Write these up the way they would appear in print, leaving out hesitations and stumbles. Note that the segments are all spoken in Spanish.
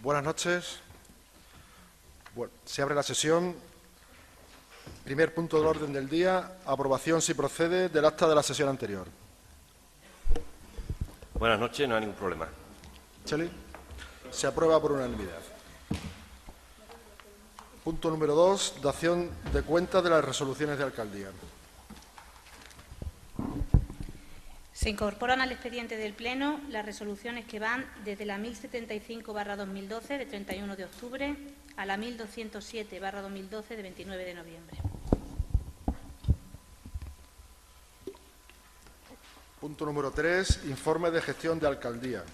Buenas noches. Bueno, se abre la sesión. Primer punto del orden del día, aprobación, si procede, del acta de la sesión anterior. Buenas noches, no hay ningún problema. Cheli. Se aprueba por unanimidad. Punto número 2, dación de cuenta de las resoluciones de alcaldía. Se incorporan al expediente del Pleno las resoluciones que van desde la 1075/2012 de 31 de octubre a la 1207/2012 de 29 de noviembre. Punto número 3, informe de gestión de alcaldía.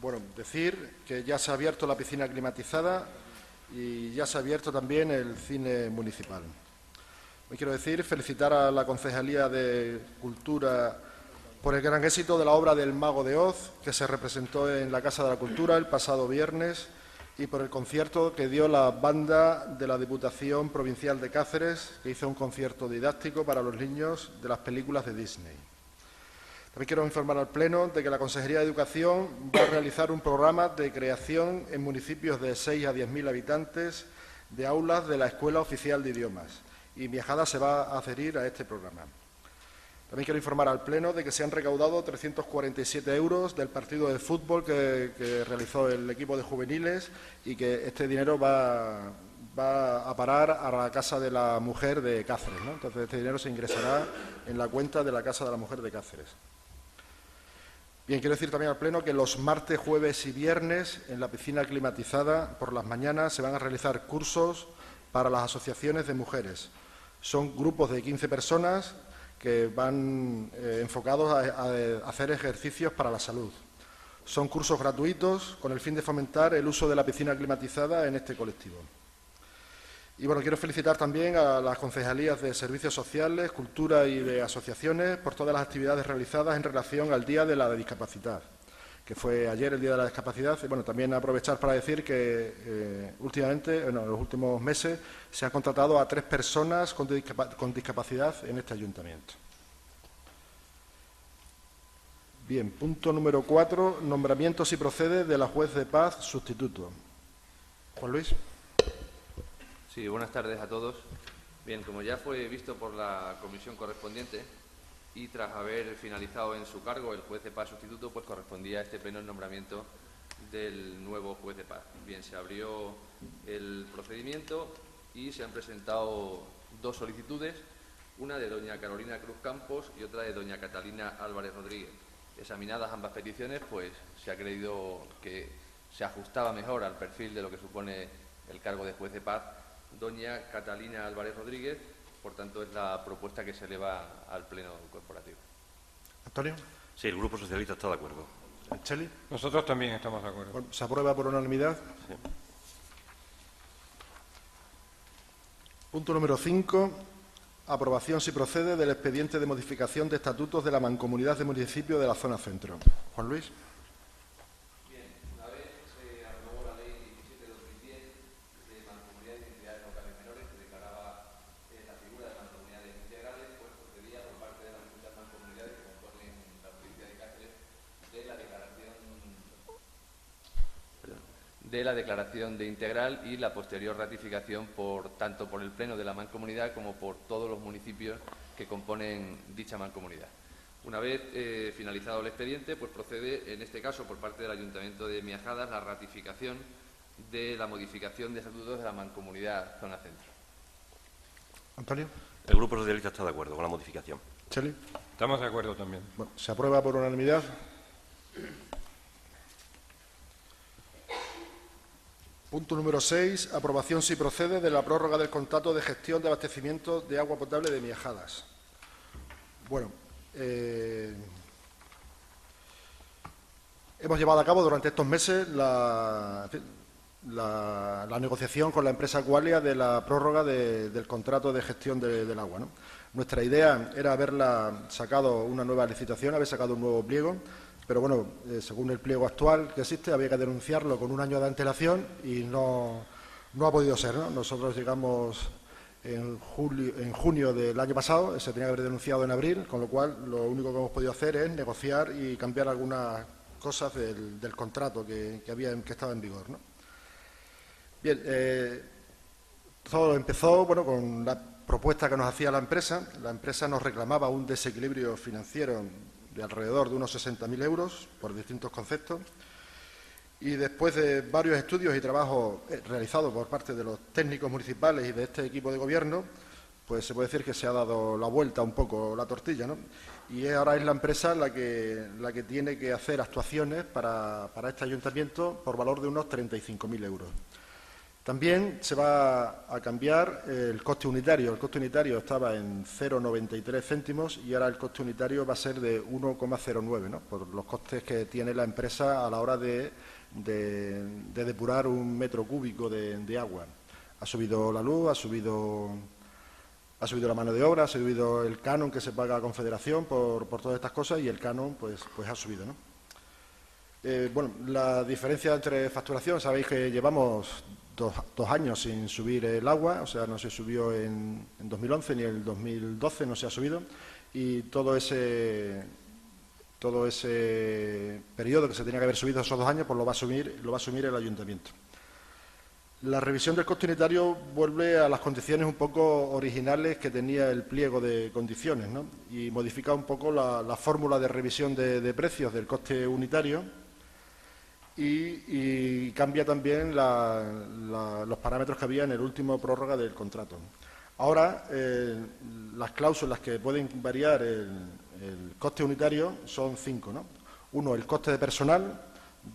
Bueno, decir que ya se ha abierto la piscina climatizada y ya se ha abierto también el cine municipal. Hoy quiero felicitar a la Concejalía de Cultura por el gran éxito de la obra del Mago de Oz, que se representó en la Casa de la Cultura el pasado viernes, y por el concierto que dio la banda de la Diputación Provincial de Cáceres, que hizo un concierto didáctico para los niños de las películas de Disney. También quiero informar al Pleno de que la Consejería de Educación va a realizar un programa de creación en municipios de 6 a 10.000 habitantes de aulas de la Escuela Oficial de Idiomas, y Miajadas se va a adherir a este programa. También quiero informar al Pleno de que se han recaudado 347 euros del partido de fútbol que realizó el equipo de juveniles y que este dinero va a parar a la Casa de la Mujer de Cáceres, ¿no? Entonces, este dinero se ingresará en la cuenta de la Casa de la Mujer de Cáceres. Bien, quiero decir también al Pleno que los martes, jueves y viernes en la piscina climatizada por las mañanas se van a realizar cursos para las asociaciones de mujeres. Son grupos de 15 personas que van enfocados a hacer ejercicios para la salud. Son cursos gratuitos con el fin de fomentar el uso de la piscina climatizada en este colectivo. Y bueno, quiero felicitar también a las concejalías de Servicios Sociales, Cultura y de Asociaciones por todas las actividades realizadas en relación al Día de la Discapacidad, que fue ayer el Día de la Discapacidad. Y bueno, también aprovechar para decir que últimamente, en los últimos meses, se han contratado a 3 personas con discapacidad en este ayuntamiento. Bien, punto número 4, nombramiento si procede de la juez de paz sustituto. Juan Luis. Sí, buenas tardes a todos. Bien, como ya fue visto por la comisión correspondiente y tras haber finalizado en su cargo el juez de paz sustituto, pues correspondía a este pleno el nombramiento del nuevo juez de paz. Bien, se abrió el procedimiento y se han presentado 2 solicitudes, una de doña Carolina Cruz Campos y otra de doña Catalina Álvarez Rodríguez. Examinadas ambas peticiones, pues se ha creído que se ajustaba mejor al perfil de lo que supone el cargo de juez de paz doña Catalina Álvarez Rodríguez, por tanto es la propuesta que se eleva al Pleno Corporativo. Antonio. Sí, el Grupo Socialista está de acuerdo. Cheli. Nosotros también estamos de acuerdo. Bueno, se aprueba por unanimidad. Sí. Punto número 5. Aprobación, si procede, del expediente de modificación de estatutos de la Mancomunidad de Municipios de la Zona Centro. Juan Luis. Bien, una vez se aprobó la Ley 17/2010 de Mancomunidades y Entidades Locales Menores, que declaraba la figura de mancomunidades integrales, pues procedía por parte de las muchas mancomunidades que componen la provincia de Cáceres de la declaración de integral y la posterior ratificación tanto por el Pleno de la Mancomunidad como por todos los municipios que componen dicha mancomunidad. Una vez finalizado el expediente, pues procede, en este caso, por parte del Ayuntamiento de Miajadas, la ratificación de la modificación de estatutos de la Mancomunidad Zona Centro. Antonio. El Grupo Socialista está de acuerdo con la modificación. Cheli. Estamos de acuerdo también. Bueno, se aprueba por unanimidad. Punto número 6. Aprobación, si procede, de la prórroga del contrato de gestión de abastecimiento de agua potable de Miajadas. Bueno, hemos llevado a cabo durante estos meses la negociación con la empresa Qualia de la prórroga del contrato de gestión del agua, ¿no? Nuestra idea era haberla sacado una nueva licitación, haber sacado un nuevo pliego, pero bueno, según el pliego actual que existe, había que denunciarlo con 1 año de antelación y no ha podido ser, ¿no? Nosotros llegamos en junio del año pasado, se tenía que haber denunciado en abril, con lo cual lo único que hemos podido hacer es negociar y cambiar algunas cosas del contrato que estaba en vigor, ¿no? Bien, todo empezó con la propuesta que nos hacía la empresa. La empresa nos reclamaba un desequilibrio financiero de alrededor de unos 60.000 euros por distintos conceptos. Y después de varios estudios y trabajos realizados por parte de los técnicos municipales y de este equipo de gobierno, pues se puede decir que se ha dado la vuelta un poco la tortilla, ¿no? Y ahora es la empresa la que tiene que hacer actuaciones para este ayuntamiento por valor de unos 35.000 euros. También se va a cambiar el coste unitario. El coste unitario estaba en 0,93 céntimos y ahora el coste unitario va a ser de 1,09, ¿no? Por los costes que tiene la empresa a la hora de depurar un metro cúbico de agua. Ha subido la luz, ha subido la mano de obra, ha subido el canon que se paga a Confederación por todas estas cosas y el canon pues ha subido, ¿no? La diferencia entre facturación, sabéis que llevamos dos años sin subir el agua, o sea, no se subió en 2011 ni en el 2012 no se ha subido, y todo ese periodo que se tenía que haber subido esos 2 años, pues lo va a asumir el ayuntamiento. La revisión del coste unitario vuelve a las condiciones un poco originales que tenía el pliego de condiciones, ¿no? Y modifica un poco la fórmula de revisión de precios del coste unitario y cambia también los parámetros que había en el último prórroga del contrato. Ahora, las cláusulas que pueden variar el coste unitario son 5, ¿no? 1, el coste de personal;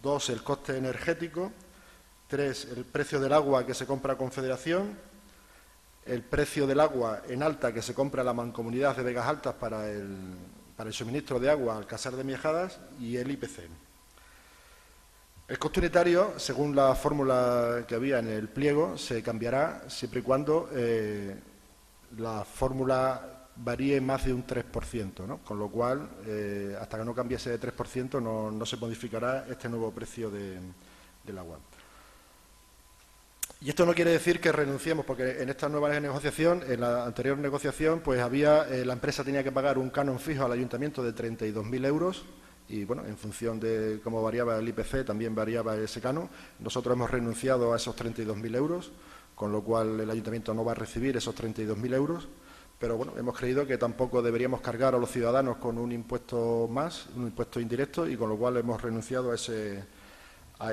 2, el coste energético; 3, el precio del agua que se compra a Confederación; el precio del agua en alta que se compra a la Mancomunidad de Vegas Altas para el suministro de agua al Casar de Miajadas; y el IPC. El coste unitario, según la fórmula que había en el pliego, se cambiará siempre y cuando la fórmula varíe más de un 3%, ¿no? Con lo cual, hasta que no cambie ese 3%, no se modificará este nuevo precio del agua. Y esto no quiere decir que renunciemos, porque en esta nueva negociación, en la anterior negociación, pues la empresa tenía que pagar un canon fijo al ayuntamiento de 32.000 euros, y bueno, en función de cómo variaba el IPC también variaba ese canon. Nosotros hemos renunciado a esos 32.000 euros, con lo cual el ayuntamiento no va a recibir esos 32.000 euros, pero bueno, hemos creído que tampoco deberíamos cargar a los ciudadanos con un impuesto más, un impuesto indirecto, y con lo cual hemos renunciado a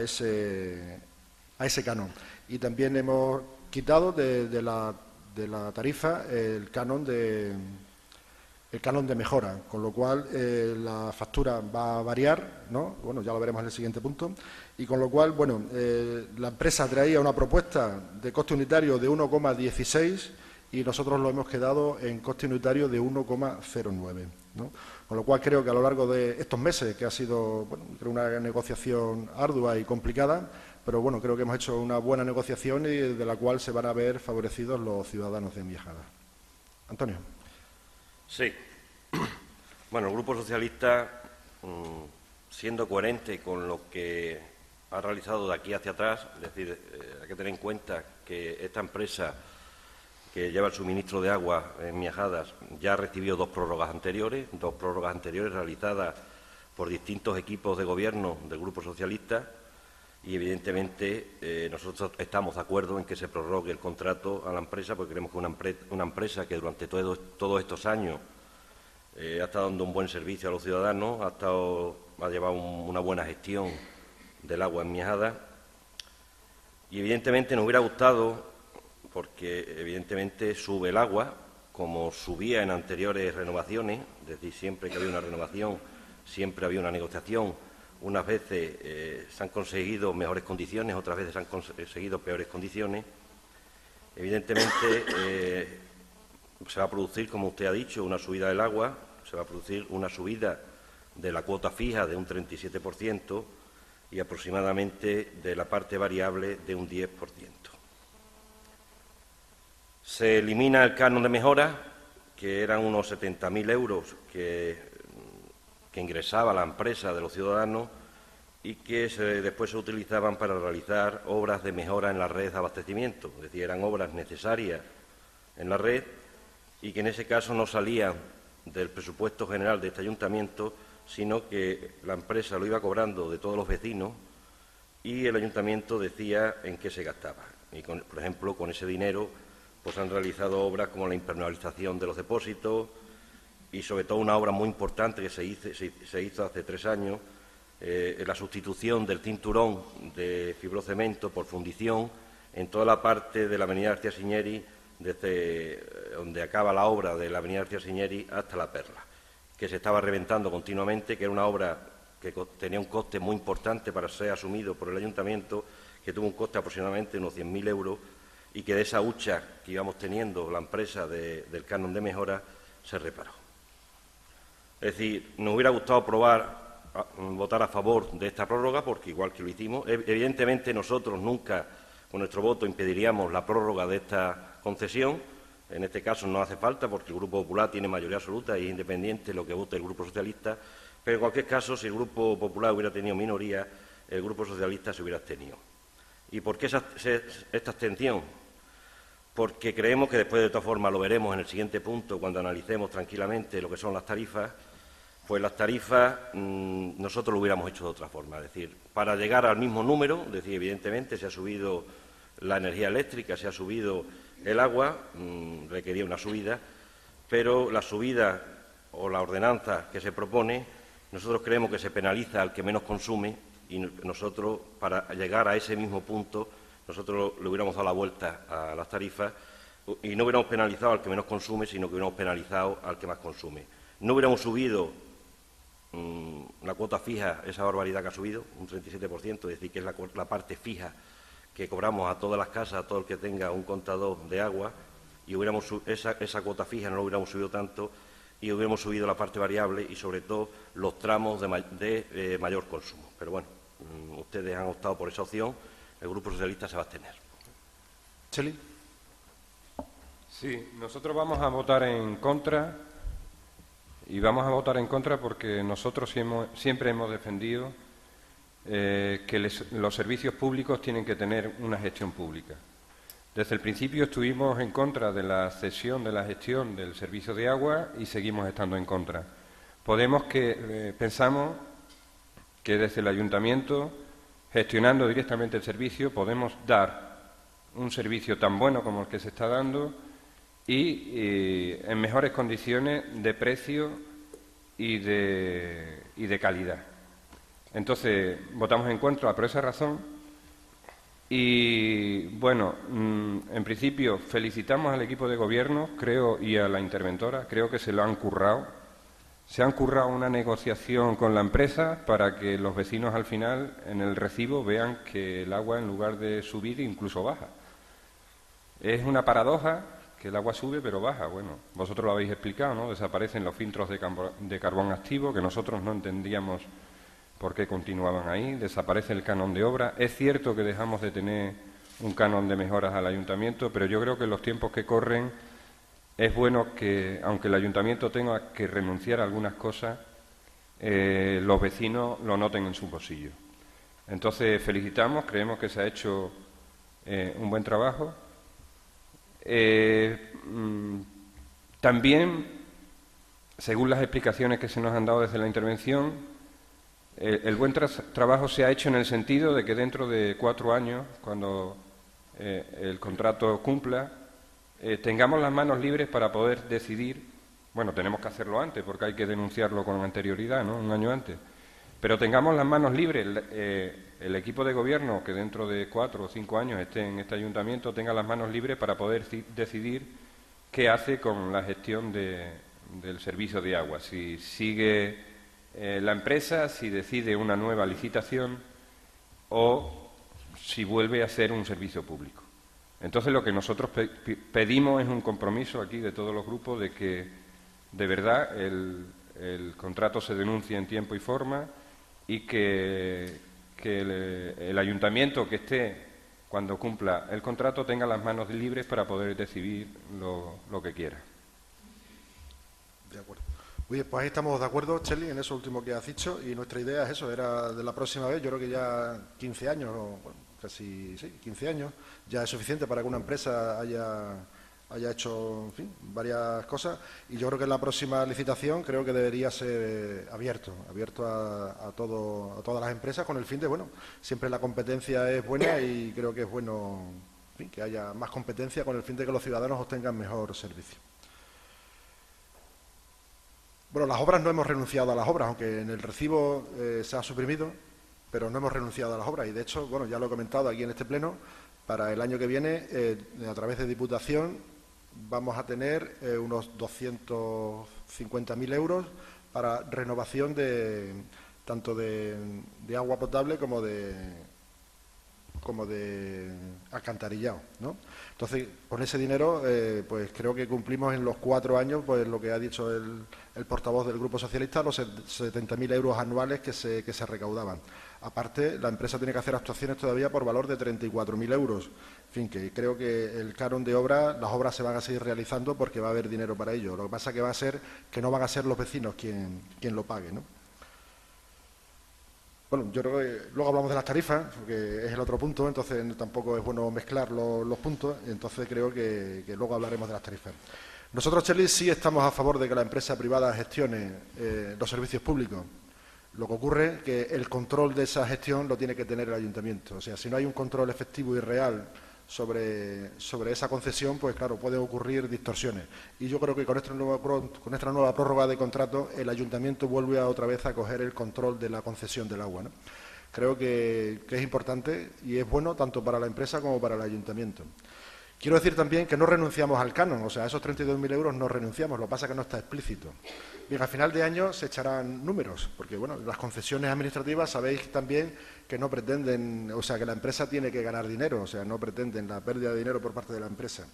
ese canon. Y también hemos quitado de la tarifa el canon de mejora, con lo cual la factura va a variar, ¿no? Bueno, ya lo veremos en el siguiente punto. Y con lo cual, bueno, la empresa traía una propuesta de coste unitario de 1,16 y nosotros lo hemos quedado en coste unitario de 1,09, ¿no? Con lo cual creo que a lo largo de estos meses, que ha sido una negociación ardua y complicada, pero bueno, creo que hemos hecho una buena negociación y de la cual se van a ver favorecidos los ciudadanos de Miajadas. Antonio. Sí. Bueno, el Grupo Socialista, siendo coherente con lo que ha realizado de aquí hacia atrás, es decir, hay que tener en cuenta que esta empresa que lleva el suministro de agua en Miajadas ya recibió dos prórrogas anteriores realizadas por distintos equipos de gobierno del Grupo Socialista, y evidentemente nosotros estamos de acuerdo en que se prorrogue el contrato a la empresa, porque creemos que una empresa que durante todos estos años ha estado dando un buen servicio a los ciudadanos, ha llevado una buena gestión del agua en Miajadas, y evidentemente nos hubiera gustado, porque evidentemente sube el agua, como subía en anteriores renovaciones, es decir, siempre que había una renovación, siempre había una negociación. Unas veces se han conseguido mejores condiciones, otras veces se han conseguido peores condiciones. Evidentemente se va a producir, como usted ha dicho, una subida del agua, se va a producir una subida de la cuota fija de un 37% y aproximadamente de la parte variable de un 10%. Se elimina el canon de mejora, que eran unos 70.000 euros que ingresaba la empresa de los ciudadanos y que después se utilizaban para realizar obras de mejora en la red de abastecimiento, es decir, eran obras necesarias en la red y que en ese caso no salían del presupuesto general de este ayuntamiento, sino que la empresa lo iba cobrando de todos los vecinos y el ayuntamiento decía en qué se gastaba. Y, por ejemplo, con ese dinero pues han realizado obras como la impermeabilización de los depósitos y, sobre todo, una obra muy importante que se hizo hace 3 años, la sustitución del cinturón de fibrocemento por fundición en toda la parte de la avenida García Siñeri, desde donde acaba la obra de la avenida García Siñeri hasta La Perla, que se estaba reventando continuamente, que era una obra que tenía un coste muy importante para ser asumido por el ayuntamiento, que tuvo un coste aproximadamente de unos 100.000 euros, y que de esa hucha que íbamos teniendo la empresa del canon de mejora se reparó. Es decir, nos hubiera gustado votar a favor de esta prórroga, porque igual que lo hicimos, evidentemente nosotros nunca con nuestro voto impediríamos la prórroga de esta concesión. En este caso no hace falta, porque el Grupo Popular tiene mayoría absoluta y es independiente lo que vote el Grupo Socialista, pero en cualquier caso, si el Grupo Popular hubiera tenido minoría, el Grupo Socialista se hubiera abstenido. ¿Y por qué esta abstención? Porque creemos que después, de todas formas, lo veremos en el siguiente punto, cuando analicemos tranquilamente lo que son las tarifas, pues las tarifas nosotros lo hubiéramos hecho de otra forma. Es decir, para llegar al mismo número, es decir, evidentemente se ha subido la energía eléctrica, se ha subido el agua, requería una subida, pero la subida o la ordenanza que se propone, nosotros creemos que se penaliza al que menos consume y nosotros, para llegar a ese mismo punto, nosotros le hubiéramos dado la vuelta a las tarifas y no hubiéramos penalizado al que menos consume, sino que hubiéramos penalizado al que más consume. No hubiéramos subido la cuota fija, esa barbaridad que ha subido, un 37%, es decir, que es la parte fija que cobramos a todas las casas, a todo el que tenga un contador de agua, y esa cuota fija no lo hubiéramos subido tanto y hubiéramos subido la parte variable y, sobre todo, los tramos de mayor consumo. Pero bueno, ustedes han optado por esa opción, el Grupo Socialista se va a abstener. Cheli. Sí, nosotros vamos a votar en contra, y vamos a votar en contra porque nosotros siempre hemos defendido que los servicios públicos tienen que tener una gestión pública. Desde el principio estuvimos en contra de la cesión de la gestión del servicio de agua y seguimos estando en contra. Pensamos que desde el ayuntamiento, gestionando directamente el servicio, podemos dar un servicio tan bueno como el que se está dando y en mejores condiciones de precio y de calidad. Entonces, votamos en contra por esa razón y, bueno, en principio felicitamos al equipo de gobierno, creo, y a la interventora, creo que se lo han currado. Se han currado una negociación con la empresa para que los vecinos al final, en el recibo, vean que el agua, en lugar de subir, incluso baja. Es una paradoja que el agua sube pero baja. Bueno, vosotros lo habéis explicado, ¿no? Desaparecen los filtros de carbón activo, que nosotros no entendíamos por qué continuaban ahí. Desaparece el canon de obra. Es cierto que dejamos de tener un canon de mejoras al ayuntamiento, pero yo creo que en los tiempos que corren es bueno que, aunque el ayuntamiento tenga que renunciar a algunas cosas, los vecinos lo noten en su bolsillo. Entonces, felicitamos, creemos que se ha hecho un buen trabajo. También, según las explicaciones que se nos han dado desde la intervención, el buen trabajo se ha hecho en el sentido de que dentro de 4 años, cuando el contrato cumpla, tengamos las manos libres para poder decidir. Bueno, tenemos que hacerlo antes porque hay que denunciarlo con anterioridad, ¿no? Un año antes. Pero tengamos las manos libres, el equipo de gobierno que dentro de 4 o 5 años esté en este ayuntamiento tenga las manos libres para poder decidir qué hace con la gestión del servicio de agua. Si sigue la empresa, si decide una nueva licitación o si vuelve a ser un servicio público. Entonces, lo que nosotros pedimos es un compromiso aquí de todos los grupos de que, de verdad, el contrato se denuncie en tiempo y forma y que el ayuntamiento que esté cuando cumpla el contrato tenga las manos libres para poder decidir lo que quiera. De acuerdo. Muy bien, pues ahí estamos de acuerdo, Cheli, en eso último que has dicho, y nuestra idea es eso, era de la próxima vez, yo creo que ya 15 años, o bueno, casi, sí, 15 años, ya es suficiente para que una empresa haya haya hecho, en fin, varias cosas, y yo creo que en la próxima licitación creo que debería ser abierto a todas las empresas, con el fin de, bueno, siempre la competencia es buena y creo que es bueno, en fin, que haya más competencia con el fin de que los ciudadanos obtengan mejor servicio. Bueno, las obras no hemos renunciado a las obras, aunque en el recibo se ha suprimido, pero no hemos renunciado a las obras y, de hecho, bueno, ya lo he comentado aquí en este pleno, para el año que viene, a través de Diputación, vamos a tener unos 250.000 euros para renovación tanto de agua potable como de alcantarillado, ¿no? Entonces, con ese dinero, pues creo que cumplimos en los 4 años, pues lo que ha dicho el portavoz del Grupo Socialista, los 70.000 euros anuales que se recaudaban. Aparte, la empresa tiene que hacer actuaciones todavía por valor de 34.000 euros. En fin, que creo que el canon de obra, las obras se van a seguir realizando porque va a haber dinero para ello. Lo que pasa que no van a ser los vecinos quien lo pague, ¿no? Bueno, yo creo que luego hablamos de las tarifas, porque es el otro punto, entonces tampoco es bueno mezclar los puntos, entonces creo que luego hablaremos de las tarifas. Nosotros, Chelis, sí estamos a favor de que la empresa privada gestione los servicios públicos. Lo que ocurre es que el control de esa gestión lo tiene que tener el ayuntamiento. O sea, si no hay un control efectivo y real sobre esa concesión, pues claro, pueden ocurrir distorsiones. Y yo creo que con esta nueva prórroga de contrato, el ayuntamiento vuelve otra vez a coger el control de la concesión del agua, ¿no? Creo que es importante y es bueno tanto para la empresa como para el ayuntamiento. Quiero decir también que no renunciamos al canon, o sea, a esos 32.000 euros no renunciamos, lo que pasa es que no está explícito. Bien, al final de año se echarán números, porque bueno, las concesiones administrativas sabéis también que no pretenden, o sea, que la empresa tiene que ganar dinero, o sea, no pretenden la pérdida de dinero por parte de la empresa.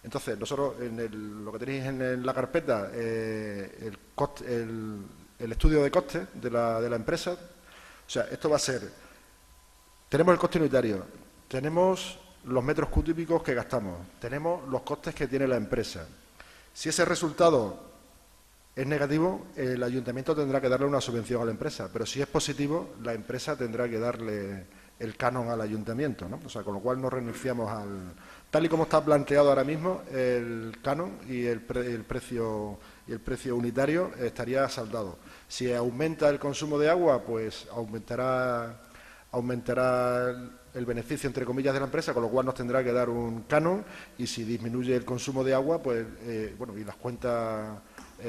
Entonces, nosotros, lo que tenéis en la carpeta, el estudio de costes de la empresa, o sea, esto va a ser, tenemos el coste unitario, tenemos los metros cúbicos que gastamos, tenemos los costes que tiene la empresa. Si ese resultado es negativo, el ayuntamiento tendrá que darle una subvención a la empresa, pero si es positivo, la empresa tendrá que darle el canon al ayuntamiento, ¿no? O sea, con lo cual no renunciamos tal y como está planteado ahora mismo, el canon y el precio unitario estaría saldado. Si aumenta el consumo de agua, pues aumentará el beneficio, entre comillas, de la empresa, con lo cual nos tendrá que dar un canon, y si disminuye el consumo de agua, pues, bueno, y las cuentas,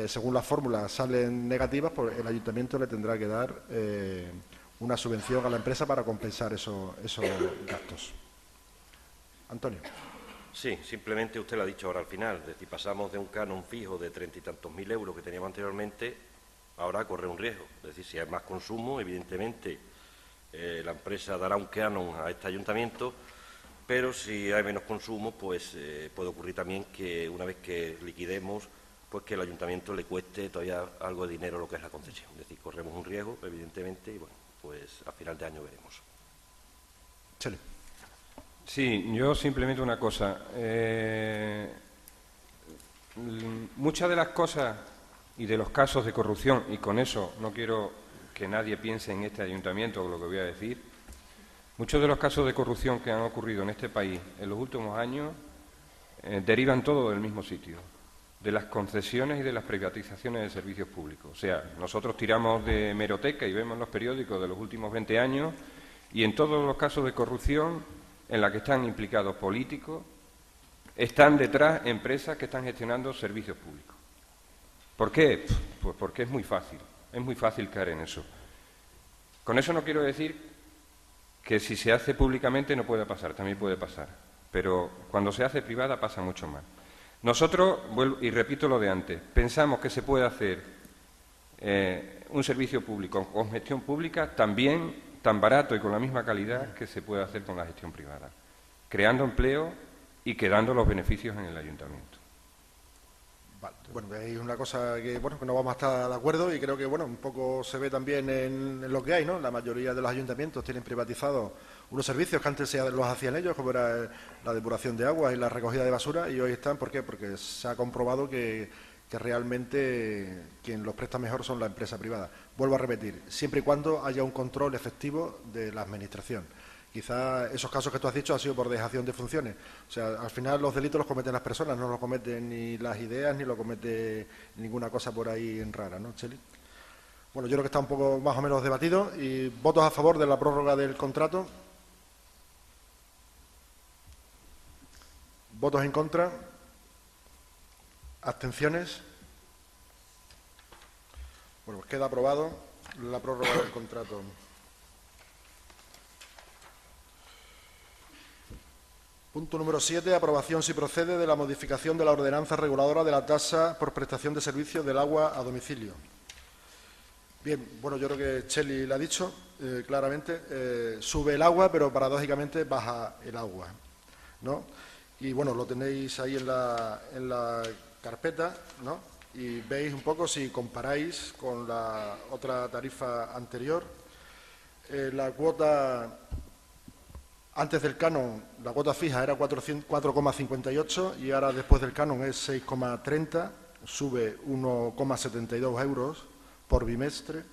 según las fórmulas, salen negativas, pues el ayuntamiento le tendrá que dar una subvención a la empresa para compensar esos gastos. Antonio. Sí, simplemente usted lo ha dicho ahora al final, es decir, pasamos de un canon fijo de 30 y tantos mil euros que teníamos anteriormente, ahora corre un riesgo. Es decir, si hay más consumo, evidentemente la empresa dará un canon a este ayuntamiento, pero si hay menos consumo, pues puede ocurrir también que una vez que liquidemos, pues que el ayuntamiento le cueste todavía algo de dinero lo que es la concesión. Es decir, corremos un riesgo, evidentemente, y bueno, pues a final de año veremos. Chele. Sí, yo simplemente una cosa. Muchas de las cosas y de los casos de corrupción, y con eso no quiero que nadie piense en este ayuntamiento lo que voy a decir, muchos de los casos de corrupción que han ocurrido en este país en los últimos años derivan todo del mismo sitio, de las concesiones y de las privatizaciones de servicios públicos. O sea, nosotros tiramos de hemeroteca y vemos los periódicos de los últimos 20 años y en todos los casos de corrupción en la que están implicados políticos, están detrás empresas que están gestionando servicios públicos. ¿Por qué? Pues porque es muy fácil caer en eso. Con eso no quiero decir que si se hace públicamente no pueda pasar, también puede pasar, pero cuando se hace privada pasa mucho más. Nosotros, y repito lo de antes, pensamos que se puede hacer un servicio público con gestión pública también tan barato y con la misma calidad que se puede hacer con la gestión privada, creando empleo y quedando los beneficios en el ayuntamiento. Vale. Bueno, hay una cosa que no vamos a estar de acuerdo y creo que un poco se ve también en lo que hay, ¿no? La mayoría de los ayuntamientos tienen privatizados unos servicios que antes los hacían ellos, como era la depuración de agua y la recogida de basura, y hoy están, ¿por qué? Porque se ha comprobado que realmente quien los presta mejor son la empresa privada. Vuelvo a repetir, siempre y cuando haya un control efectivo de la administración. Quizá esos casos que tú has dicho han sido por dejación de funciones. O sea, al final los delitos los cometen las personas, no los cometen ni las ideas ni lo comete ninguna cosa por ahí en rara, ¿no, Cheli? Bueno, yo creo que está un poco más o menos debatido. ¿Y votos a favor de la prórroga del contrato? ¿Votos en contra? ¿Abstenciones? Bueno, pues queda aprobado la prórroga del contrato. Punto número 7. Aprobación, si procede, de la modificación de la ordenanza reguladora de la tasa por prestación de servicios del agua a domicilio. Bien, bueno, yo creo que Cheli lo ha dicho claramente. Sube el agua, pero paradójicamente baja el agua, ¿no? Y bueno, lo tenéis ahí en la carpeta, ¿no? Y veis un poco, si comparáis con la otra tarifa anterior, la cuota antes del canon, la cuota fija era 4,58 y ahora después del canon es 6,30, sube 1,72 euros por bimestre.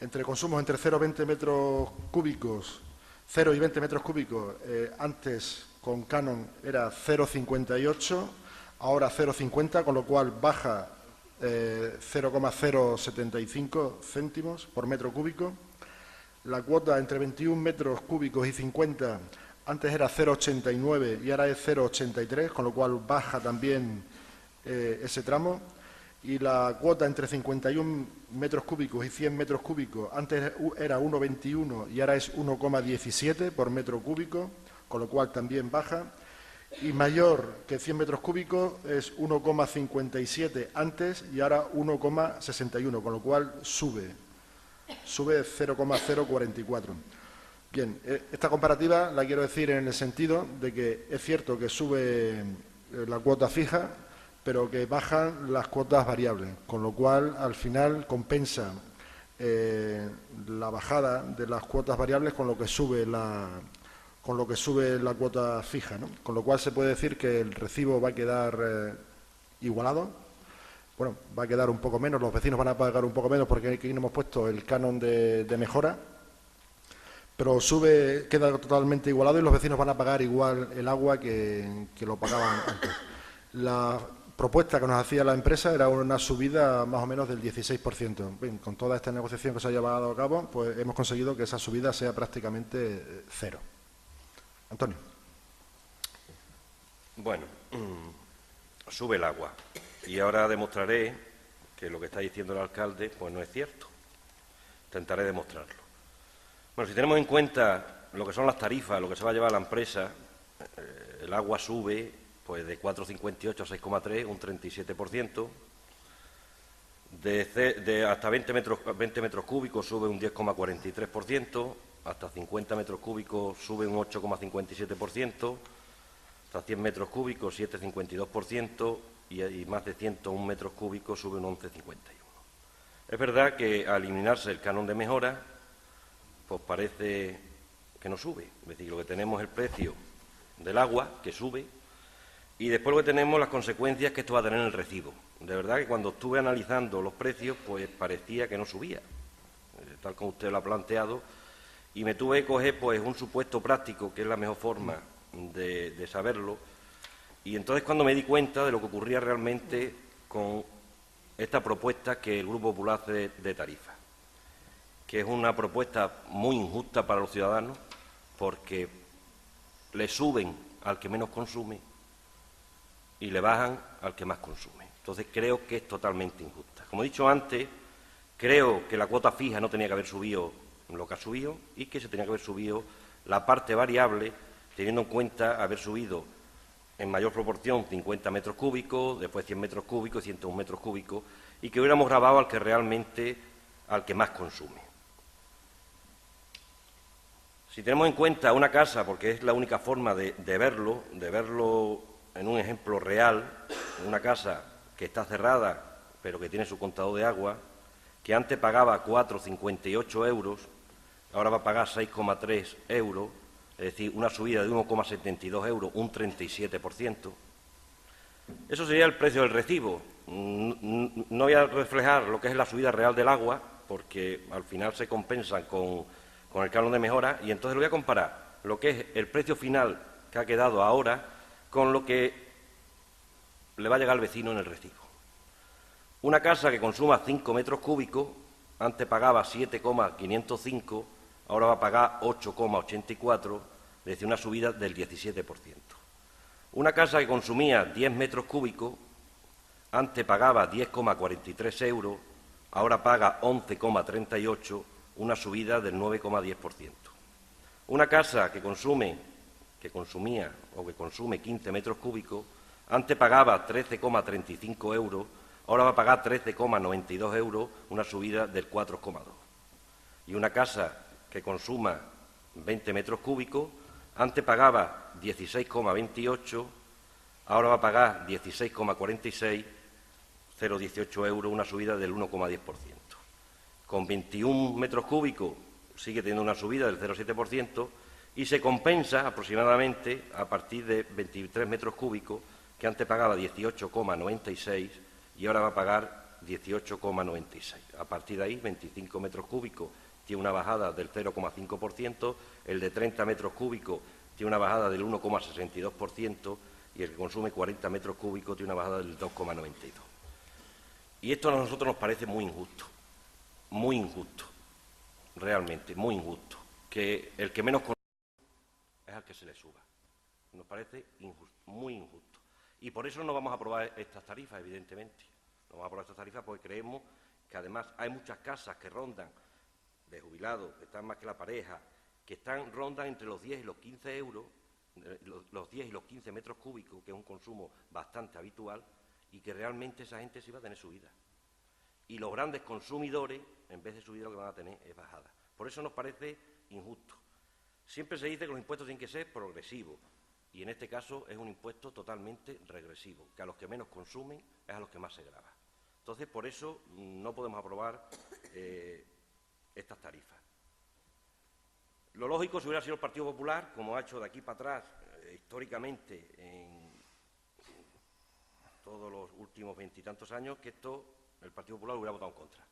Entre consumos entre 0 y 20 metros cúbicos, 0 y 20 metros cúbicos, antes con canon era 0,58, ahora 0,50, con lo cual baja 0,075 céntimos por metro cúbico. La cuota entre 21 metros cúbicos y 50 antes era 0,89 y ahora es 0,83, con lo cual baja también ese tramo. Y la cuota entre 51 metros cúbicos y 100 metros cúbicos antes era 1,21 y ahora es 1,17 por metro cúbico, con lo cual también baja. Y mayor que 100 metros cúbicos es 1,57 antes y ahora 1,61, con lo cual sube 0,044. Bien, esta comparativa la quiero decir en el sentido de que es cierto que sube la cuota fija, pero que bajan las cuotas variables, con lo cual al final compensa la bajada de las cuotas variables con lo que sube la cuota fija, ¿no? Con lo cual se puede decir que el recibo va a quedar igualado. Bueno, va a quedar un poco menos, los vecinos van a pagar un poco menos porque aquí no hemos puesto el canon de mejora, pero queda totalmente igualado y los vecinos van a pagar igual el agua que lo pagaban antes. La propuesta que nos hacía la empresa era una subida más o menos del 16%. Bien, con toda esta negociación que se ha llevado a cabo, pues hemos conseguido que esa subida sea prácticamente cero. Antonio. Bueno, sube el agua. Y ahora demostraré que lo que está diciendo el alcalde pues no es cierto. Intentaré demostrarlo. Bueno, si tenemos en cuenta lo que son las tarifas, lo que se va a llevar la empresa, el agua sube pues de 4,58 a 6,3, un 37%. De hasta 20 metros cúbicos sube un 10,43%, hasta 50 metros cúbicos sube un 8,57%, hasta 100 metros cúbicos 7,52%, y más de 101 metros cúbicos sube un 11,51. Es verdad que al eliminarse el canon de mejora, pues parece que no sube. Es decir, lo que tenemos es el precio del agua, que sube, y después lo que tenemos las consecuencias que esto va a tener en el recibo. De verdad que cuando estuve analizando los precios, pues parecía que no subía, tal como usted lo ha planteado, y me tuve que coger pues un supuesto práctico, que es la mejor forma de saberlo. Y entonces cuando me di cuenta de lo que ocurría realmente con esta propuesta que el Grupo Popular hace de tarifa, que es una propuesta muy injusta para los ciudadanos porque le suben al que menos consume y le bajan al que más consume. Entonces creo que es totalmente injusta. Como he dicho antes, creo que la cuota fija no tenía que haber subido lo que ha subido y que se tenía que haber subido la parte variable, teniendo en cuenta haber subido en mayor proporción 50 metros cúbicos, después 100 metros cúbicos y 101 metros cúbicos, y que hubiéramos grabado al que más consume. Si tenemos en cuenta una casa, porque es la única forma de verlo en un ejemplo real, una casa que está cerrada, pero que tiene su contador de agua, que antes pagaba 4,58 euros, ahora va a pagar 6,3 euros, es decir, una subida de 1,72 euros, un 37%. Eso sería el precio del recibo. No voy a reflejar lo que es la subida real del agua, porque al final se compensan con con el canon de mejora, y entonces lo voy a comparar lo que es el precio final que ha quedado ahora con lo que le va a llegar al vecino en el recibo. Una casa que consuma 5 metros cúbicos, antes pagaba 7,505, ahora va a pagar 8,84, es decir, una subida del 17%. Una casa que consumía 10 metros cúbicos, antes pagaba 10,43 euros, ahora paga 11,38, una subida del 9,10%. Una casa que consume 15 metros cúbicos, antes pagaba 13,35 euros, ahora va a pagar 13,92 euros, una subida del 4,2. Y una casa que consuma 20 metros cúbicos, antes pagaba 16,28, ahora va a pagar 16,46, 0,18 euros, una subida del 1,10%. Con 21 metros cúbicos sigue teniendo una subida del 0,7% y se compensa aproximadamente a partir de 23 metros cúbicos, que antes pagaba 18,96 y ahora va a pagar 18,96. A partir de ahí, 25 metros cúbicos tiene una bajada del 0,5%, el de 30 metros cúbicos tiene una bajada del 1,62% y el que consume 40 metros cúbicos tiene una bajada del 2,92%. Y esto a nosotros nos parece muy injusto, realmente, muy injusto, que el que menos consume es al que se le suba. Nos parece injusto, muy injusto. Y por eso no vamos a aprobar estas tarifas, evidentemente. No vamos a aprobar estas tarifas porque creemos que además hay muchas casas que rondan de jubilados, que están más que la pareja, que rondan entre los 10 y los 15 euros, los 10 y los 15 metros cúbicos, que es un consumo bastante habitual, y que realmente esa gente sí va a tener subida. Y los grandes consumidores, en vez de subida, lo que van a tener es bajada. Por eso nos parece injusto. Siempre se dice que los impuestos tienen que ser progresivos, y en este caso es un impuesto totalmente regresivo, que a los que menos consumen es a los que más se grava. Entonces, por eso no podemos aprobar estas tarifas. Lo lógico, si hubiera sido el Partido Popular, como ha hecho de aquí para atrás, históricamente, en todos los últimos 20 y tantos años, que el Partido Popular hubiera votado en contra.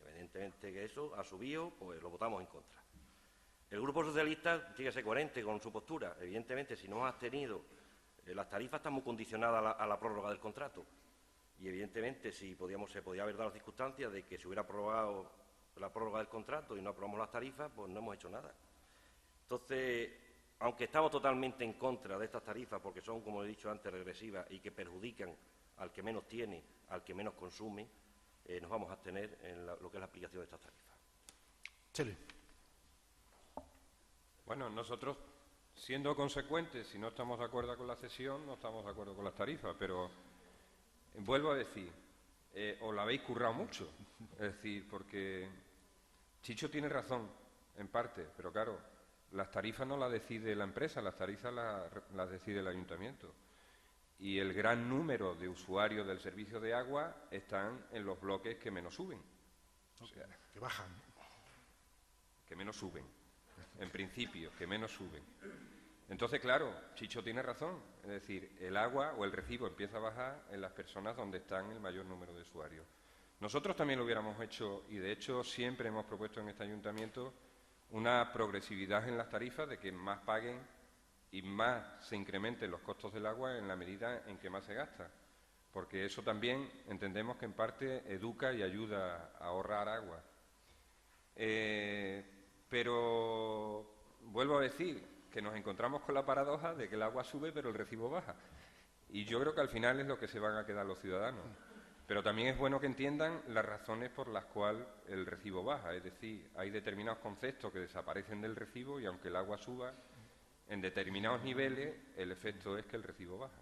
Evidentemente que eso ha subido, pues lo votamos en contra. El Grupo Socialista tiene que ser coherente con su postura. Evidentemente, si no hemos abstenido, las tarifas están muy condicionadas a la prórroga del contrato. Y evidentemente, se podía haber dado las circunstancias de que se hubiera aprobado la prórroga del contrato y no aprobamos las tarifas, pues no hemos hecho nada. Entonces, aunque estamos totalmente en contra de estas tarifas, porque son, como he dicho antes, regresivas y que perjudican al que menos tiene, al que menos consume, nos vamos a abstener en lo que es la aplicación de estas tarifas. Chile. Bueno, nosotros, siendo consecuentes, si no estamos de acuerdo con la cesión, no estamos de acuerdo con las tarifas, pero vuelvo a decir, os la habéis currado mucho, es decir, porque Chicho tiene razón, en parte, pero claro, las tarifas no las decide la empresa, las tarifas las decide el ayuntamiento. Y el gran número de usuarios del servicio de agua están en los bloques que menos suben. O sea, que bajan. Que menos suben. En principio, que menos suben. Entonces, claro, Chicho tiene razón. Es decir, el agua o el recibo empieza a bajar en las personas donde están el mayor número de usuarios. Nosotros también lo hubiéramos hecho, y de hecho siempre hemos propuesto en este ayuntamiento una progresividad en las tarifas, de que más paguen y más se incrementen los costos del agua en la medida en que más se gasta. Porque eso también entendemos que en parte educa y ayuda a ahorrar agua. Pero vuelvo a decir que nos encontramos con la paradoja de que el agua sube pero el recibo baja. Y yo creo que al final es lo que se van a quedar los ciudadanos. Pero también es bueno que entiendan las razones por las cuales el recibo baja. Es decir, hay determinados conceptos que desaparecen del recibo y aunque el agua suba, en determinados niveles el efecto es que el recibo baja.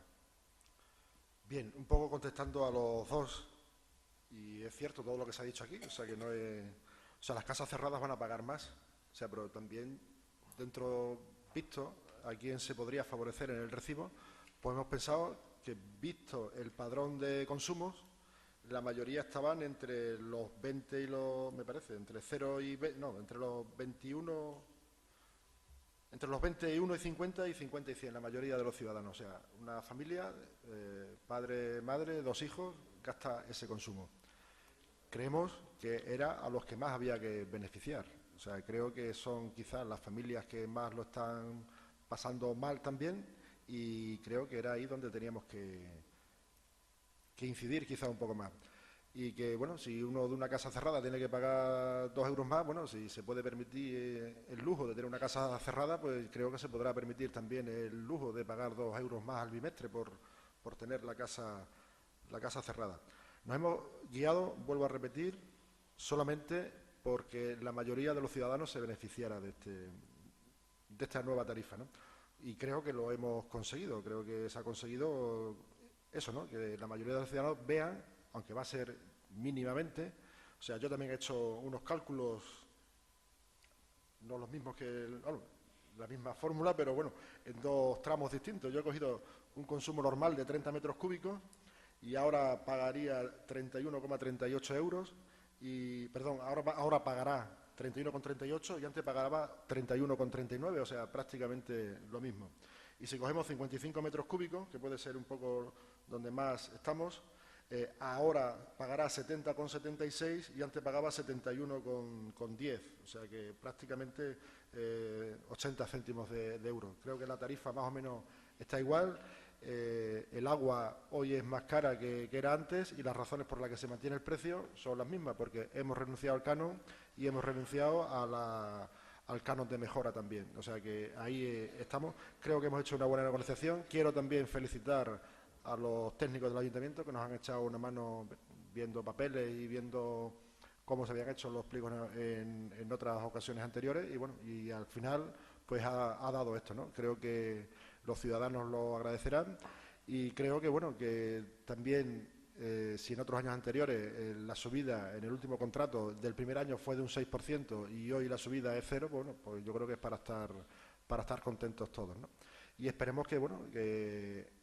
Bien, un poco contestando a los dos, y es cierto todo lo que se ha dicho aquí, o sea que no es... O sea, las casas cerradas van a pagar más, o sea, pero también dentro visto a quién se podría favorecer en el recibo, pues hemos pensado que visto el padrón de consumos, la mayoría estaban entre los 20 y los, me parece, entre 0 y 20, no, entre los 21, entre los 21 y 50 y 50 y 100, la mayoría de los ciudadanos. O sea, una familia, padre, madre, 2 hijos, gasta ese consumo. Creemos que era a los que más había que beneficiar. O sea, creo que son quizás las familias que más lo están pasando mal también, y creo que era ahí donde teníamos que incidir quizás un poco más. Y que, bueno, si uno de una casa cerrada tiene que pagar 2 euros más, bueno, si se puede permitir el lujo de tener una casa cerrada, pues creo que se podrá permitir también el lujo de pagar 2 euros más al bimestre por tener la casa cerrada. Nos hemos guiado, vuelvo a repetir, solamente porque la mayoría de los ciudadanos se beneficiara de esta nueva tarifa, ¿no? Y creo que lo hemos conseguido, creo que se ha conseguido eso, ¿no? Que la mayoría de los ciudadanos vean, aunque va a ser mínimamente, o sea, yo también he hecho unos cálculos, no los mismos que la misma fórmula, pero bueno, en 2 tramos distintos. Yo he cogido un consumo normal de 30 metros cúbicos y ahora pagaría 31,38 euros, y, perdón, ahora pagará 31,38 y antes pagaba 31,39, o sea, prácticamente lo mismo. Y si cogemos 55 metros cúbicos, que puede ser un poco donde más estamos, ahora pagará 70,76 y antes pagaba 71,10, o sea que prácticamente 80 céntimos de euro. Creo que la tarifa más o menos está igual. El agua hoy es más cara que era antes, y las razones por las que se mantiene el precio son las mismas, porque hemos renunciado al canon y hemos renunciado al canon de mejora también. O sea que ahí estamos. Creo que hemos hecho una buena negociación. Quiero también felicitar a los técnicos del ayuntamiento, que nos han echado una mano viendo papeles y viendo cómo se habían hecho los pliegos en otras ocasiones anteriores, y bueno, y al final pues ha dado esto, ¿no? Creo que los ciudadanos lo agradecerán, y creo que bueno, que también si en otros años anteriores la subida en el último contrato del primer año fue de un 6% y hoy la subida es 0, bueno, pues yo creo que es para estar contentos todos, ¿no? Y esperemos que bueno, que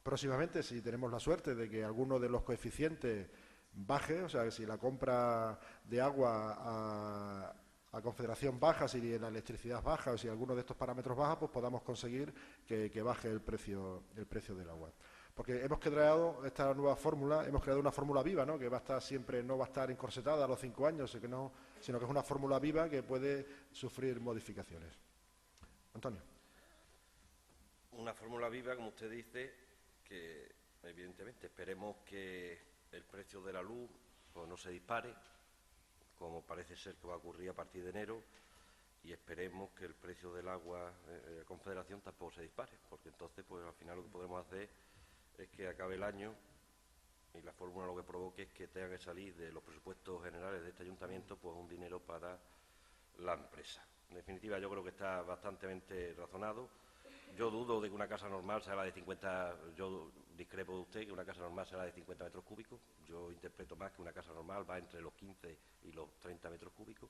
próximamente, si tenemos la suerte de que alguno de los coeficientes baje, o sea, que si la compra de agua a Confederación baja, si la electricidad baja, o si alguno de estos parámetros baja, pues podamos conseguir que baje el precio del agua. Porque hemos creado esta nueva fórmula, hemos creado una fórmula viva, ¿no? Que va a estar siempre, no va a estar encorsetada a los 5 años, sino que es una fórmula viva que puede sufrir modificaciones. Antonio. Una fórmula viva, como usted dice, que evidentemente esperemos que el precio de la luz pues, no se dispare, como parece ser que va a ocurrir a partir de enero, y esperemos que el precio del agua de Confederación tampoco se dispare, porque entonces pues al final lo que podremos hacer es que acabe el año y la fórmula lo que provoque es que tenga que salir de los presupuestos generales de este ayuntamiento pues un dinero para la empresa. En definitiva, yo creo que está bastante razonado. Yo dudo de que una casa normal sea la de 50, yo discrepo de usted, que una casa normal sea la de 50 metros cúbicos. Yo interpreto más que una casa normal va entre los 15 y los 30 metros cúbicos.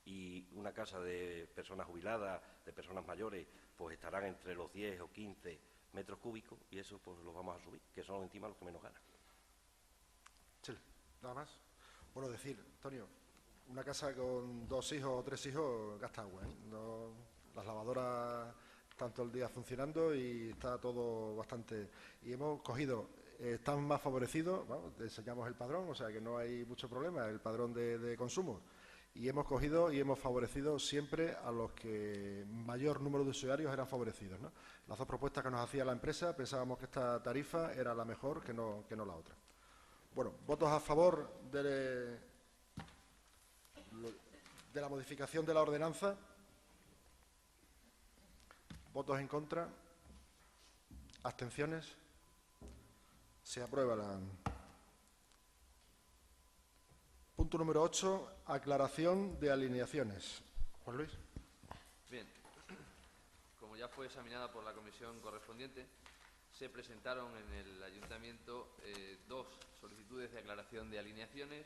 Y una casa de personas jubiladas, de personas mayores, pues estarán entre los 10 o 15 metros cúbicos, y eso pues lo vamos a subir, que son encima los que menos ganan. Sí, nada más. Bueno, decir, Antonio, una casa con 2 hijos o 3 hijos gasta agua, ¿eh? No, las lavadoras están todo el día funcionando y está todo bastante. Y hemos cogido, están más favorecidos, vamos, te enseñamos el padrón, o sea que no hay mucho problema, el padrón de consumo. Y hemos cogido y hemos favorecido siempre a los que mayor número de usuarios eran favorecidos, ¿no? Las 2 propuestas que nos hacía la empresa, pensábamos que esta tarifa era la mejor que no la otra. Bueno, votos a favor de la modificación de la ordenanza. Votos en contra. Abstenciones. Se aprueba la. Punto número 8. Aclaración de alineaciones. Juan Luis. Bien. Como ya fue examinada por la comisión correspondiente, se presentaron en el ayuntamiento 2 solicitudes de aclaración de alineaciones.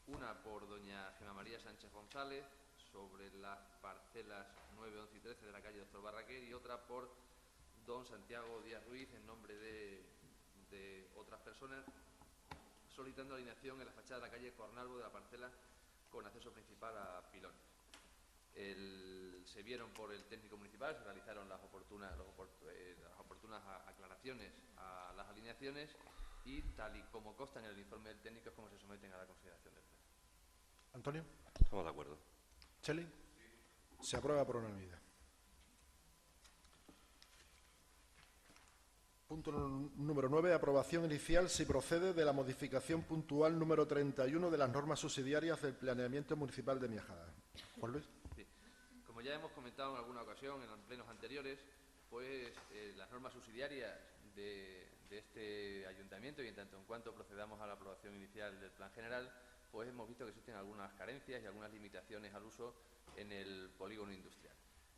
Una por doña Gemma María Sánchez González, sobre las parcelas 9, 11 y 13 de la calle Doctor Barraquer, y otra por don Santiago Díaz Ruiz, en nombre de otras personas, solicitando alineación en la fachada de la calle Cornalvo de la parcela con acceso principal a pilones. Se vieron por el técnico municipal, se realizaron las oportunas aclaraciones a las alineaciones, y tal y como consta en el informe del técnico es como se someten a la consideración del pleno. Antonio. Estamos de acuerdo. Cheli. Se aprueba por unanimidad. Punto número 9. Aprobación inicial, si procede, de la modificación puntual número 31 de las normas subsidiarias del planeamiento municipal de Miajada. Juan Luis. Sí. Como ya hemos comentado en alguna ocasión en los plenos anteriores, pues las normas subsidiarias de este ayuntamiento y en tanto en cuanto procedamos a la aprobación inicial del plan general, pues hemos visto que existen algunas carencias y algunas limitaciones al uso en el polígono industrial.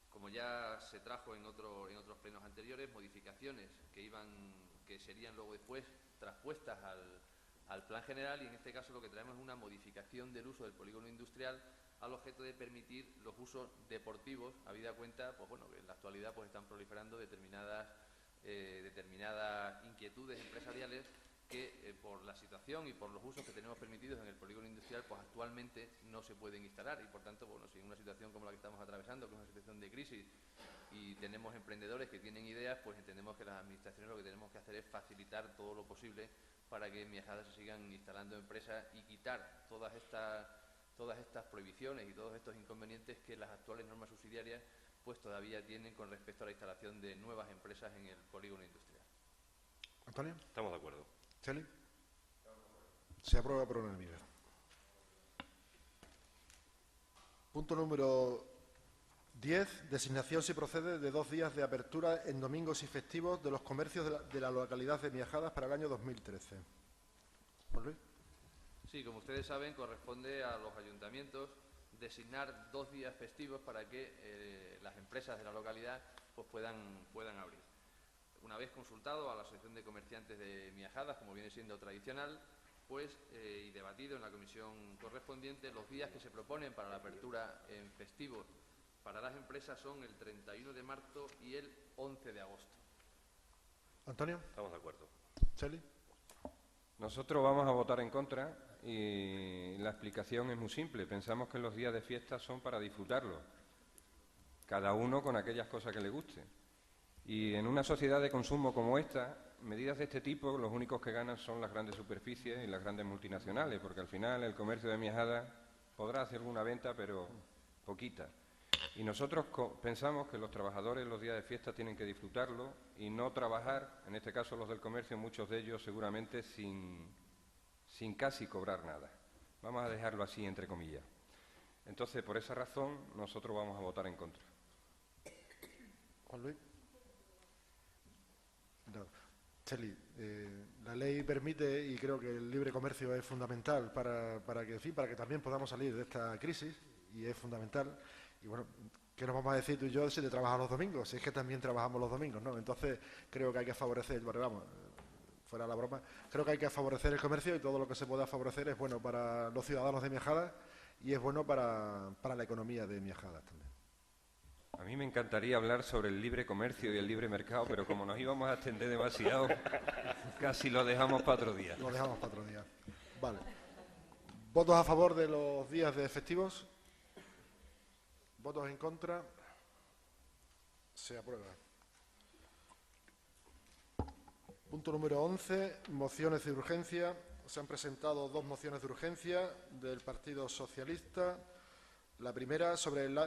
Como ya se trajo en otros plenos anteriores, modificaciones que serían luego después traspuestas al plan general, y en este caso lo que traemos es una modificación del uso del polígono industrial al objeto de permitir los usos deportivos, habida cuenta, pues bueno, que en la actualidad pues están proliferando determinadas inquietudes empresariales que por la situación y por los usos que tenemos permitidos en el polígono industrial, pues actualmente no se pueden instalar, y por tanto, bueno, si en una situación como la que estamos atravesando, que es una situación de crisis, y tenemos emprendedores que tienen ideas, pues entendemos que las administraciones lo que tenemos que hacer es facilitar todo lo posible para que en Miajada se sigan instalando empresas y quitar todas estas prohibiciones y todos estos inconvenientes que las actuales normas subsidiarias pues todavía tienen con respecto a la instalación de nuevas empresas en el polígono industrial. Antonio. Estamos de acuerdo. Cheli. Se aprueba por unanimidad. Punto número 10. Designación, si procede, de 2 días de apertura en domingos y festivos de los comercios de la localidad de Miajadas para el año 2013. Juan Luis. Sí, como ustedes saben, corresponde a los ayuntamientos designar 2 días festivos para que las empresas de la localidad pues puedan abrir. Una vez consultado a la Asociación de Comerciantes de Miajadas, como viene siendo tradicional, pues y debatido en la comisión correspondiente, los días que se proponen para la apertura en festivos para las empresas son el 31 de marzo y el 11 de agosto. Antonio. Estamos de acuerdo. Cheli. Nosotros vamos a votar en contra y la explicación es muy simple. Pensamos que los días de fiesta son para disfrutarlos, cada uno con aquellas cosas que le guste. Y en una sociedad de consumo como esta, medidas de este tipo, los únicos que ganan son las grandes superficies y las grandes multinacionales, porque al final el comercio de Miajada podrá hacer alguna venta, pero poquita. Y nosotros pensamos que los trabajadores los días de fiesta tienen que disfrutarlo y no trabajar, en este caso los del comercio, muchos de ellos seguramente sin casi cobrar nada. Vamos a dejarlo así, entre comillas. Entonces, por esa razón, nosotros vamos a votar en contra. Juan Luis. No. Cheli, la ley permite, y creo que el libre comercio es fundamental para que también podamos salir de esta crisis, y es fundamental. Y bueno, ¿qué nos vamos a decir tú y yo si te trabajas los domingos? Si es que también trabajamos los domingos, ¿no? Entonces, creo que hay que favorecer, bueno, vamos, fuera la broma, creo que hay que favorecer el comercio, y todo lo que se pueda favorecer es bueno para los ciudadanos de Miajadas y es bueno para la economía de Miajadas también. A mí me encantaría hablar sobre el libre comercio y el libre mercado, pero como nos íbamos a extender demasiado, casi lo dejamos para otro día. Lo dejamos para otro día. Vale. ¿Votos a favor de los días de festivos? ¿Votos en contra? Se aprueba. Punto número 11. Mociones de urgencia. Se han presentado 2 mociones de urgencia del Partido Socialista. La primera sobre el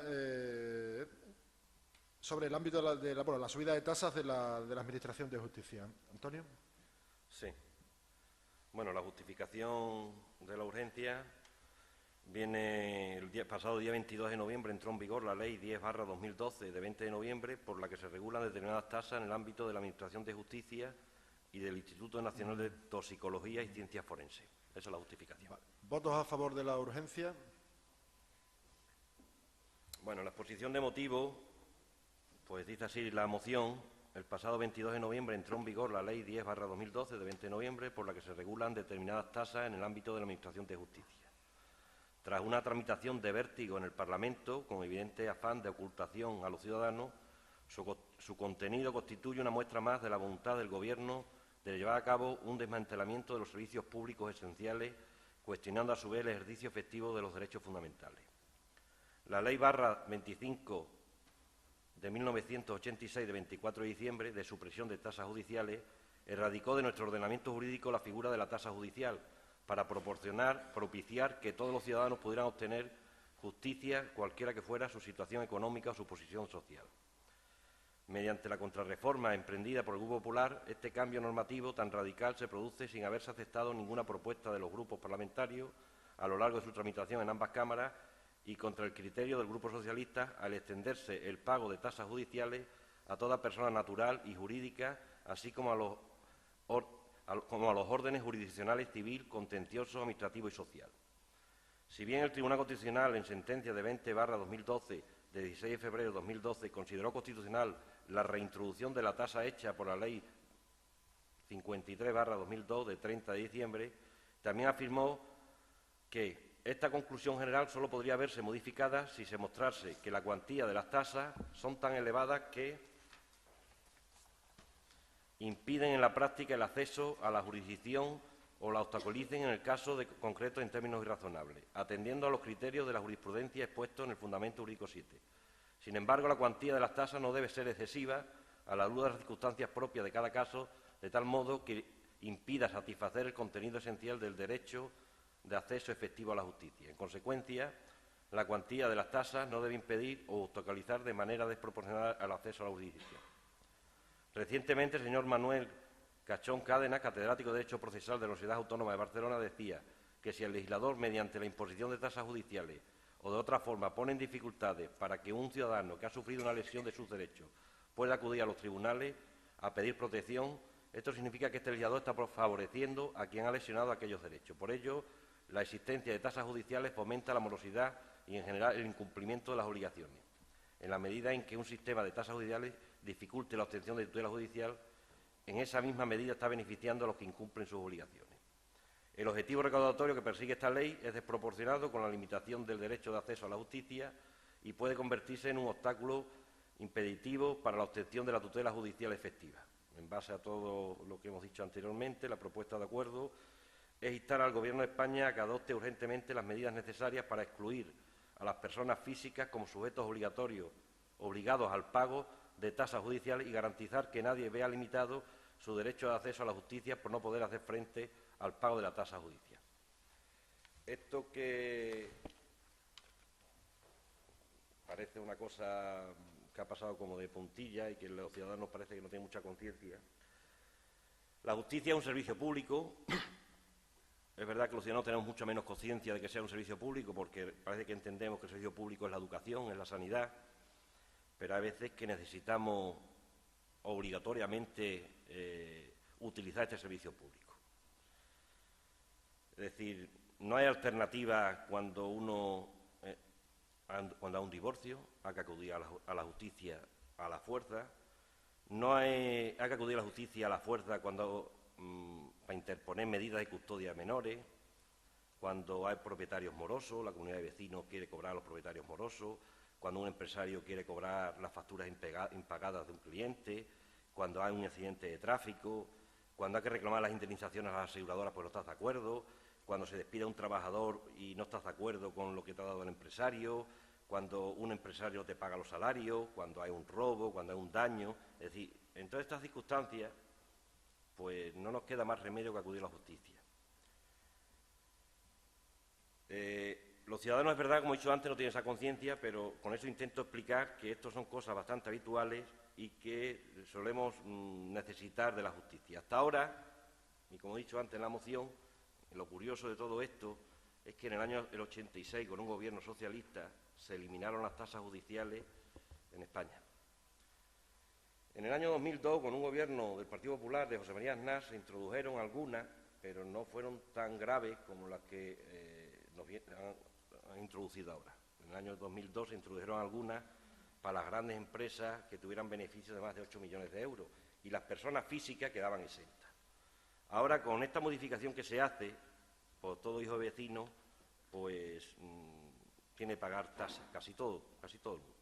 ámbito de la subida de tasas de la Administración de Justicia. Antonio. Sí. Bueno, la justificación de la urgencia viene pasado día 22 de noviembre, entró en vigor la Ley 10/2012 de 20 de noviembre, por la que se regulan determinadas tasas en el ámbito de la Administración de Justicia y del Instituto Nacional de Toxicología y Ciencias Forenses. Esa es la justificación. Vale. ¿Votos a favor de la urgencia? Bueno, la exposición de motivos, pues dice así la moción: el pasado 22 de noviembre entró en vigor la Ley 10/2012 de 20 de noviembre, por la que se regulan determinadas tasas en el ámbito de la Administración de Justicia. Tras una tramitación de vértigo en el Parlamento, con evidente afán de ocultación a los ciudadanos, su contenido constituye una muestra más de la voluntad del Gobierno de llevar a cabo un desmantelamiento de los servicios públicos esenciales, cuestionando a su vez el ejercicio efectivo de los derechos fundamentales. La Ley /25 de 1986, de 24 de diciembre, de supresión de tasas judiciales, erradicó de nuestro ordenamiento jurídico la figura de la tasa judicial, para propiciar que todos los ciudadanos pudieran obtener justicia, cualquiera que fuera su situación económica o su posición social. Mediante la contrarreforma emprendida por el Grupo Popular, este cambio normativo tan radical se produce sin haberse aceptado ninguna propuesta de los grupos parlamentarios a lo largo de su tramitación en ambas cámaras y contra el criterio del Grupo Socialista al extenderse el pago de tasas judiciales a toda persona natural y jurídica, así como a los órdenes jurisdiccionales civil, contencioso, administrativo y social. Si bien el Tribunal Constitucional, en sentencia de 20/2012, de 16 de febrero de 2012, consideró constitucional la reintroducción de la tasa hecha por la Ley 53/2002, de 30 de diciembre, también afirmó que esta conclusión general solo podría verse modificada si se mostrase que la cuantía de las tasas son tan elevadas que impiden en la práctica el acceso a la jurisdicción o la obstaculicen en el caso concreto en términos irrazonables, atendiendo a los criterios de la jurisprudencia expuestos en el Fundamento Jurídico 7. Sin embargo, la cuantía de las tasas no debe ser excesiva a la luz de las circunstancias propias de cada caso, de tal modo que impida satisfacer el contenido esencial del derecho de acceso efectivo a la justicia. En consecuencia, la cuantía de las tasas no debe impedir o obstaculizar de manera desproporcionada el acceso a la justicia. Recientemente, el señor Manuel Cachón Cádena, catedrático de Derecho Procesal de la Universidad Autónoma de Barcelona, decía que si el legislador, mediante la imposición de tasas judiciales o de otra forma, pone en dificultades para que un ciudadano que ha sufrido una lesión de sus derechos pueda acudir a los tribunales a pedir protección, esto significa que este legislador está favoreciendo a quien ha lesionado aquellos derechos. Por ello, la existencia de tasas judiciales fomenta la morosidad y, en general, el incumplimiento de las obligaciones. En la medida en que un sistema de tasas judiciales dificulte la obtención de tutela judicial, en esa misma medida está beneficiando a los que incumplen sus obligaciones. El objetivo recaudatorio que persigue esta ley es desproporcionado con la limitación del derecho de acceso a la justicia y puede convertirse en un obstáculo impeditivo para la obtención de la tutela judicial efectiva. En base a todo lo que hemos dicho anteriormente, la propuesta de acuerdo es instar al Gobierno de España a que adopte urgentemente las medidas necesarias para excluir a las personas físicas como sujetos obligados al pago de tasas judiciales y garantizar que nadie vea limitado su derecho de acceso a la justicia por no poder hacer frente al pago de la tasa judicial. Esto que parece una cosa que ha pasado como de puntilla y que los ciudadanos parece que no tienen mucha conciencia. La justicia es un servicio público. Es verdad que los ciudadanos tenemos mucha menos conciencia de que sea un servicio público porque parece que entendemos que el servicio público es la educación, es la sanidad, pero hay veces que necesitamos obligatoriamente utilizar este servicio público. Es decir, no hay alternativa cuando cuando hay un divorcio, hay que acudir a la justicia a la fuerza, hay que acudir a la justicia a la fuerza cuando para interponer medidas de custodia de menores, cuando hay propietarios morosos, la comunidad de vecinos quiere cobrar a los propietarios morosos, cuando un empresario quiere cobrar las facturas impagadas de un cliente, cuando hay un accidente de tráfico, cuando hay que reclamar las indemnizaciones a las aseguradoras porque no estás de acuerdo, cuando se despide a un trabajador y no estás de acuerdo con lo que te ha dado el empresario, cuando un empresario te paga los salarios, cuando hay un robo, cuando hay un daño. Es decir, en todas estas circunstancias, pues no nos queda más remedio que acudir a la justicia. Los ciudadanos, es verdad, como he dicho antes, no tienen esa conciencia, pero con eso intento explicar que esto son cosas bastante habituales y que solemos necesitar de la justicia. Hasta ahora, y como he dicho antes en la moción, lo curioso de todo esto es que en el año 86, con un gobierno socialista, se eliminaron las tasas judiciales en España. En el año 2002, con un gobierno del Partido Popular de José María Aznar, se introdujeron algunas, pero no fueron tan graves como las que nos han introducido ahora. En el año 2002 se introdujeron algunas para las grandes empresas que tuvieran beneficios de más de 8 millones de euros y las personas físicas quedaban exentas. Ahora, con esta modificación que se hace, por todo hijo de vecino, pues tiene que pagar tasas, casi todo el mundo.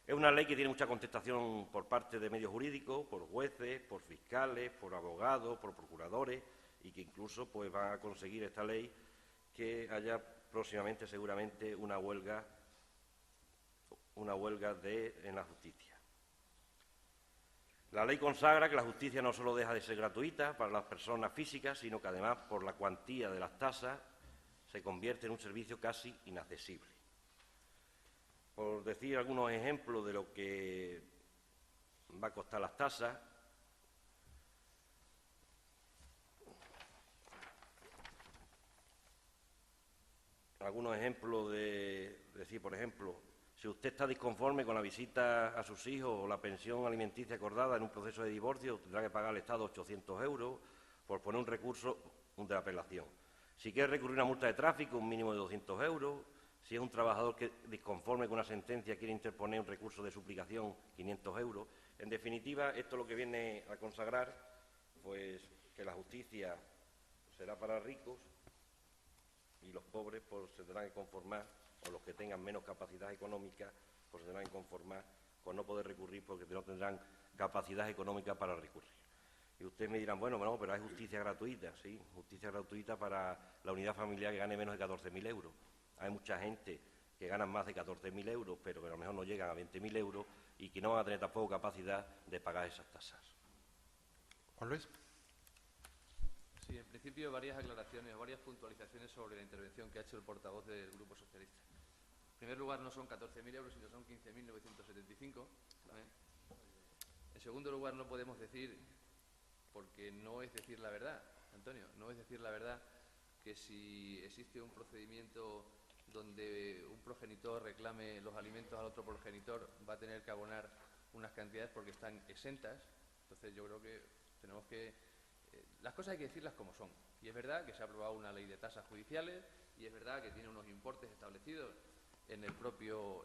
Es una ley que tiene mucha contestación por parte de medios jurídicos, por jueces, por fiscales, por abogados, por procuradores, y que incluso pues van a conseguir esta ley que haya próximamente seguramente una huelga en la justicia. La ley consagra que la justicia no solo deja de ser gratuita para las personas físicas, sino que además por la cuantía de las tasas se convierte en un servicio casi inaccesible. por decir algunos ejemplos de lo que va a costar las tasas, algunos ejemplos de decir, por ejemplo, si usted está disconforme con la visita a sus hijos o la pensión alimenticia acordada en un proceso de divorcio, tendrá que pagar al Estado 800 euros por poner un recurso de apelación. Si quiere recurrir a una multa de tráfico, un mínimo de 200 euros. Si es un trabajador que disconforme con una sentencia quiere interponer un recurso de suplicación, 500 euros. En definitiva, esto lo que viene a consagrar, pues, que la justicia será para ricos y los pobres pues, se tendrán que conformar, o los que tengan menos capacidad económica, pues se tendrán que conformar con no poder recurrir porque no tendrán capacidad económica para recurrir. Y ustedes me dirán, bueno, pero hay justicia gratuita, sí, justicia gratuita para la unidad familiar que gane menos de 14.000 euros. Hay mucha gente que gana más de 14.000 euros, pero que a lo mejor no llegan a 20.000 euros y que no van a tener tampoco capacidad de pagar esas tasas. Juan Luis. Sí, en principio varias aclaraciones, varias puntualizaciones sobre la intervención que ha hecho el portavoz del Grupo Socialista. En primer lugar, no son 14.000 euros, sino son 15.975. En segundo lugar, no podemos decir, porque no es decir la verdad, Antonio, no es decir la verdad que si existe un procedimiento donde un progenitor reclame los alimentos al otro progenitor, va a tener que abonar unas cantidades porque están exentas. Entonces yo creo que tenemos que... las cosas hay que decirlas como son. Y es verdad que se ha aprobado una ley de tasas judiciales y es verdad que tiene unos importes establecidos en el propio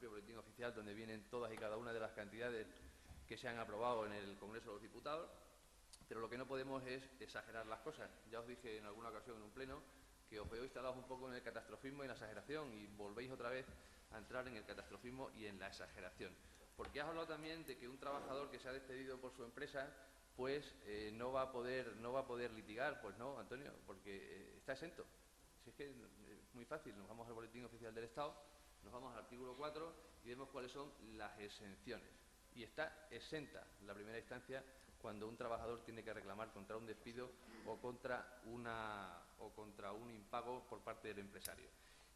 boletín oficial, donde vienen todas y cada una de las cantidades que se han aprobado en el Congreso de los Diputados, pero lo que no podemos es exagerar las cosas. Ya os dije en alguna ocasión en un pleno que os veo instalados un poco en el catastrofismo y en la exageración y volvéis otra vez a entrar en el catastrofismo y en la exageración. Porque has hablado también de que un trabajador que se ha despedido por su empresa pues no va a poder litigar. Pues no, Antonio, porque está exento. Si es que es muy fácil, nos vamos al Boletín Oficial del Estado, nos vamos al artículo 4 y vemos cuáles son las exenciones. Y está exenta la primera instancia cuando un trabajador tiene que reclamar contra un despido o contra un impago por parte del empresario.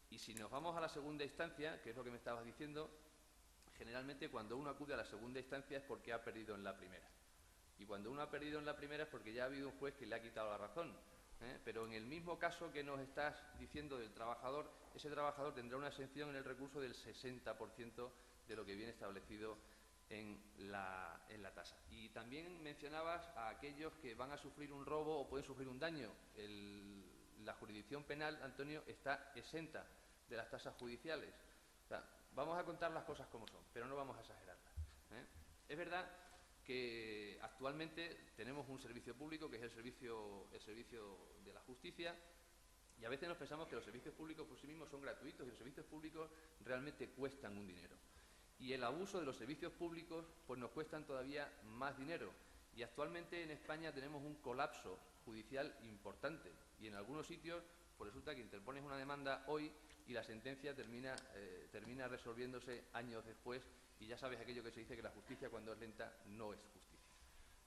Y si nos vamos a la segunda instancia, que es lo que me estabas diciendo, generalmente cuando uno acude a la segunda instancia es porque ha perdido en la primera. Y cuando uno ha perdido en la primera es porque ya ha habido un juez que le ha quitado la razón. Pero en el mismo caso que nos estás diciendo del trabajador, ese trabajador tendrá una exención en el recurso del 60% de lo que viene establecido en la tasa. Y también mencionabas a aquellos que van a sufrir un robo o pueden sufrir un daño. La jurisdicción penal, Antonio, está exenta de las tasas judiciales. O sea, vamos a contar las cosas como son, pero no vamos a exagerarlas. Es verdad que actualmente tenemos un servicio público que es el servicio de la justicia, y a veces nos pensamos que los servicios públicos por sí mismos son gratuitos y los servicios públicos realmente cuestan un dinero. Y el abuso de los servicios públicos pues nos cuestan todavía más dinero. Y actualmente en España tenemos un colapso judicial importante y en algunos sitios pues resulta que interpones una demanda hoy y la sentencia termina resolviéndose años después. Y ya sabes aquello que se dice que la justicia cuando es lenta no es justicia.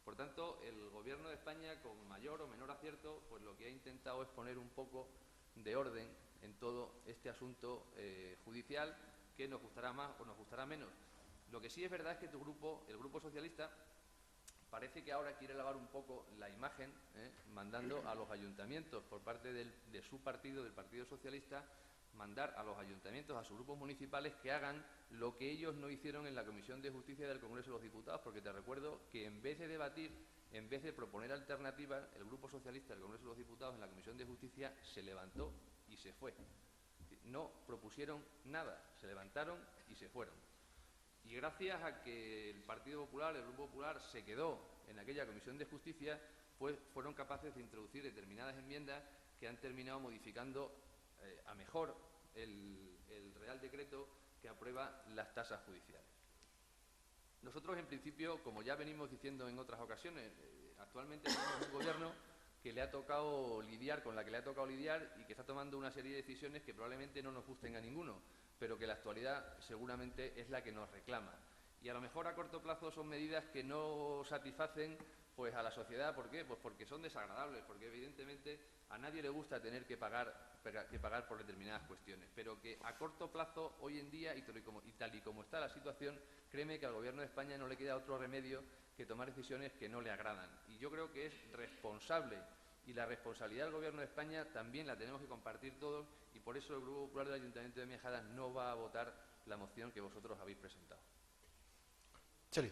Por tanto, el Gobierno de España, con mayor o menor acierto, pues lo que ha intentado es poner un poco de orden en todo este asunto judicial, que nos gustará más o nos gustará menos. Lo que sí es verdad es que tu grupo, el Grupo Socialista, parece que ahora quiere lavar un poco la imagen, mandando a los ayuntamientos por parte de su partido, del Partido Socialista, mandar a los ayuntamientos, a sus grupos municipales, que hagan lo que ellos no hicieron en la Comisión de Justicia del Congreso de los Diputados, porque te recuerdo que en vez de debatir, en vez de proponer alternativas, el Grupo Socialista del Congreso de los Diputados en la Comisión de Justicia se levantó y se fue. No propusieron nada, se levantaron y se fueron. Y gracias a que el Partido Popular, el Grupo Popular, se quedó en aquella Comisión de Justicia, pues fueron capaces de introducir determinadas enmiendas que han terminado modificando a mejor el Real Decreto que aprueba las tasas judiciales. Nosotros, en principio, como ya venimos diciendo en otras ocasiones, actualmente tenemos un gobierno que le ha tocado lidiar con la que le ha tocado lidiar y que está tomando una serie de decisiones que probablemente no nos gusten a ninguno, pero que la actualidad seguramente es la que nos reclama. Y a lo mejor a corto plazo son medidas que no satisfacen pues a la sociedad. ¿Por qué? Pues porque son desagradables, porque evidentemente a nadie le gusta tener que pagar por determinadas cuestiones, pero que a corto plazo, hoy en día, y tal y como está la situación, créeme que al Gobierno de España no le queda otro remedio que tomar decisiones que no le agradan. Y yo creo que es responsable, y la responsabilidad del Gobierno de España también la tenemos que compartir todos, y por eso el Grupo Popular del Ayuntamiento de Miajadas no va a votar la moción que vosotros habéis presentado. Cheli.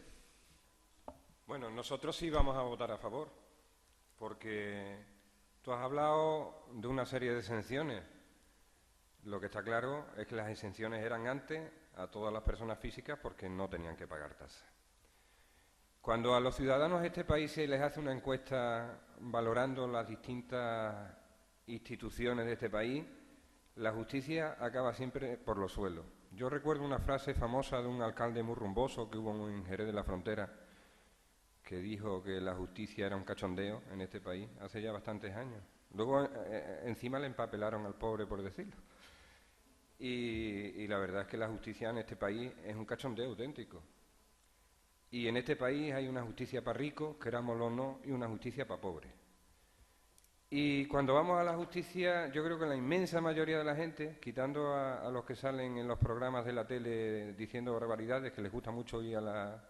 Bueno, nosotros sí vamos a votar a favor, porque tú has hablado de una serie de exenciones. Lo que está claro es que las exenciones eran antes a todas las personas físicas porque no tenían que pagar tasas. Cuando a los ciudadanos de este país se les hace una encuesta valorando las distintas instituciones de este país, la justicia acaba siempre por los suelos. Yo recuerdo una frase famosa de un alcalde muy rumboso que hubo en Jerez de la Frontera, que dijo que la justicia era un cachondeo en este país hace ya bastantes años. Luego encima le empapelaron al pobre por decirlo. Y la verdad es que la justicia en este país es un cachondeo auténtico. Y en este país hay una justicia para ricos, querámoslo o no, y una justicia para pobres. Y cuando vamos a la justicia, yo creo que la inmensa mayoría de la gente, quitando a los que salen en los programas de la tele diciendo barbaridades, que les gusta mucho ir a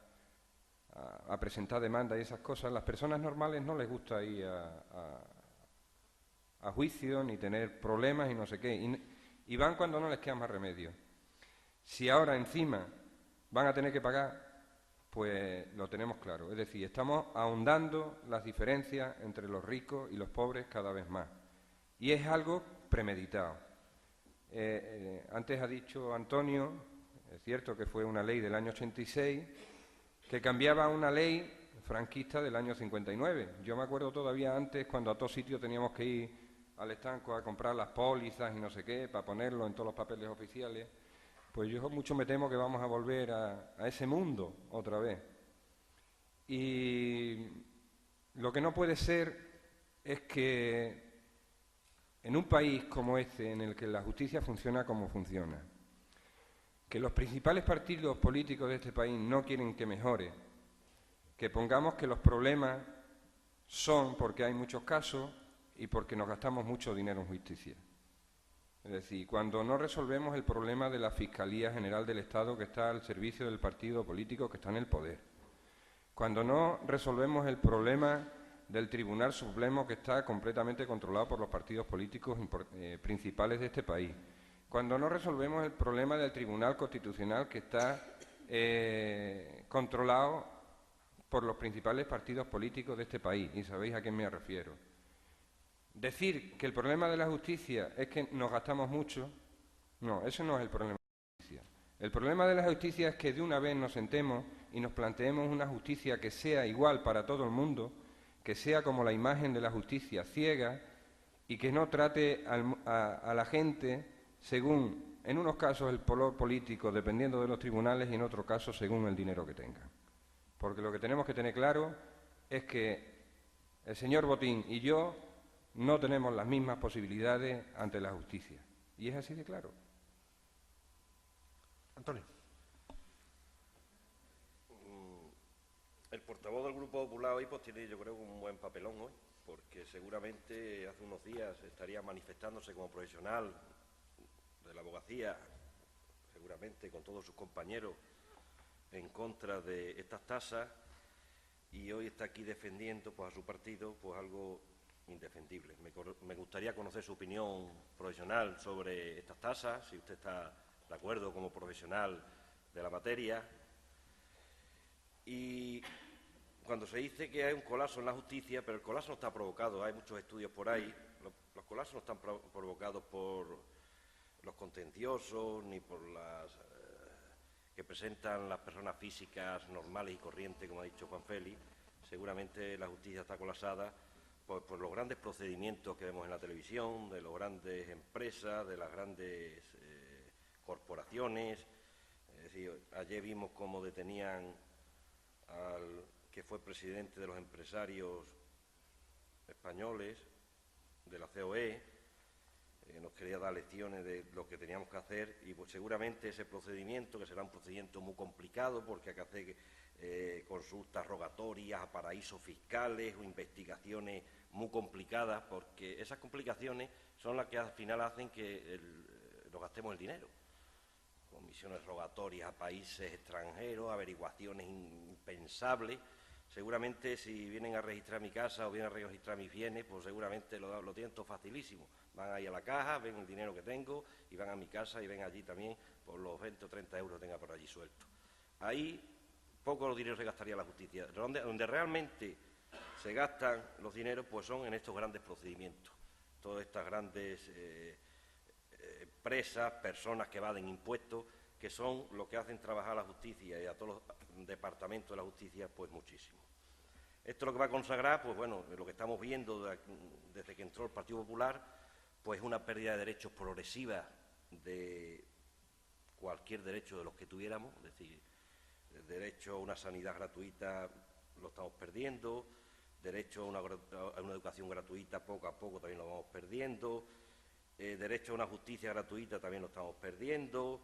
presentar demandas y esas cosas, las personas normales no les gusta ir a juicio ni tener problemas y no sé qué. Y van cuando no les queda más remedio. Si ahora encima van a tener que pagar, pues lo tenemos claro. Es decir, estamos ahondando las diferencias entre los ricos y los pobres cada vez más. Y es algo premeditado. Antes ha dicho Antonio, es cierto que fue una ley del año 86, que cambiaba una ley franquista del año 59. Yo me acuerdo todavía antes, cuando a todo sitio teníamos que ir al estanco a comprar las pólizas y no sé qué, para ponerlo en todos los papeles oficiales. Pues yo mucho me temo que vamos a volver a ese mundo otra vez. Y lo que no puede ser es que en un país como este, en el que la justicia funciona como funciona, que los principales partidos políticos de este país no quieren que mejore, que pongamos que los problemas son porque hay muchos casos y porque nos gastamos mucho dinero en justicia. Es decir, cuando no resolvemos el problema de la Fiscalía General del Estado que está al servicio del partido político que está en el poder, cuando no resolvemos el problema del Tribunal Supremo que está completamente controlado por los partidos políticos principales de este país, cuando no resolvemos el problema del Tribunal Constitucional que está controlado por los principales partidos políticos de este país, y sabéis a quién me refiero. Decir que el problema de la justicia es que nos gastamos mucho, no, eso no es el problema de la justicia. El problema de la justicia es que de una vez nos sentemos y nos planteemos una justicia que sea igual para todo el mundo, que sea como la imagen de la justicia ciega y que no trate a la gente según, en unos casos, el color político, dependiendo de los tribunales, y en otros casos, según el dinero que tengan. Porque lo que tenemos que tener claro es que el señor Botín y yo no tenemos las mismas posibilidades ante la justicia. Y es así de claro. Antonio. El portavoz del Grupo Popular hoy pues tiene, yo creo, un buen papelón hoy, porque seguramente hace unos días estaría manifestándose como profesional de la abogacía, seguramente con todos sus compañeros, en contra de estas tasas, y hoy está aquí defendiendo pues a su partido pues algo indefendible. Me gustaría conocer su opinión profesional sobre estas tasas, si usted está de acuerdo como profesional de la materia. Y cuando se dice que hay un colapso en la justicia, pero el colapso no está provocado, hay muchos estudios por ahí, los colapsos no están provocados por los contenciosos ni por las que presentan las personas físicas normales y corrientes, como ha dicho Juan Félix. Seguramente la justicia está colapsada por los grandes procedimientos que vemos en la televisión, de las grandes empresas, de las grandes corporaciones. Es decir, ayer vimos cómo detenían al que fue presidente de los empresarios españoles, de la COE, nos quería dar dar lecciones de lo que teníamos que hacer y pues seguramente ese procedimiento, que será un procedimiento muy complicado porque hay que hacer consultas rogatorias a paraísos fiscales o investigaciones muy complicadas, porque esas complicaciones son las que al final hacen que nos gastemos el dinero. Comisiones rogatorias a países extranjeros, averiguaciones impensables. Seguramente si vienen a registrar mi casa o vienen a registrar mis bienes, pues seguramente lo tienen todo facilísimo. Van ahí a la caja, ven el dinero que tengo y van a mi casa y ven allí también por los 20 o 30 euros que tenga por allí sueltos. Ahí poco dinero se gastaría la justicia. Donde realmente se gastan los dineros pues son en estos grandes procedimientos. Todas estas grandes empresas, personas que evaden impuestos, que son lo que hacen trabajar a la justicia y a todos los departamentos de la justicia, pues muchísimo. Esto lo que va a consagrar, pues bueno, lo que estamos viendo desde que entró el Partido Popular, pues una pérdida de derechos progresiva de cualquier derecho de los que tuviéramos, es decir, el derecho a una sanidad gratuita lo estamos perdiendo, derecho a una educación gratuita poco a poco también lo vamos perdiendo, derecho a una justicia gratuita también lo estamos perdiendo,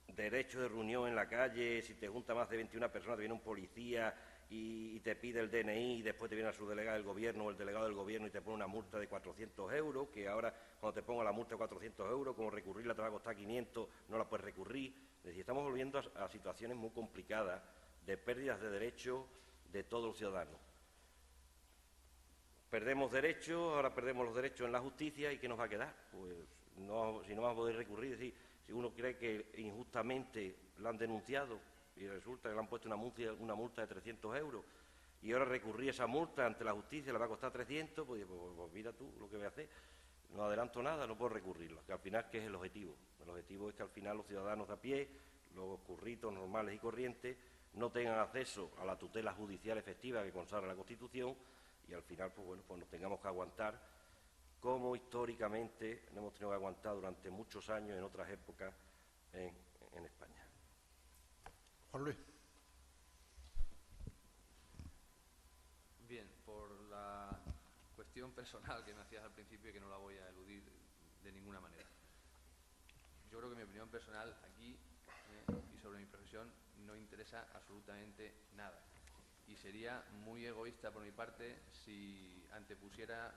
derecho de reunión en la calle, si te junta más de 21 personas, te viene un policía y te pide el DNI y después te viene a su delegado del gobierno o el delegado del gobierno y te pone una multa de 400 euros, que ahora cuando te ponga la multa de 400 euros, como recurrirla te va a costar 500, no la puedes recurrir. Es decir, estamos volviendo a situaciones muy complicadas de pérdidas de derechos de todos los ciudadanos. Perdemos derechos, ahora perdemos los derechos en la justicia y ¿qué nos va a quedar? Pues no, si no vamos a poder recurrir, es decir, si uno cree que injustamente la han denunciado y resulta que le han puesto una multa de 300 euros y ahora recurrir esa multa ante la justicia le va a costar 300, pues mira tú lo que voy a hacer. No adelanto nada, no puedo recurrirlo, que al final, ¿qué es el objetivo? El objetivo es que al final los ciudadanos de a pie, los curritos normales y corrientes, no tengan acceso a la tutela judicial efectiva que consagra la Constitución y al final, pues bueno, pues nos tengamos que aguantar como históricamente nos hemos tenido que aguantar durante muchos años en otras épocas en España. Juan Luis. Bien, por la cuestión personal que me hacías al principio y que no la voy a eludir de ninguna manera. Yo creo que mi opinión personal aquí y sobre mi profesión no interesa absolutamente nada. Y sería muy egoísta por mi parte si antepusiera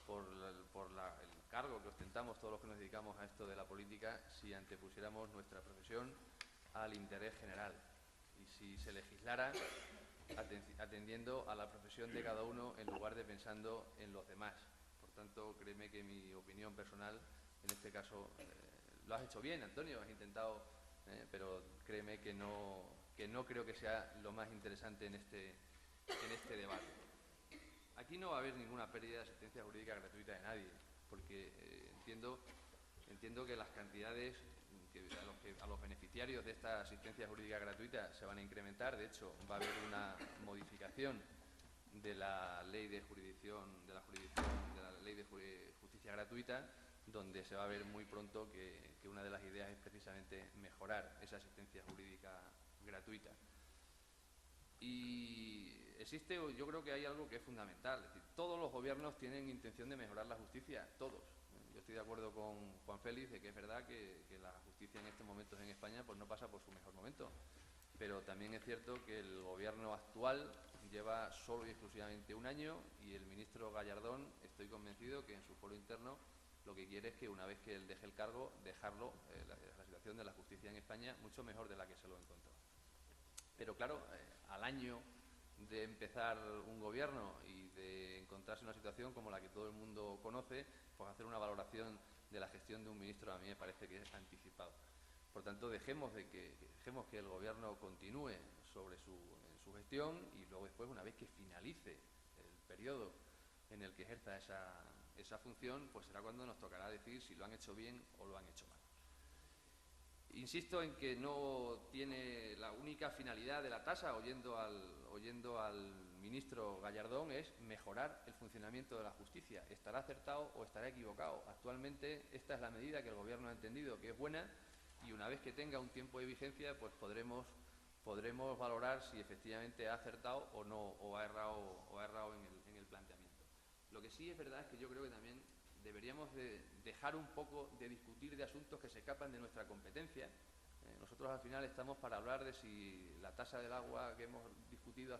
por el cargo que ostentamos todos los que nos dedicamos a esto de la política, si antepusiéramos nuestra profesión al interés general y si se legislara atendiendo a la profesión de cada uno en lugar de pensando en los demás. Por tanto, créeme que mi opinión personal, en este caso, lo has hecho bien, Antonio, has intentado, pero créeme que no creo que sea lo más interesante en este debate. Aquí no va a haber ninguna pérdida de asistencia jurídica gratuita de nadie, porque entiendo que las cantidades a los beneficiarios de esta asistencia jurídica gratuita se van a incrementar. De hecho, va a haber una modificación de la ley de justicia gratuita, donde se va a ver muy pronto que una de las ideas es precisamente mejorar esa asistencia jurídica gratuita. Y existe, yo creo que hay algo que es fundamental, es decir, todos los gobiernos tienen intención de mejorar la justicia, todos. Yo estoy de acuerdo con Juan Félix de que es verdad que la justicia en estos momentos en España pues no pasa por su mejor momento, pero también es cierto que el gobierno actual lleva solo y exclusivamente un año y el ministro Gallardón, estoy convencido que en su foro interno lo que quiere es que una vez que él deje el cargo, dejarlo, la situación de la justicia en España mucho mejor de la que se lo encontró. Pero claro, al año de empezar un gobierno y de encontrarse en una situación como la que todo el mundo conoce, pues hacer una valoración de la gestión de un ministro a mí me parece que es anticipado. Por tanto, dejemos que el gobierno continúe sobre su gestión y luego después, una vez que finalice el periodo en el que ejerza esa función, pues será cuando nos tocará decir si lo han hecho bien o lo han hecho mal. Insisto en que no tiene la única finalidad de la tasa, oyendo al ministro Gallardón, es mejorar el funcionamiento de la justicia. ¿Estará acertado o estará equivocado? Actualmente esta es la medida que el Gobierno ha entendido que es buena y una vez que tenga un tiempo de vigencia, pues podremos valorar si efectivamente ha acertado o no, o ha errado en el planteamiento. Lo que sí es verdad es que yo creo que también deberíamos de dejar un poco de discutir de asuntos que se escapan de nuestra competencia. Nosotros al final estamos para hablar de si la tasa del agua que hemos discutido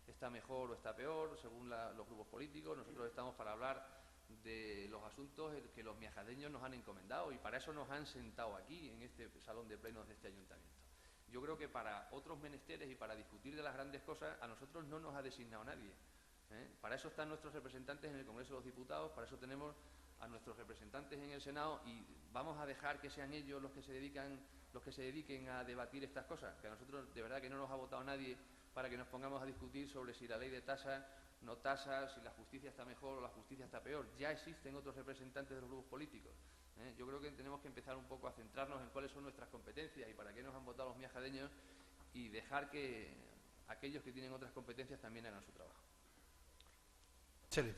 está mejor o está peor, según los grupos políticos. Nosotros estamos para hablar de los asuntos que los miajadeños nos han encomendado y para eso nos han sentado aquí, en este salón de plenos de este ayuntamiento. Yo creo que para otros menesteres y para discutir de las grandes cosas a nosotros no nos ha designado nadie. Para eso están nuestros representantes en el Congreso de los Diputados, para eso tenemos a nuestros representantes en el Senado y vamos a dejar que sean ellos los que se dediquen a debatir estas cosas, que a nosotros de verdad que no nos ha votado nadie para que nos pongamos a discutir sobre si la ley de tasas, no tasas, si la justicia está mejor o la justicia está peor. Ya existen otros representantes de los grupos políticos. Yo creo que tenemos que empezar un poco a centrarnos en cuáles son nuestras competencias y para qué nos han votado los miajadeños y dejar que aquellos que tienen otras competencias también hagan su trabajo. Chele.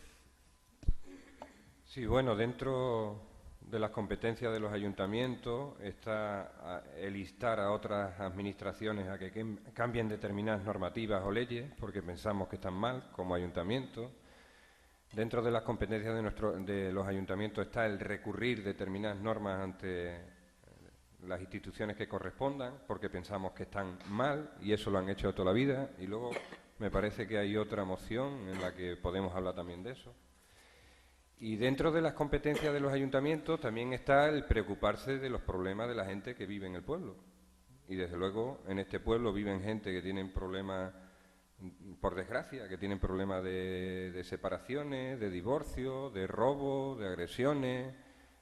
Sí, bueno, dentro de las competencias de los ayuntamientos está el instar a otras administraciones a que cambien determinadas normativas o leyes porque pensamos que están mal como ayuntamiento. Dentro de las competencias de los ayuntamientos está el recurrir determinadas normas ante las instituciones que correspondan porque pensamos que están mal y eso lo han hecho toda la vida. Y luego me parece que hay otra moción en la que podemos hablar también de eso. Y dentro de las competencias de los ayuntamientos también está el preocuparse de los problemas de la gente que vive en el pueblo. Y desde luego en este pueblo viven gente que tienen problemas, por desgracia, que tienen problemas de separaciones, de divorcio, de robo, de agresiones,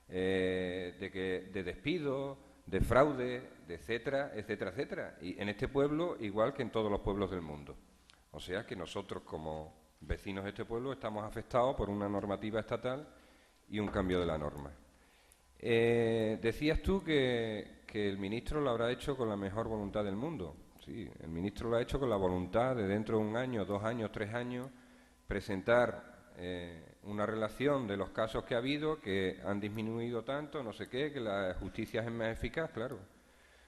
de despidos, de fraude, de etcétera, etcétera, etcétera. Y en este pueblo igual que en todos los pueblos del mundo. O sea que nosotros como vecinos de este pueblo estamos afectados por una normativa estatal y un cambio de la norma. Decías tú que el ministro lo habrá hecho con la mejor voluntad del mundo. Sí, el ministro lo ha hecho con la voluntad de dentro de 1 año, 2 años, 3 años, presentar una relación de los casos que ha habido, que han disminuido tanto, no sé qué, que la justicia es más eficaz, claro.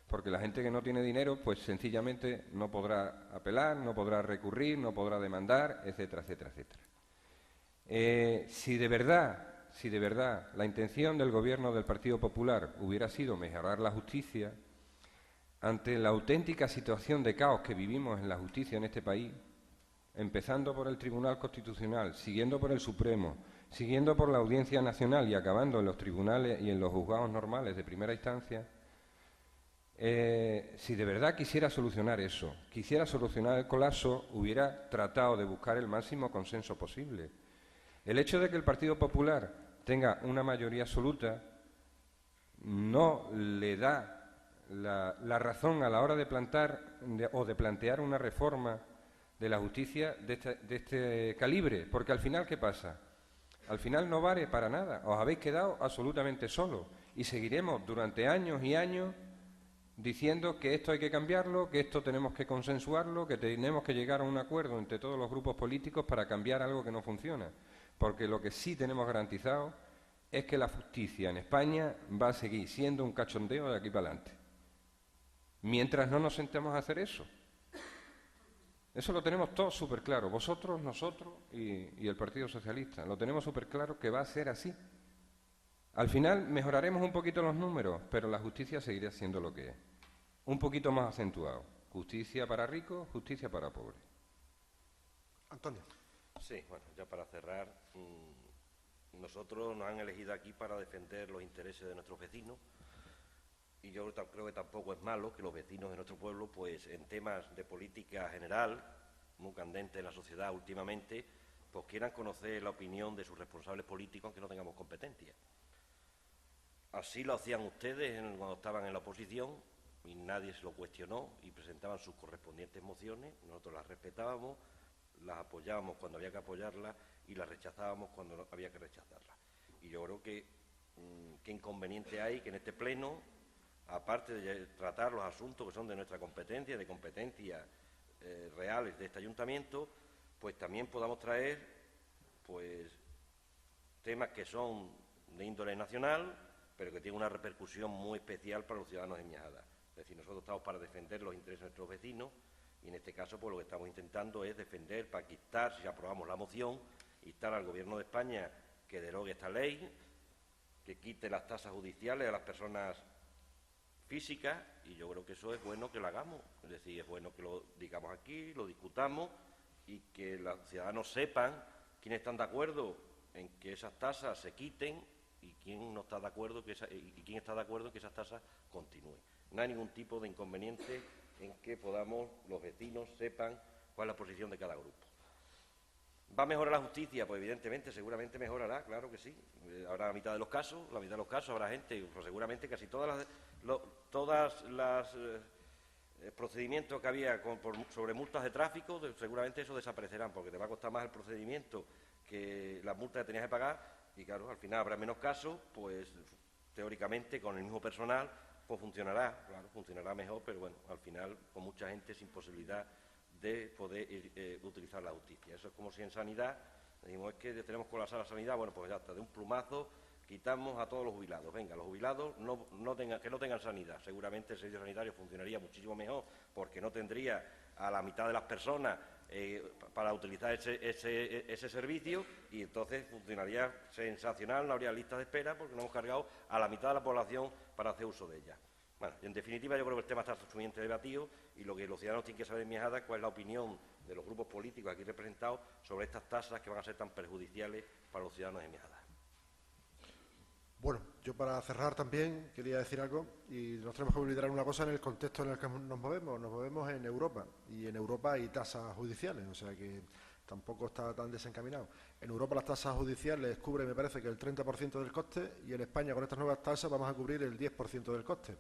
Porque la gente que no tiene dinero, pues sencillamente no podrá apelar, no podrá recurrir, no podrá demandar, etcétera, etcétera, etcétera. Si de verdad la intención del Gobierno del Partido Popular hubiera sido mejorar la justicia, ante la auténtica situación de caos que vivimos en la justicia en este país, empezando por el Tribunal Constitucional, siguiendo por el Supremo, siguiendo por la Audiencia Nacional y acabando en los tribunales y en los juzgados normales de primera instancia, si de verdad quisiera solucionar eso, quisiera solucionar el colapso, hubiera tratado de buscar el máximo consenso posible. El hecho de que el Partido Popular tenga una mayoría absoluta no le da la razón a la hora de plantear una reforma de la justicia de este calibre, porque al final, ¿qué pasa? Al final no vale para nada, os habéis quedado absolutamente solos y seguiremos durante años y años diciendo que esto hay que cambiarlo, que esto tenemos que consensuarlo, que tenemos que llegar a un acuerdo entre todos los grupos políticos para cambiar algo que no funciona. Porque lo que sí tenemos garantizado es que la justicia en España va a seguir siendo un cachondeo de aquí para adelante. Mientras no nos sentemos a hacer eso. Eso lo tenemos todos súper claro. Vosotros, nosotros y el Partido Socialista. Lo tenemos súper claro que va a ser así. Al final mejoraremos un poquito los números, pero la justicia seguirá siendo lo que es. Un poquito más acentuado. Justicia para ricos, justicia para pobres. Antonio. Sí, bueno, ya para cerrar, nosotros nos han elegido aquí para defender los intereses de nuestros vecinos y yo creo que tampoco es malo que los vecinos de nuestro pueblo, pues en temas de política general, muy candente en la sociedad últimamente, pues quieran conocer la opinión de sus responsables políticos aunque no tengamos competencia. Así lo hacían ustedes cuando estaban en la oposición y nadie se lo cuestionó y presentaban sus correspondientes mociones, nosotros las respetábamos, las apoyábamos cuando había que apoyarlas y las rechazábamos cuando no había que rechazarlas. Y yo creo que qué inconveniente hay que en este pleno, aparte de tratar los asuntos que son de nuestra competencia, de competencias reales de este ayuntamiento, pues también podamos traer pues temas que son de índole nacional, pero que tienen una repercusión muy especial para los ciudadanos de Miajada. Es decir, nosotros estamos para defender los intereses de nuestros vecinos y en este caso pues lo que estamos intentando es defender, para quitar, si aprobamos la moción, instar al Gobierno de España que derogue esta ley, que quite las tasas judiciales a las personas físicas, y yo creo que eso es bueno que lo hagamos. Es decir, es bueno que lo digamos aquí, lo discutamos y que los ciudadanos sepan quiénes están de acuerdo en que esas tasas se quiten y quién no está de acuerdo y quién está de acuerdo en que esas tasas continúen. No hay ningún tipo de inconveniente en que podamos, los vecinos sepan cuál es la posición de cada grupo. ¿Va a mejorar la justicia? Pues evidentemente, seguramente mejorará, claro que sí. Habrá la mitad de los casos, habrá gente, pues seguramente casi todas las procedimientos que había sobre multas de tráfico, seguramente eso desaparecerán, porque te va a costar más el procedimiento que las multas que tenías que pagar, y claro, al final habrá menos casos, pues teóricamente con el mismo personal, pues funcionará, claro, funcionará mejor, pero bueno, al final con mucha gente sin posibilidad de poder utilizar la justicia. Eso es como si en sanidad decimos, es que tenemos que colapsar la sanidad, bueno, pues ya está, de un plumazo quitamos a todos los jubilados. Venga, los jubilados que no tengan sanidad. Seguramente el servicio sanitario funcionaría muchísimo mejor porque no tendría a la mitad de las personas para utilizar ese servicio, y entonces funcionaría sensacional, no habría listas de espera porque no hemos cargado a la mitad de la población para hacer uso de ella. Bueno, en definitiva, yo creo que el tema está suficientemente debatido y lo que los ciudadanos tienen que saber en Miajada es cuál es la opinión de los grupos políticos aquí representados sobre estas tasas que van a ser tan perjudiciales para los ciudadanos de Miajada. Bueno, yo para cerrar también quería decir algo, y nos tenemos que olvidar una cosa en el contexto en el que nos movemos en Europa, y en Europa hay tasas judiciales, o sea que tampoco está tan desencaminado. En Europa las tasas judiciales cubren, me parece, que el 30% del coste, y en España con estas nuevas tasas vamos a cubrir el 10% del coste.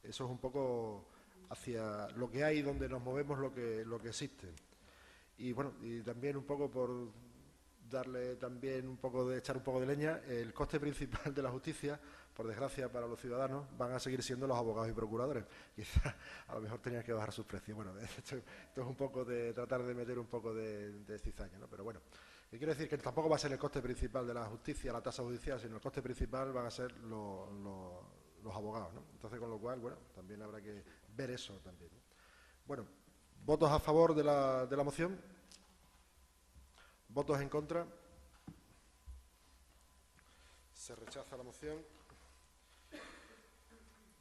Eso es un poco hacia lo que hay, donde nos movemos, lo que existe. Y bueno, y también un poco por darle también echar un poco de leña, el coste principal de la justicia, por desgracia para los ciudadanos, van a seguir siendo los abogados y procuradores. Quizás a lo mejor tenían que bajar sus precios. Bueno, esto es un poco de tratar de meter un poco de cizaña, ¿no? Pero bueno, quiero decir que tampoco va a ser el coste principal de la justicia, la tasa judicial, sino el coste principal van a ser los abogados, ¿no? Entonces, con lo cual, bueno, también habrá que ver eso también, ¿no? Bueno, ¿votos a favor de la moción? ¿Votos en contra? Se rechaza la moción.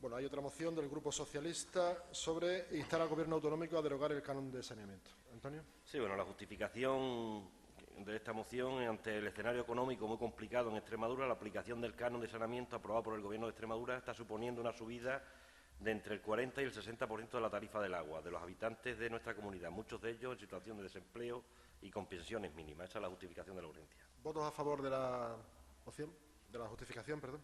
Bueno, hay otra moción del Grupo Socialista sobre instar al Gobierno autonómico a derogar el canon de saneamiento. Antonio. Sí, bueno, la justificación de esta moción, ante el escenario económico muy complicado en Extremadura, la aplicación del canon de saneamiento aprobado por el Gobierno de Extremadura está suponiendo una subida de entre el 40 y el 60% de la tarifa del agua de los habitantes de nuestra comunidad, muchos de ellos en situación de desempleo y con pensiones mínimas. Esa es la justificación de la urgencia. ¿Votos a favor de la moción? De la justificación, perdón.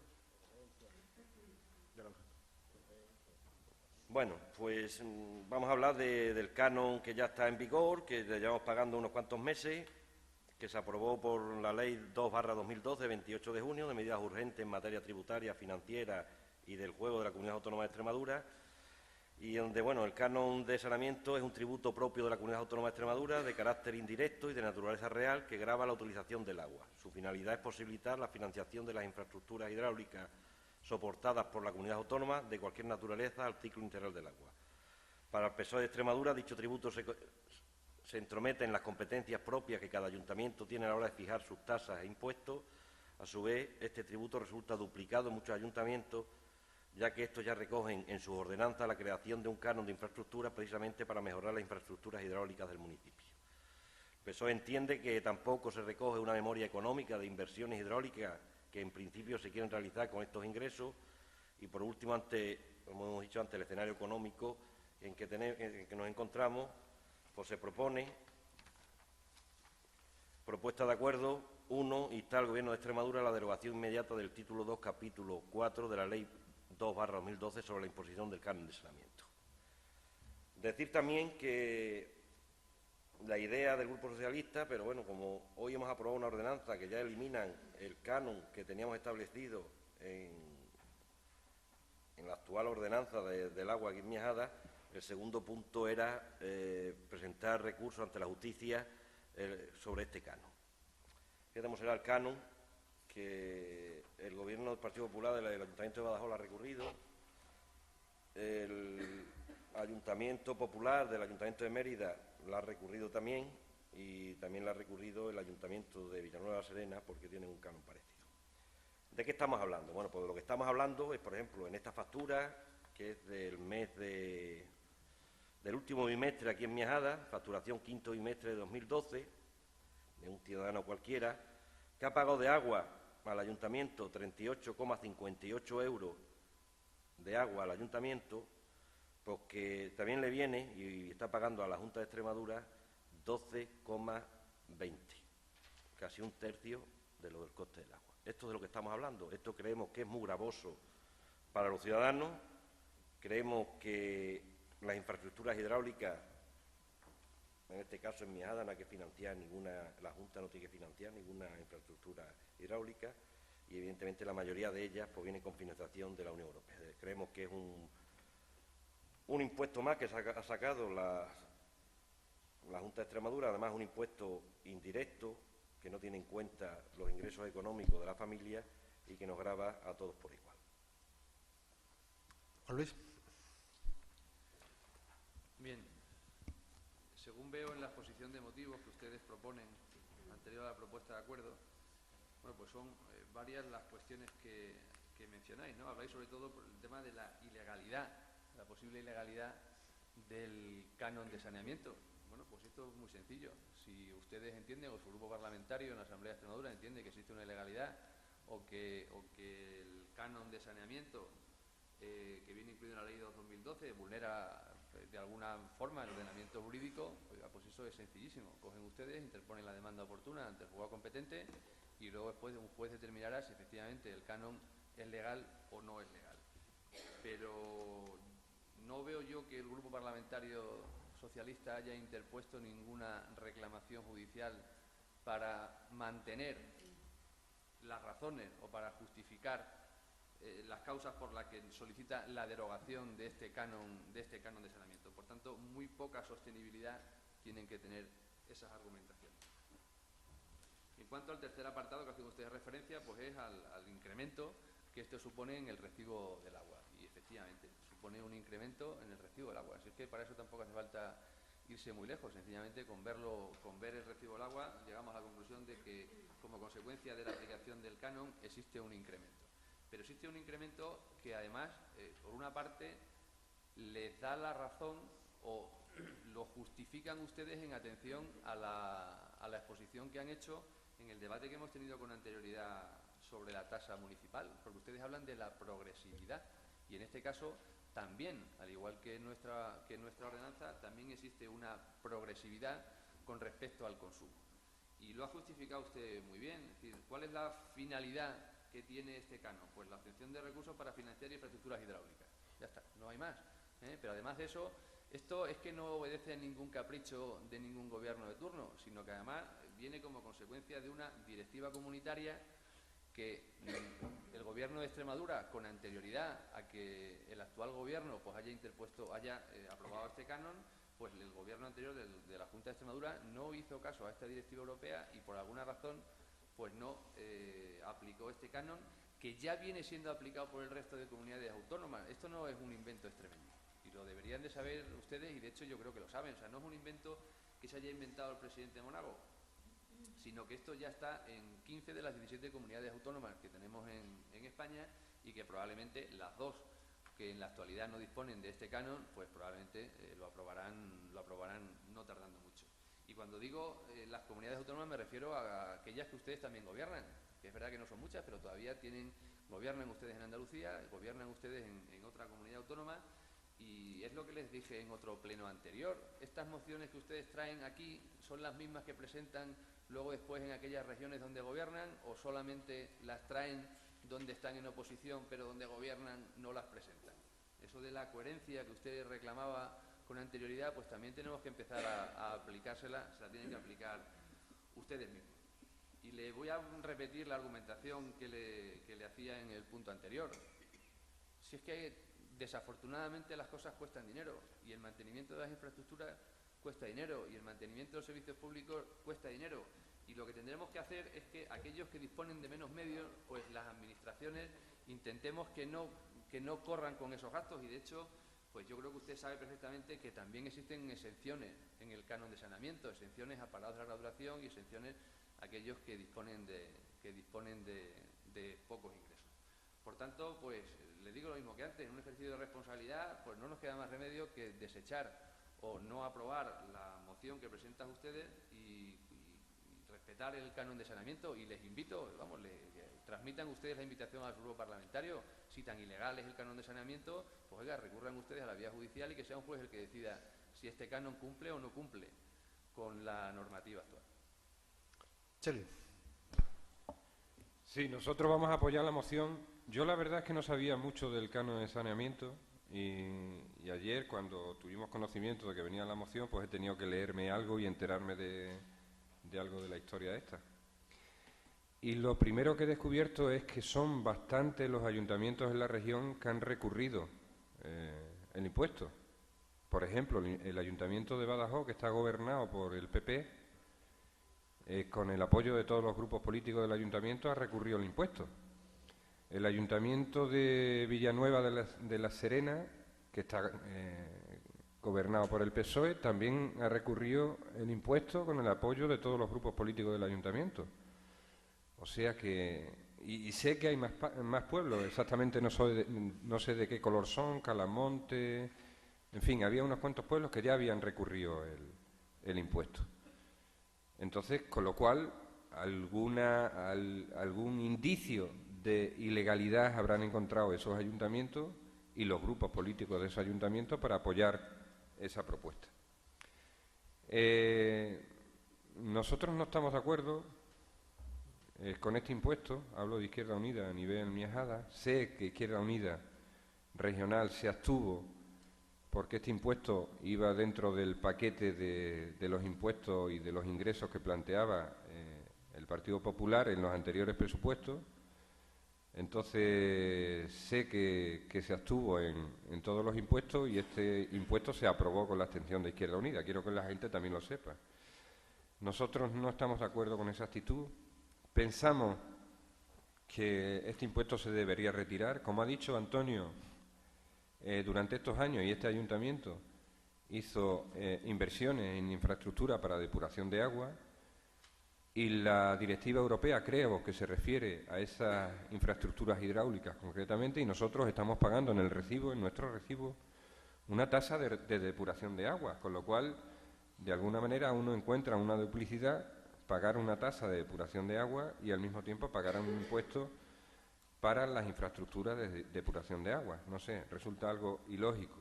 Bueno, pues vamos a hablar del canon que ya está en vigor, que le llevamos pagando unos cuantos meses, que se aprobó por la Ley 2/2012, 28 de junio, de medidas urgentes en materia tributaria, financiera y del juego de la Comunidad Autónoma de Extremadura, y donde, bueno, el canon de saneamiento es un tributo propio de la Comunidad Autónoma de Extremadura, de carácter indirecto y de naturaleza real, que grava la utilización del agua. Su finalidad es posibilitar la financiación de las infraestructuras hidráulicas soportadas por la Comunidad Autónoma de cualquier naturaleza al ciclo integral del agua. Para el PSOE de Extremadura, dicho tributo se entromete en las competencias propias que cada ayuntamiento tiene a la hora de fijar sus tasas e impuestos. A su vez, este tributo resulta duplicado en muchos ayuntamientos, ya que estos ya recogen en sus ordenanzas la creación de un canon de infraestructuras precisamente para mejorar las infraestructuras hidráulicas del municipio. El PSOE entiende que tampoco se recoge una memoria económica de inversiones hidráulicas que en principio se quieren realizar con estos ingresos, y por último, como hemos dicho, ante el escenario económico en que nos encontramos, pues se propone, propuesta de acuerdo, 1, instar al Gobierno de Extremadura la derogación inmediata del título 2, capítulo 4 de la Ley 2/2012 sobre la imposición del canon de saneamiento. Decir también que la idea del Grupo Socialista, pero bueno, como hoy hemos aprobado una ordenanza que ya eliminan el canon que teníamos establecido en la actual ordenanza del agua aquí en Miajada, el segundo punto era presentar recursos ante la justicia sobre este canon. ¿Qué será el canon? Que el Gobierno del Partido Popular del Ayuntamiento de Badajoz lo ha recurrido, el Ayuntamiento Popular del Ayuntamiento de Mérida lo ha recurrido también, y también lo ha recurrido el Ayuntamiento de Villanueva de la Serena, porque tienen un canon parecido. ¿De qué estamos hablando? Bueno, pues de lo que estamos hablando es, por ejemplo, en esta factura, que es del mes del último bimestre aquí en Miajada, facturación quinto bimestre de 2012, de un ciudadano cualquiera, que ha pagado de agua al ayuntamiento 38,58 euros de agua al ayuntamiento, pues que también le viene y está pagando a la Junta de Extremadura 12,20, casi un tercio de lo del coste del agua. Esto es de lo que estamos hablando. Esto creemos que es muy gravoso para los ciudadanos. Creemos que las infraestructuras hidráulicas, en este caso en Miajada, no hay que financiar ninguna, la Junta no tiene que financiar ninguna infraestructura hidráulica y evidentemente la mayoría de ellas pues vienen con financiación de la Unión Europea. Creemos que es un impuesto más que ha sacado la Junta de Extremadura, además un impuesto indirecto que no tiene en cuenta los ingresos económicos de la familia y que nos grava a todos por igual. Juan Luis. Bien, según veo en la exposición de motivos que ustedes proponen, anterior a la propuesta de acuerdo, bueno, pues son varias las cuestiones que mencionáis, ¿no? Habláis sobre todo por el tema de la ilegalidad, la posible ilegalidad del canon de saneamiento. Bueno, pues esto es muy sencillo. Si ustedes entienden, o su grupo parlamentario en la Asamblea de Extremadura entiende que existe una ilegalidad o que el canon de saneamiento que viene incluido en la Ley de 2012 vulnera de alguna forma el ordenamiento jurídico, oiga, pues eso es sencillísimo. Cogen ustedes, interponen la demanda oportuna ante el juzgado competente y luego después un juez determinará si efectivamente el canon es legal o no es legal. Pero no veo yo que el grupo parlamentario socialista haya interpuesto ninguna reclamación judicial para mantener las razones o para justificar las causas por las que solicita la derogación de este canon de saneamiento. Por tanto, muy poca sostenibilidad tienen que tener esas argumentaciones. En cuanto al tercer apartado que hacen ustedes referencia, pues es al incremento que esto supone en el recibo del agua. Y efectivamente, supone un incremento en el recibo del agua. Así es que para eso tampoco hace falta irse muy lejos. Sencillamente con ver el recibo del agua llegamos a la conclusión de que como consecuencia de la aplicación del canon existe un incremento. Pero existe un incremento que además, por una parte, les da la razón o lo justifican ustedes en atención a la exposición que han hecho en el debate que hemos tenido con anterioridad sobre la tasa municipal, porque ustedes hablan de la progresividad y en este caso también, al igual que en nuestra ordenanza, también existe una progresividad con respecto al consumo. Y lo ha justificado usted muy bien. Es decir, ¿cuál es la finalidad que tiene este canon? Pues la obtención de recursos para financiar infraestructuras hidráulicas. Ya está, no hay más. Pero además de eso, esto es que no obedece a ningún capricho de ningún gobierno de turno, sino que además viene como consecuencia de una directiva comunitaria que el Gobierno de Extremadura, con anterioridad a que el actual Gobierno pues haya aprobado este canon, pues el Gobierno anterior de la Junta de Extremadura no hizo caso a esta directiva europea y por alguna razón pues no aplicó este canon que ya viene siendo aplicado por el resto de comunidades autónomas. Esto no es un invento extremeño y lo deberían de saber ustedes y de hecho yo creo que lo saben. O sea, no es un invento que se haya inventado el presidente Monago, sino que esto ya está en 15 de las 17 comunidades autónomas que tenemos en España y que probablemente las dos que en la actualidad no disponen de este canon, pues probablemente lo aprobarán no tardando mucho. Y cuando digo las comunidades autónomas me refiero a aquellas que ustedes también gobiernan, que es verdad que no son muchas, pero todavía gobiernan ustedes en Andalucía, gobiernan ustedes en otra comunidad autónoma. Y es lo que les dije en otro pleno anterior. Estas mociones que ustedes traen aquí son las mismas que presentan luego después en aquellas regiones donde gobiernan o solamente las traen donde están en oposición pero donde gobiernan no las presentan. Eso de la coherencia que usted reclamaba con anterioridad, pues también tenemos que empezar a aplicársela, se la tienen que aplicar ustedes mismos. Y le voy a repetir la argumentación que le hacía en el punto anterior. Si es que desafortunadamente las cosas cuestan dinero y el mantenimiento de las infraestructuras cuesta dinero y el mantenimiento de los servicios públicos cuesta dinero y lo que tendremos que hacer es que aquellos que disponen de menos medios, pues las administraciones intentemos que no corran con esos gastos y de hecho, pues yo creo que usted sabe perfectamente que también existen exenciones en el canon de saneamiento, exenciones a parados de larga duración y exenciones a aquellos que disponen de de pocos ingresos. Por tanto, pues le digo lo mismo que antes, en un ejercicio de responsabilidad, pues no nos queda más remedio que desechar o no aprobar la moción que presentan ustedes y respetar el canon de saneamiento. Y les invito, vamos, transmitan ustedes la invitación al grupo parlamentario. Si tan ilegal es el canon de saneamiento, pues oiga, recurran ustedes a la vía judicial y que sea un juez el que decida si este canon cumple o no cumple con la normativa actual. Cheli. Sí, nosotros vamos a apoyar la moción. Yo la verdad es que no sabía mucho del canon de saneamiento y ayer, cuando tuvimos conocimiento de que venía la moción, pues he tenido que leerme algo y enterarme de algo de la historia esta. Y lo primero que he descubierto es que son bastantes los ayuntamientos en la región que han recurrido el impuesto. Por ejemplo, el ayuntamiento de Badajoz, que está gobernado por el PP, con el apoyo de todos los grupos políticos del ayuntamiento, ha recurrido el impuesto. El ayuntamiento de Villanueva de la Serena, que está gobernado por el PSOE, también ha recurrido el impuesto con el apoyo de todos los grupos políticos del ayuntamiento. O sea que... Y sé que hay más pueblos, exactamente no sé de qué color son, Calamonte... En fin, había unos cuantos pueblos que ya habían recurrido el impuesto. Entonces, con lo cual, algún indicio de ilegalidad habrán encontrado esos ayuntamientos y los grupos políticos de esos ayuntamientos para apoyar esa propuesta. Nosotros no estamos de acuerdo con este impuesto. Hablo de Izquierda Unida a nivel Miajada. Sé que Izquierda Unida regional se abstuvo porque este impuesto iba dentro del paquete de los impuestos y de los ingresos que planteaba el Partido Popular en los anteriores presupuestos. Entonces sé que se abstuvo en todos los impuestos y este impuesto se aprobó con la abstención de Izquierda Unida. Quiero que la gente también lo sepa. Nosotros no estamos de acuerdo con esa actitud. Pensamos que este impuesto se debería retirar. Como ha dicho Antonio, durante estos años y este ayuntamiento hizo inversiones en infraestructura para depuración de agua y la directiva europea creo que se refiere a esas infraestructuras hidráulicas concretamente y nosotros estamos pagando en nuestro recibo, una tasa de depuración de agua, con lo cual de alguna manera uno encuentra una duplicidad, pagar una tasa de depuración de agua y al mismo tiempo pagar un impuesto para las infraestructuras de depuración de agua. No sé, resulta algo ilógico.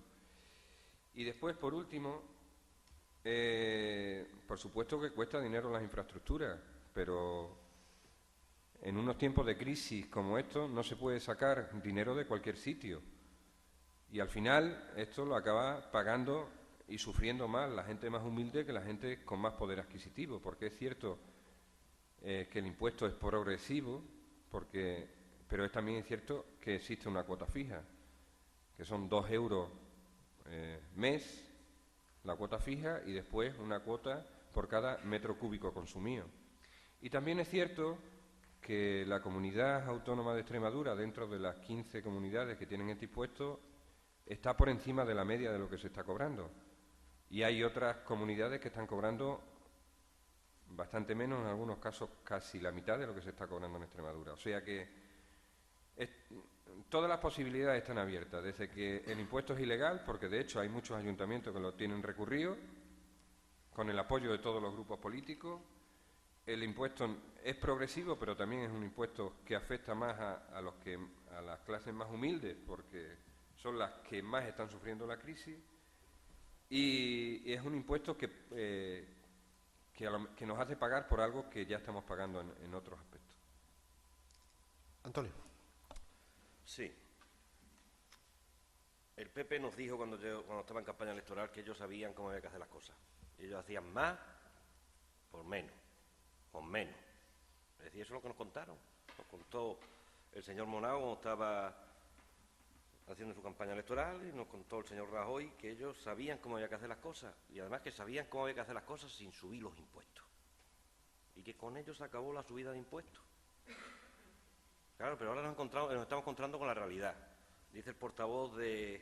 Y después, por último, por supuesto que cuesta dinero las infraestructuras, pero en unos tiempos de crisis como estos no se puede sacar dinero de cualquier sitio. Y al final esto lo acaba pagando y sufriendo más la gente más humilde que la gente con más poder adquisitivo, porque es cierto que el impuesto es progresivo, pero también es cierto que existe una cuota fija, que son 2 euros mes, la cuota fija, y después una cuota por cada metro cúbico consumido. Y también es cierto que la Comunidad Autónoma de Extremadura, dentro de las 15 comunidades que tienen este impuesto, está por encima de la media de lo que se está cobrando. Y hay otras comunidades que están cobrando bastante menos, en algunos casos casi la mitad de lo que se está cobrando en Extremadura. O sea que todas las posibilidades están abiertas, desde que el impuesto es ilegal, porque de hecho hay muchos ayuntamientos que lo tienen recurrido, con el apoyo de todos los grupos políticos. El impuesto es progresivo, pero también es un impuesto que afecta más a las clases más humildes, porque son las que más están sufriendo la crisis, y es un impuesto que nos hace pagar por algo que ya estamos pagando en otros aspectos. Antonio. Sí. El PP nos dijo cuando estaba en campaña electoral que ellos sabían cómo había que hacer las cosas. Y ellos hacían más por menos, con menos. Es decir, eso es lo que nos contaron. Nos contó el señor Monao cuando estaba haciendo su campaña electoral y nos contó el señor Rajoy que ellos sabían cómo había que hacer las cosas y además que sabían cómo había que hacer las cosas sin subir los impuestos. Y que con ellos se acabó la subida de impuestos. Claro, pero ahora nos estamos encontrando con la realidad. Dice el portavoz de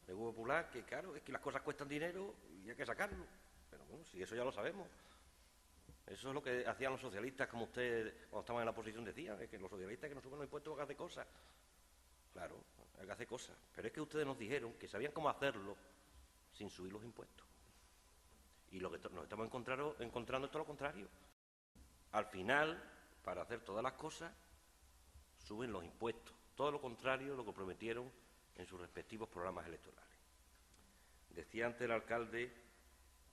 Grupo Popular que, claro, es que las cosas cuestan dinero y hay que sacarlo. Pero bueno, si eso ya lo sabemos. Eso es lo que hacían los socialistas, como usted, cuando estaban en la oposición, decían, que los socialistas que no suben los impuestos que hacen cosas. Claro, hay que hacer cosas. Pero es que ustedes nos dijeron que sabían cómo hacerlo sin subir los impuestos. Y lo que nos estamos encontrando es todo lo contrario. Al final, para hacer todas las cosas, suben los impuestos. Todo lo contrario de lo que prometieron en sus respectivos programas electorales. Decía antes el alcalde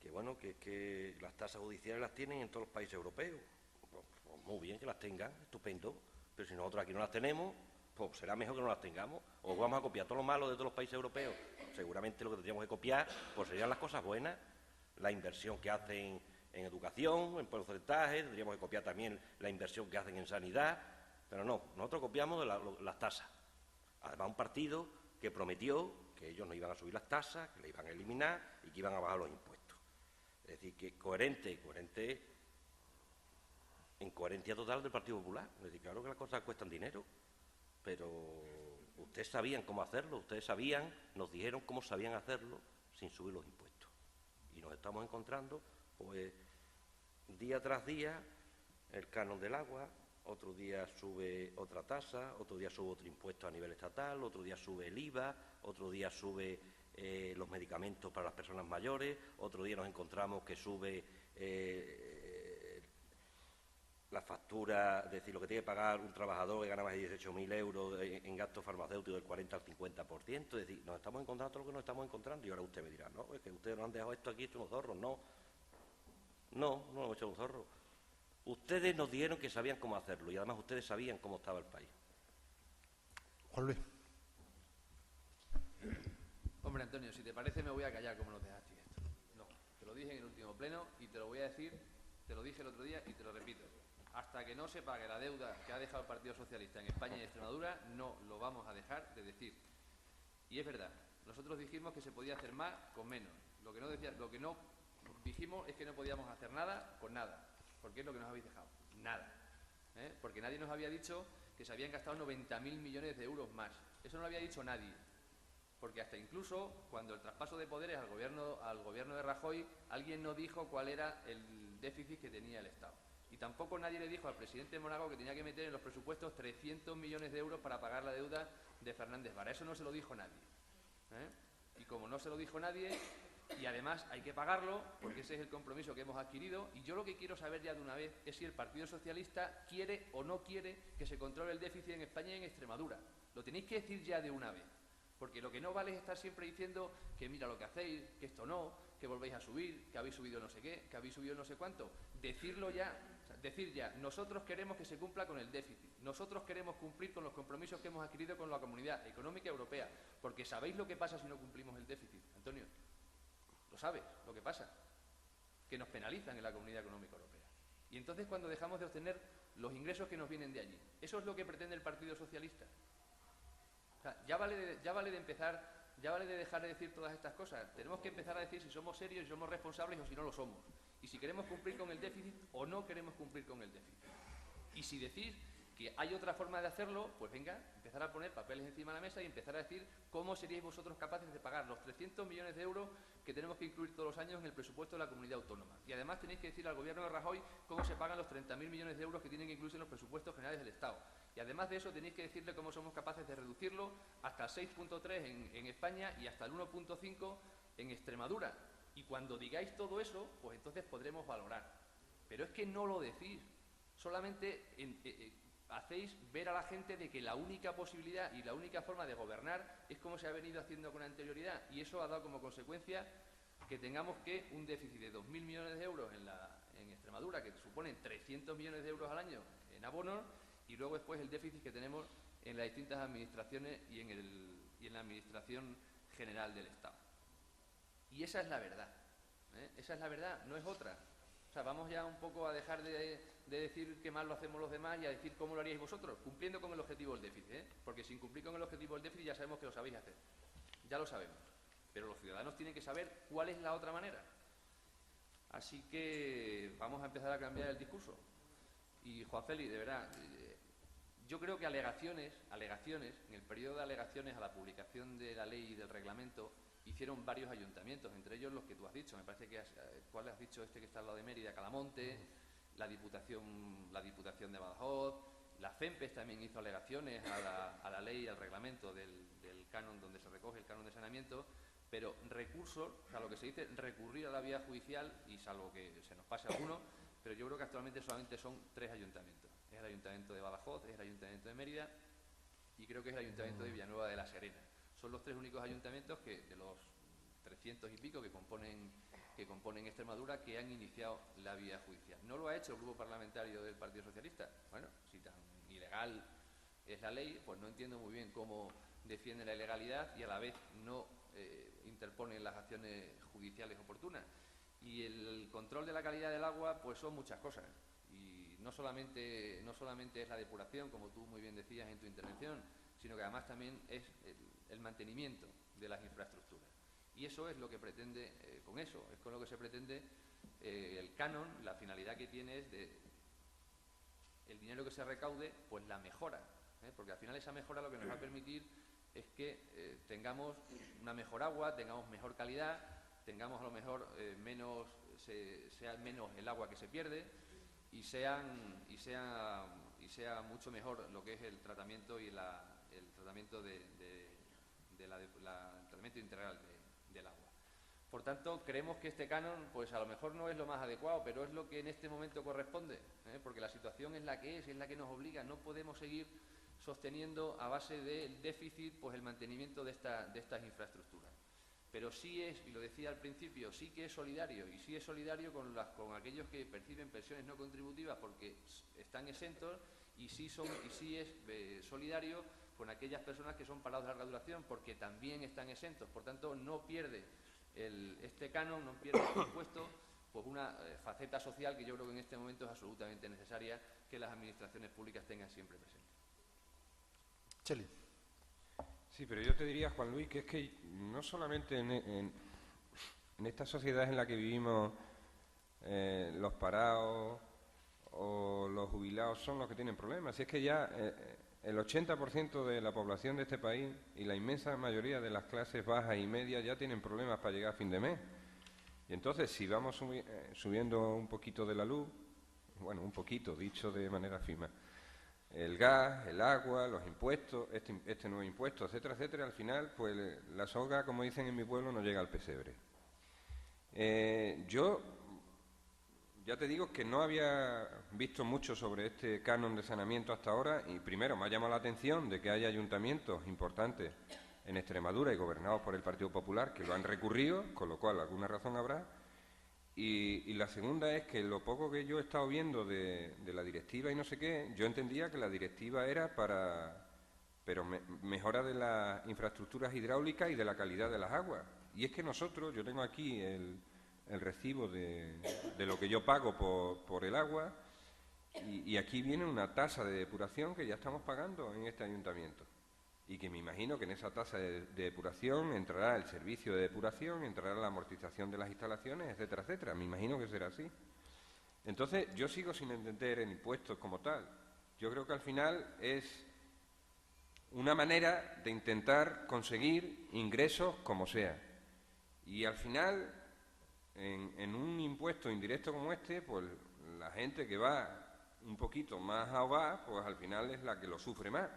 que, bueno, que las tasas judiciales las tienen en todos los países europeos. Pues muy bien que las tengan, estupendo. Pero si nosotros aquí no las tenemos, pues será mejor que no las tengamos. O vamos a copiar todo lo malo de todos los países europeos. Seguramente lo que tendríamos que copiar pues serían las cosas buenas, la inversión que hacen en educación, en porcentaje, tendríamos que copiar también la inversión que hacen en sanidad, pero no, nosotros copiamos las tasas. Además, un partido que prometió que ellos no iban a subir las tasas, que le iban a eliminar y que iban a bajar los impuestos. Es decir, que en coherencia total del Partido Popular. Es decir, claro que las cosas cuestan dinero, pero ustedes sabían cómo hacerlo, nos dijeron cómo sabían hacerlo sin subir los impuestos. Y nos estamos encontrando, pues, día tras día, el canon del agua, otro día sube otra tasa, otro día sube otro impuesto a nivel estatal, otro día sube el IVA, otro día sube los medicamentos para las personas mayores, otro día nos encontramos que sube la factura, es decir, lo que tiene que pagar un trabajador que gana más de 18.000 euros en gastos farmacéuticos del 40 al 50%, es decir, nos estamos encontrando todo lo que nos estamos encontrando y ahora usted me dirá, no, es que ustedes nos han dejado esto aquí hecho unos zorros, no lo hemos hecho un zorro. Ustedes nos dijeron que sabían cómo hacerlo y además ustedes sabían cómo estaba el país. Juan Luis. Hombre, Antonio, si te parece me voy a callar como nos dejaste esto. No, te lo dije en el último pleno y te lo voy a decir, te lo dije el otro día y te lo repito. Hasta que no se pague la deuda que ha dejado el Partido Socialista en España y Extremadura, no lo vamos a dejar de decir. Y es verdad, nosotros dijimos que se podía hacer más con menos. Lo que no dijimos es que no podíamos hacer nada con nada. ¿Por qué es lo que nos habéis dejado? Nada. Porque nadie nos había dicho que se habían gastado 90.000 millones de euros más. Eso no lo había dicho nadie. Porque hasta incluso cuando el traspaso de poderes al gobierno de Rajoy, alguien no dijo cuál era el déficit que tenía el Estado. Y tampoco nadie le dijo al presidente Monago que tenía que meter en los presupuestos 300 millones de euros para pagar la deuda de Fernández Vara. Eso no se lo dijo nadie. Y como no se lo dijo nadie, y además hay que pagarlo, porque ese es el compromiso que hemos adquirido, y yo lo que quiero saber ya de una vez es si el Partido Socialista quiere o no quiere que se controle el déficit en España y en Extremadura. Lo tenéis que decir ya de una vez. Porque lo que no vale es estar siempre diciendo que mira lo que hacéis, que esto no, que volvéis a subir, que habéis subido no sé qué, que habéis subido no sé cuánto. Decirlo ya, o sea, decir ya, nosotros queremos que se cumpla con el déficit, nosotros queremos cumplir con los compromisos que hemos adquirido con la Comunidad Económica Europea, porque ¿sabéis lo que pasa si no cumplimos el déficit, Antonio? Lo sabes, lo que pasa, que nos penalizan en la Comunidad Económica Europea. Y entonces cuando dejamos de obtener los ingresos que nos vienen de allí, ¿eso es lo que pretende el Partido Socialista? O sea, ya vale de dejar de decir todas estas cosas. Tenemos que empezar a decir si somos serios, si somos responsables o si no lo somos. Y si queremos cumplir con el déficit o no queremos cumplir con el déficit. Y si decís que hay otra forma de hacerlo, pues venga, empezar a poner papeles encima de la mesa y empezar a decir cómo seríais vosotros capaces de pagar los 300 millones de euros que tenemos que incluir todos los años en el presupuesto de la comunidad autónoma. Y además tenéis que decir al gobierno de Rajoy cómo se pagan los 30.000 millones de euros que tienen que incluirse en los presupuestos generales del Estado. Y además de eso tenéis que decirle cómo somos capaces de reducirlo hasta el 6,3 en España y hasta el 1,5 en Extremadura. Y cuando digáis todo eso, pues entonces podremos valorar. Pero es que no lo decís. Solamente hacéis ver a la gente de que la única posibilidad y la única forma de gobernar es como se ha venido haciendo con anterioridad. Y eso ha dado como consecuencia que tengamos que un déficit de 2.000 millones de euros en Extremadura, que suponen 300 millones de euros al año en abonos, y luego después el déficit que tenemos en las distintas administraciones y en la Administración General del Estado. Y esa es la verdad. Esa es la verdad, no es otra. O sea, vamos ya un poco a dejar de decir qué mal lo hacemos los demás y a decir cómo lo haríais vosotros, cumpliendo con el objetivo del déficit, porque sin cumplir con el objetivo del déficit ya sabemos que lo sabéis hacer. Ya lo sabemos. Pero los ciudadanos tienen que saber cuál es la otra manera. Así que vamos a empezar a cambiar el discurso. Y Juan Félix, de verdad, yo creo que alegaciones, en el periodo de alegaciones a la publicación de la ley y del reglamento, hicieron varios ayuntamientos, entre ellos los que tú has dicho. Me parece que ¿cuál has dicho? Este que está al lado de Mérida, Calamonte, la Diputación de Badajoz, la FEMPES también hizo alegaciones a la ley y al reglamento del canon donde se recoge el canon de saneamiento, pero recursos, o sea, lo que se dice, recurrir a la vía judicial, y salvo que se nos pase alguno, pero yo creo que actualmente solamente son 3 ayuntamientos. Es el Ayuntamiento de Badajoz, es el Ayuntamiento de Mérida y creo que es el Ayuntamiento de Villanueva de la Serena. Son los 3 únicos ayuntamientos que, de los 300 y pico que componen Extremadura, que han iniciado la vía judicial. No lo ha hecho el grupo parlamentario del Partido Socialista. Bueno, si tan ilegal es la ley, pues no entiendo muy bien cómo defiende la ilegalidad y a la vez no interponen las acciones judiciales oportunas. Y el control de la calidad del agua, pues son muchas cosas. Y no solamente es la depuración, como tú muy bien decías en tu intervención, sino que además también es el mantenimiento de las infraestructuras. Y eso es lo que pretende, con eso, es con lo que se pretende el canon, la finalidad que tiene es de el dinero que se recaude, pues la mejora, porque al final esa mejora lo que nos va a permitir es que tengamos una mejor agua, tengamos mejor calidad, tengamos a lo mejor sea menos el agua que se pierde y sea mucho mejor lo que es el tratamiento y el tratamiento el tratamiento integral del agua. Por tanto, creemos que este canon, pues a lo mejor no es lo más adecuado, pero es lo que en este momento corresponde, porque la situación es la que nos obliga. No podemos seguir sosteniendo a base del déficit pues el mantenimiento de estas infraestructuras. Pero sí es, y lo decía al principio, sí que es solidario, y sí es solidario con aquellos que perciben pensiones no contributivas porque están exentos, y sí es solidario con aquellas personas que son parados de larga duración porque también están exentos. Por tanto, no pierde este canon, no pierde este impuesto, pues una faceta social que yo creo que en este momento es absolutamente necesaria que las administraciones públicas tengan siempre presente. Cheli. Sí, pero yo te diría, Juan Luis, que es que no solamente en esta sociedad en la que vivimos los parados o los jubilados son los que tienen problemas. Si es que ya el 80% de la población de este país y la inmensa mayoría de las clases bajas y medias ya tienen problemas para llegar a fin de mes. Y entonces, si vamos subiendo un poquito de la luz, bueno, un poquito, dicho de manera firme, el gas, el agua, los impuestos, este nuevo impuesto, etcétera, etcétera, al final, pues la soga, como dicen en mi pueblo, no llega al pesebre. Yo ya te digo que no había visto mucho sobre este canon de saneamiento hasta ahora, y primero me ha llamado la atención de que haya ayuntamientos importantes en Extremadura y gobernados por el Partido Popular que lo han recurrido, con lo cual alguna razón habrá. Y la segunda es que lo poco que yo he estado viendo de la directiva y no sé qué, yo entendía que la directiva era para mejora de las infraestructuras hidráulicas y de la calidad de las aguas. Y es que nosotros, yo tengo aquí el recibo de lo que yo pago por el agua, y aquí viene una tasa de depuración que ya estamos pagando en este ayuntamiento. Y que me imagino que en esa tasa de depuración entrará el servicio de depuración, entrará la amortización de las instalaciones, etcétera, etcétera. Me imagino que será así. Entonces, yo sigo sin entender el impuesto como tal. Yo creo que al final es una manera de intentar conseguir ingresos como sea. Y al final, en un impuesto indirecto como este, pues la gente que va un poquito más ahogada, pues al final es la que lo sufre más.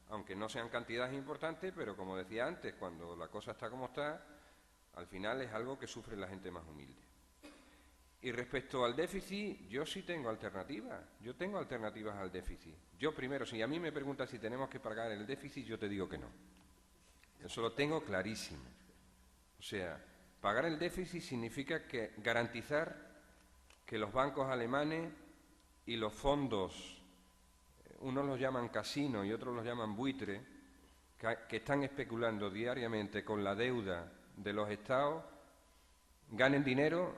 Aunque no sean cantidades importantes, pero como decía antes, cuando la cosa está como está, al final es algo que sufre la gente más humilde. Y respecto al déficit, yo sí tengo alternativas. Yo tengo alternativas al déficit. Yo primero, si a mí me preguntas si tenemos que pagar el déficit, yo te digo que no. Eso lo tengo clarísimo. O sea, pagar el déficit significa que garantizar que los bancos alemanes y los fondos, unos los llaman casino y otros los llaman buitre, que están especulando diariamente con la deuda de los estados, ganen dinero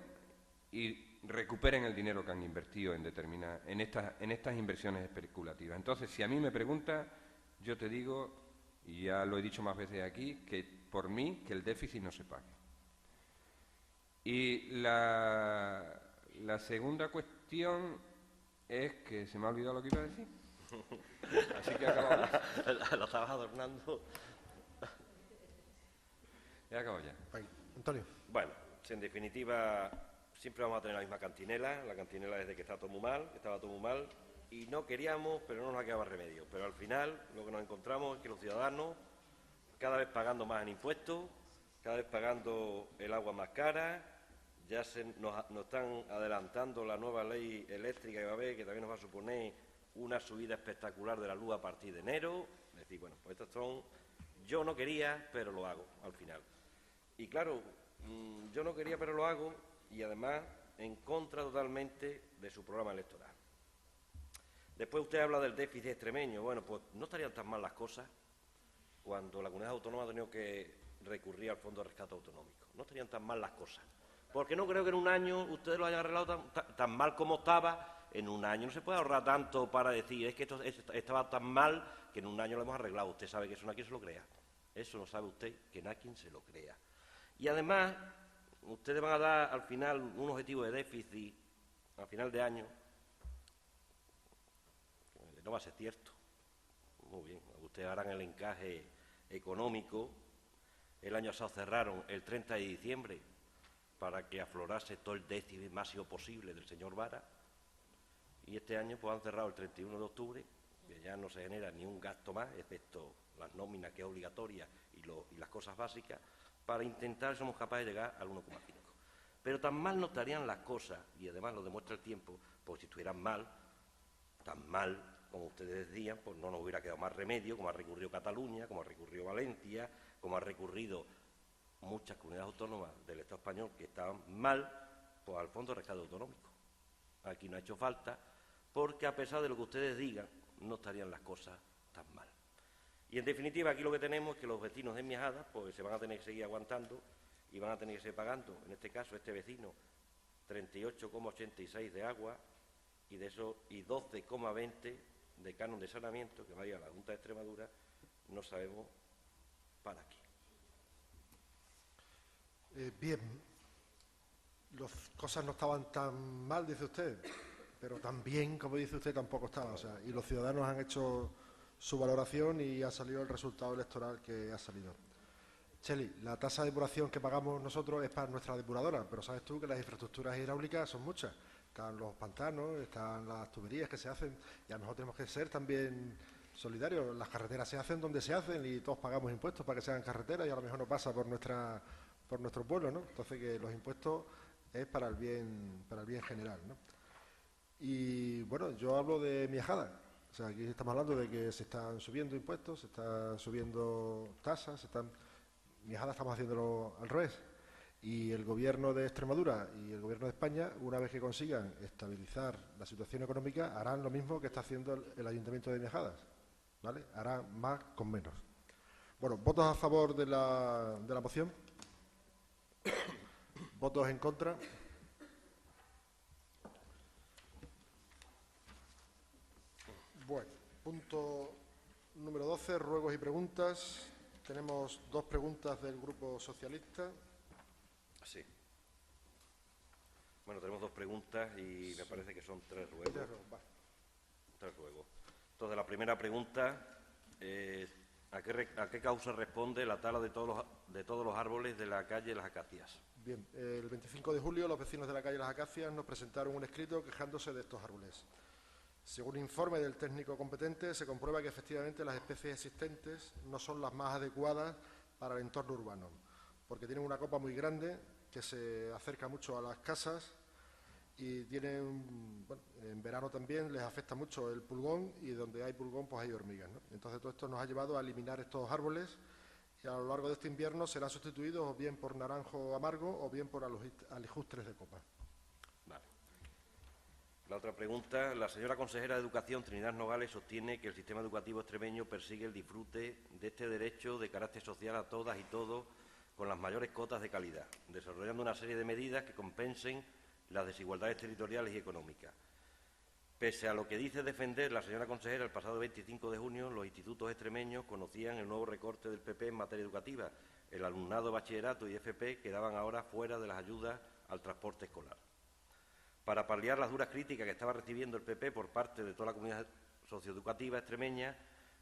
y recuperen el dinero que han invertido en estas inversiones especulativas. Entonces, si a mí me pregunta, yo te digo, y ya lo he dicho más veces aquí, que por mí que el déficit no se pague. Y la segunda cuestión es que se me ha olvidado lo que iba a decir. Así que he acabado ya. Lo estabas adornando. He acabado ya. Antonio. Bueno, en definitiva, siempre vamos a tener la misma cantinela. La cantinela desde que estaba todo muy mal, y no queríamos, pero no nos quedaba remedio. Pero al final lo que nos encontramos es que los ciudadanos, cada vez pagando más en impuestos, cada vez pagando el agua más cara, ya nos están adelantando la nueva ley eléctrica que va a haber, que también nos va a suponer una subida espectacular de la luz a partir de enero. Es decir, bueno, pues estos son... Yo no quería, pero lo hago al final. Y claro, yo no quería, pero lo hago, y además en contra totalmente de su programa electoral. Después usted habla del déficit extremeño. Bueno, pues no estarían tan mal las cosas cuando la comunidad autónoma ha tenido que recurrir al Fondo de Rescate Autonómico. No estarían tan mal las cosas. Porque no creo que en un año ustedes lo hayan arreglado tan mal como estaba. En un año no se puede ahorrar tanto para decir, es que esto estaba tan mal que en un año lo hemos arreglado. Usted sabe que eso no hay quien se lo crea. Eso no sabe usted que no hay quien se lo crea. Y además, ustedes van a dar al final un objetivo de déficit al final de año. No va a ser cierto. Muy bien, ustedes harán el encaje económico. El año pasado cerraron el 30 de diciembre para que aflorase todo el déficit máximo posible del señor Vara. Y este año pues han cerrado el 31 de octubre, que ya no se genera ni un gasto más, excepto las nóminas, que es obligatoria, y las cosas básicas, para intentar, somos capaces de llegar al 1,5. Pero tan mal no estarían las cosas, y además lo demuestra el tiempo, pues si estuvieran mal, tan mal como ustedes decían, pues no nos hubiera quedado más remedio, como ha recurrido Cataluña, como ha recurrido Valencia, como ha recurrido muchas comunidades autónomas del Estado español que estaban mal, pues al Fondo de Rescate Autonómico. Aquí no ha hecho falta, porque a pesar de lo que ustedes digan, no estarían las cosas tan mal. Y en definitiva, aquí lo que tenemos es que los vecinos de Miajadas pues se van a tener que seguir aguantando y van a tener que seguir pagando, en este caso este vecino, 38,86 de agua y de eso y 12,20 de canon de saneamiento que va a ir a la Junta de Extremadura, no sabemos para qué. Bien, las cosas no estaban tan mal, dice usted, pero tan bien, como dice usted, tampoco estaban. O sea, y los ciudadanos han hecho su valoración y ha salido el resultado electoral que ha salido. Cheli, la tasa de depuración que pagamos nosotros es para nuestra depuradora, pero sabes tú que las infraestructuras hidráulicas son muchas. Están los pantanos, están las tuberías que se hacen, y a lo mejor tenemos que ser también solidarios. Las carreteras se hacen donde se hacen y todos pagamos impuestos para que se hagan carreteras, y a lo mejor no pasa por nuestro pueblo, ¿no? Entonces que los impuestos es para el bien general, ¿no? Y bueno, yo hablo de Miajadas. O sea, aquí estamos hablando de que se están subiendo impuestos, se están subiendo tasas, Miajadas estamos haciéndolo al revés. Y el Gobierno de Extremadura y el Gobierno de España, una vez que consigan estabilizar la situación económica, harán lo mismo que está haciendo el Ayuntamiento de Miajadas, ¿vale? Harán más con menos. Bueno, ¿votos a favor de la moción? ¿Votos en contra? Bueno, punto número 12, ruegos y preguntas. Tenemos dos preguntas del Grupo Socialista. Sí. Bueno, tenemos dos preguntas y me parece que son tres ruegos. Tres ruegos. Entonces, la primera pregunta es ¿a qué causa responde la tala de todos los árboles de la calle Las Acacias? Bien, el 25 de julio los vecinos de la calle Las Acacias nos presentaron un escrito quejándose de estos árboles. Según informe del técnico competente, se comprueba que efectivamente las especies existentes no son las más adecuadas para el entorno urbano, porque tienen una copa muy grande que se acerca mucho a las casas y tienen, bueno, en verano también les afecta mucho el pulgón, y donde hay pulgón pues hay hormigas, ¿no? Entonces todo esto nos ha llevado a eliminar estos árboles, y a lo largo de este invierno serán sustituidos o bien por naranjo amargo o bien por alijustres de copa. Vale. La otra pregunta, la señora consejera de Educación, Trinidad Nogales, sostiene que el sistema educativo extremeño persigue el disfrute de este derecho de carácter social a todas y todos con las mayores cotas de calidad, desarrollando una serie de medidas que compensen las desigualdades territoriales y económicas. Pese a lo que dice defender la señora consejera, el pasado 25 de junio los institutos extremeños conocían el nuevo recorte del PP en materia educativa. El alumnado de bachillerato y FP quedaban ahora fuera de las ayudas al transporte escolar. Para paliar las duras críticas que estaba recibiendo el PP por parte de toda la comunidad socioeducativa extremeña,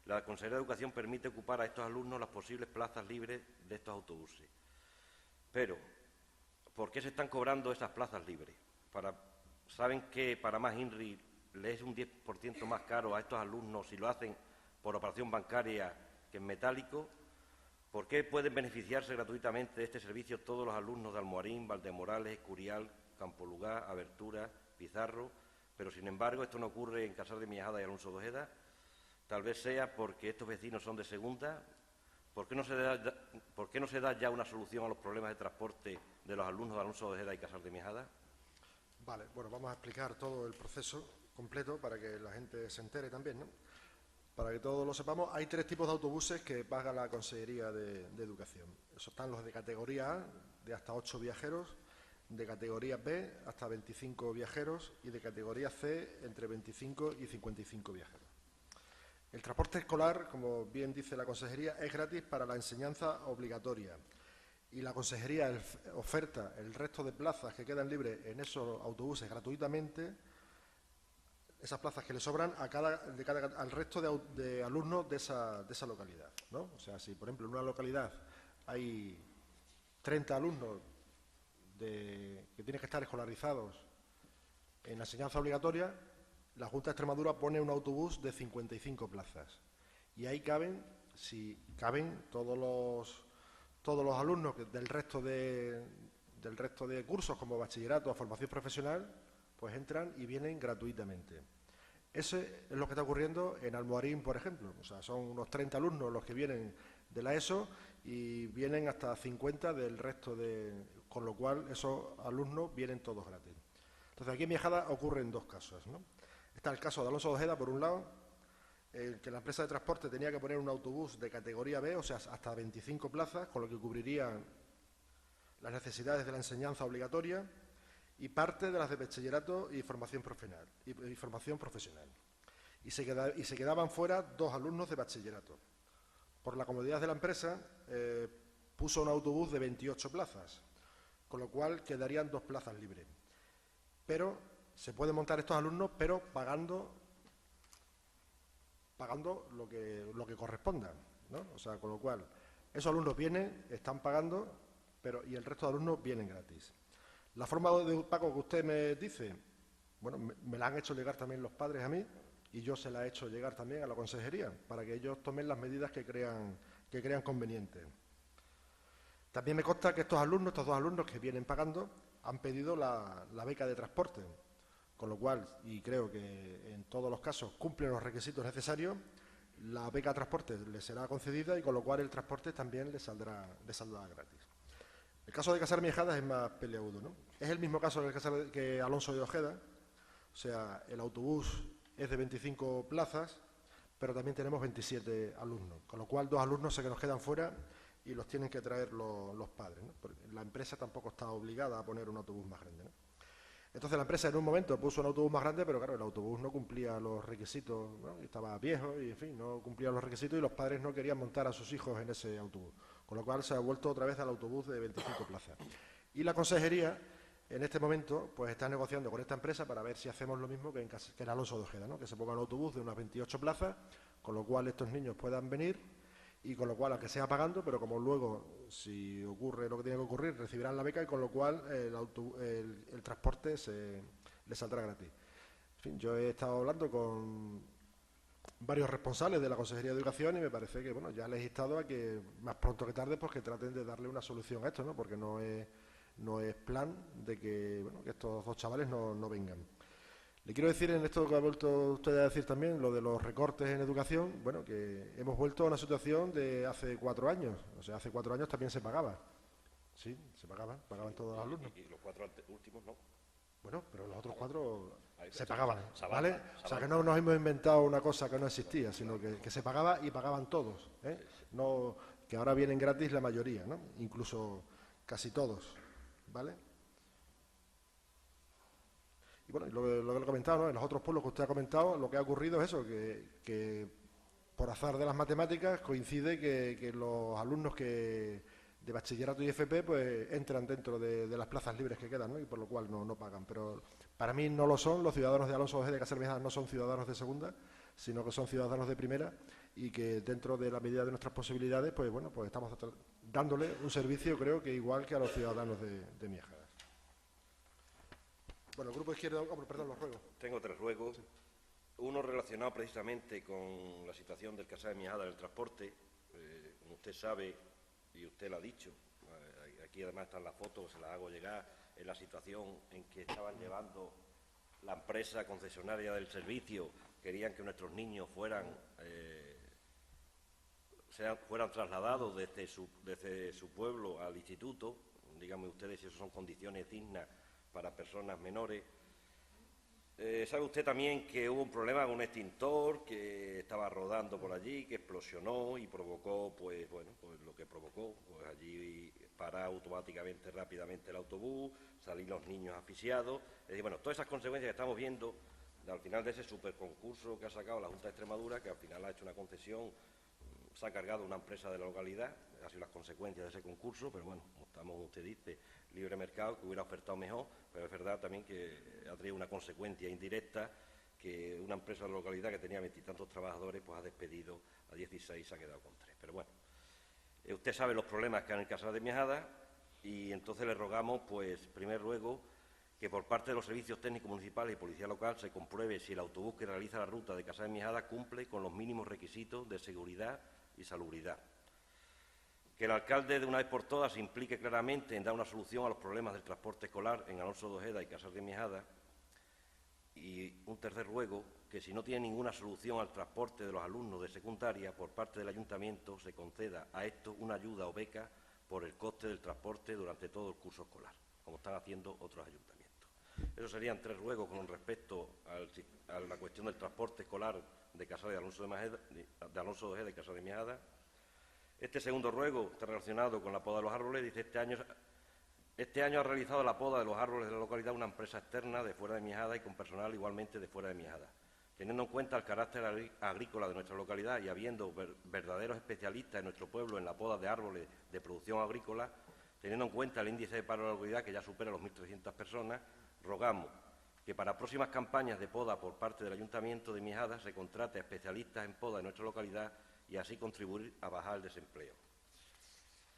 la Consejería de Educación permite ocupar a estos alumnos las posibles plazas libres de estos autobuses. Pero, ¿por qué se están cobrando esas plazas libres? ¿Saben que para más INRI le es un 10% más caro a estos alumnos si lo hacen por operación bancaria que en metálico? ¿Por qué pueden beneficiarse gratuitamente de este servicio todos los alumnos de Almoharín, Valdemorales, Escurial, Campolugar, Abertura, Pizarro? Pero, sin embargo, esto no ocurre en Casar de Miajada y Alonso de Ojeda. Tal vez sea porque estos vecinos son de segunda. ¿Por qué no se da ya una solución a los problemas de transporte de los alumnos de Alonso de Ojeda y Casar de Miajada? Vale, bueno, vamos a explicar todo el proceso completo para que la gente se entere también, ¿no? Para que todos lo sepamos, hay 3 tipos de autobuses que paga la Consejería de Educación. Esos están los de categoría A, de hasta 8 viajeros, de categoría B, hasta 25 viajeros, y de categoría C, entre 25 y 55 viajeros. El transporte escolar, como bien dice la Consejería, es gratis para la enseñanza obligatoria. Y la Consejería oferta el resto de plazas que quedan libres en esos autobuses gratuitamente, esas plazas que le sobran al resto de alumnos de esa localidad, ¿no? O sea, si por ejemplo en una localidad hay 30 alumnos que tienen que estar escolarizados en la enseñanza obligatoria, la Junta de Extremadura pone un autobús de 55 plazas. Y ahí caben todos los alumnos del resto de cursos, como bachillerato o formación profesional, pues entran y vienen gratuitamente. Eso es lo que está ocurriendo en Almoharín, por ejemplo. O sea, son unos 30 alumnos los que vienen de la ESO y vienen hasta 50 del resto con lo cual esos alumnos vienen todos gratis. Entonces, aquí en Miajada ocurren 2 casos, ¿no? Está el caso de Alonso de Ojeda, por un lado, que la empresa de transporte tenía que poner un autobús de categoría B, o sea, hasta 25 plazas, con lo que cubrirían las necesidades de la enseñanza obligatoria y parte de las de bachillerato y formación profesional. Y se quedaban fuera 2 alumnos de bachillerato. Por la comodidad de la empresa, puso un autobús de 28 plazas, con lo cual quedarían 2 plazas libres. Pero se pueden montar estos alumnos, pero pagando lo que corresponda, ¿no? O sea, con lo cual, esos alumnos vienen, están pagando, y el resto de alumnos vienen gratis. La forma de pago que usted me dice, bueno, me la han hecho llegar también los padres a mí, y yo se la he hecho llegar también a la Consejería, para que ellos tomen las medidas que crean convenientes. También me consta que estos 2 alumnos que vienen pagando, han pedido la beca de transporte, con lo cual, y creo que en todos los casos cumplen los requisitos necesarios, la beca de transporte les será concedida y con lo cual el transporte también les saldrá gratis. El caso de Casar Miajada es más peleagudo, ¿no? Es el mismo caso que Alonso de Ojeda, o sea, el autobús es de 25 plazas, pero también tenemos 27 alumnos, con lo cual 2 alumnos se nos quedan fuera y los tienen que traer los padres, ¿no? Porque la empresa tampoco está obligada a poner un autobús más grande, ¿no? Entonces la empresa en un momento puso un autobús más grande, pero claro, el autobús no cumplía los requisitos, ¿no? Estaba viejo y, en fin, no cumplía los requisitos y los padres no querían montar a sus hijos en ese autobús, con lo cual se ha vuelto otra vez al autobús de 25 plazas. Y la Consejería, en este momento, pues está negociando con esta empresa para ver si hacemos lo mismo que en Alonso de Ojeda, ¿no? Que se ponga un autobús de unas 28 plazas, con lo cual estos niños puedan venir y con lo cual, aunque sea pagando, pero como luego, si ocurre lo que tiene que ocurrir, recibirán la beca y con lo cual el transporte les saldrá gratis. En fin, yo he estado hablando con varios responsables de la Consejería de Educación y me parece que, bueno, ya les he instado a que más pronto que tarde pues que traten de darle una solución a esto, ¿no? Porque no es plan de que, bueno, que estos 2 chavales no vengan. Le quiero decir en esto que ha vuelto usted a decir también, lo de los recortes en educación, bueno, que hemos vuelto a una situación de hace 4 años. O sea, hace 4 años también se pagaba. Sí, se pagaban todos los alumnos. Y los 4 últimos no. Bueno, pero los otros 4 se pagaban, ¿vale? O sea, que no nos hemos inventado una cosa que no existía, sino que se pagaba y pagaban todos, ¿eh? No, que ahora vienen gratis la mayoría, ¿no? Incluso casi todos, ¿vale? Y bueno, lo que lo he comentado, ¿no? En los otros pueblos que usted ha comentado, lo que ha ocurrido es eso, que por azar de las matemáticas coincide que los alumnos de bachillerato y FP pues entran dentro de las plazas libres que quedan, ¿no? Y por lo cual no pagan. Pero para mí no lo son, los ciudadanos de Alonso de Ojeda y Casar Miajada no son ciudadanos de segunda, sino que son ciudadanos de primera y que dentro de la medida de nuestras posibilidades, pues bueno, pues estamos dándole un servicio, creo que igual que a los ciudadanos de Miajada. Bueno, el Grupo Izquierda... perdón, los ruegos. Tengo 3 ruegos. Sí. Uno relacionado precisamente con la situación del Casal de Miajada en el transporte. Como usted sabe, y usted lo ha dicho, aquí además están las fotos, se las hago llegar, en la situación en que estaban llevando la empresa concesionaria del servicio, querían que nuestros niños fueran trasladados desde su pueblo al instituto. Díganme ustedes si eso son condiciones dignas para personas menores. Sabe usted también que hubo un problema con un extintor que estaba rodando por allí, que explosionó y provocó, pues lo que provocó, pues allí parar automáticamente, rápidamente el autobús, salir los niños asfixiados. Es decir, bueno, todas esas consecuencias que estamos viendo al final de ese superconcurso que ha sacado la Junta de Extremadura, que al final ha hecho una concesión, se ha cargado una empresa de la localidad, ha sido las consecuencias de ese concurso, pero bueno, como estamos, como usted dice, libre mercado, que hubiera ofertado mejor, pero es verdad también que ha traído una consecuencia indirecta, que una empresa de la localidad que tenía 20 y tantos trabajadores, pues ha despedido a 16 y se ha quedado con 3. Pero bueno, usted sabe los problemas que hay en el Casal de Miajada y entonces le rogamos, pues, primer ruego, que por parte de los servicios técnicos municipales y policía local se compruebe si el autobús que realiza la ruta de Casal de Miajada cumple con los mínimos requisitos de seguridad y salubridad. Que el alcalde de una vez por todas se implique claramente en dar una solución a los problemas del transporte escolar en Alonso de Ojeda y Casal de Miajada. Y un tercer ruego, que si no tiene ninguna solución al transporte de los alumnos de secundaria, por parte del ayuntamiento se conceda a estos una ayuda o beca por el coste del transporte durante todo el curso escolar, como están haciendo otros ayuntamientos. Esos serían 3 ruegos con respecto a la cuestión del transporte escolar de Casal de Alonso de Ojeda y Casal de Miajada. Este segundo ruego está relacionado con la poda de los árboles. Dice, este año ha realizado la poda de los árboles de la localidad una empresa externa de fuera de Miajada y con personal igualmente de fuera de Miajada. Teniendo en cuenta el carácter agrícola de nuestra localidad y habiendo verdaderos especialistas en nuestro pueblo en la poda de árboles de producción agrícola, teniendo en cuenta el índice de paro de la localidad que ya supera los 1.300 personas, rogamos que para próximas campañas de poda por parte del Ayuntamiento de Miajada se contrate a especialistas en poda de nuestra localidad y así contribuir a bajar el desempleo.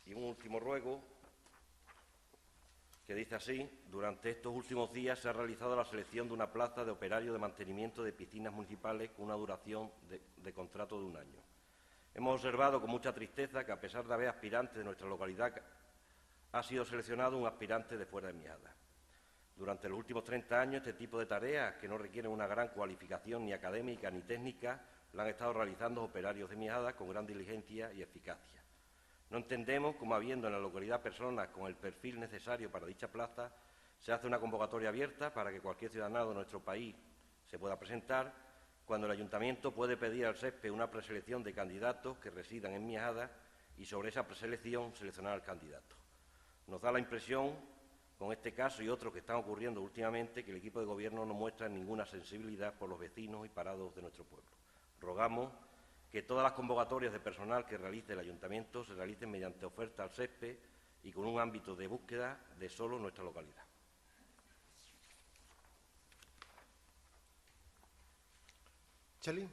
Y un último ruego que dice así: durante estos últimos días se ha realizado la selección de una plaza de operario de mantenimiento de piscinas municipales con una duración de contrato de 1 año. Hemos observado con mucha tristeza que, a pesar de haber aspirantes de nuestra localidad, ha sido seleccionado un aspirante de fuera de Miajada. Durante los últimos 30 años, este tipo de tareas, que no requieren una gran cualificación ni académica ni técnica, la han estado realizando operarios de Miajada con gran diligencia y eficacia. No entendemos cómo, habiendo en la localidad personas con el perfil necesario para dicha plaza, se hace una convocatoria abierta para que cualquier ciudadano de nuestro país se pueda presentar, cuando el Ayuntamiento puede pedir al SESPE una preselección de candidatos que residan en Miajada y sobre esa preselección seleccionar al candidato. Nos da la impresión, con este caso y otros que están ocurriendo últimamente, que el equipo de gobierno no muestra ninguna sensibilidad por los vecinos y parados de nuestro pueblo. Rogamos que todas las convocatorias de personal que realice el Ayuntamiento se realicen mediante oferta al SESPE y con un ámbito de búsqueda de solo nuestra localidad. Cheli.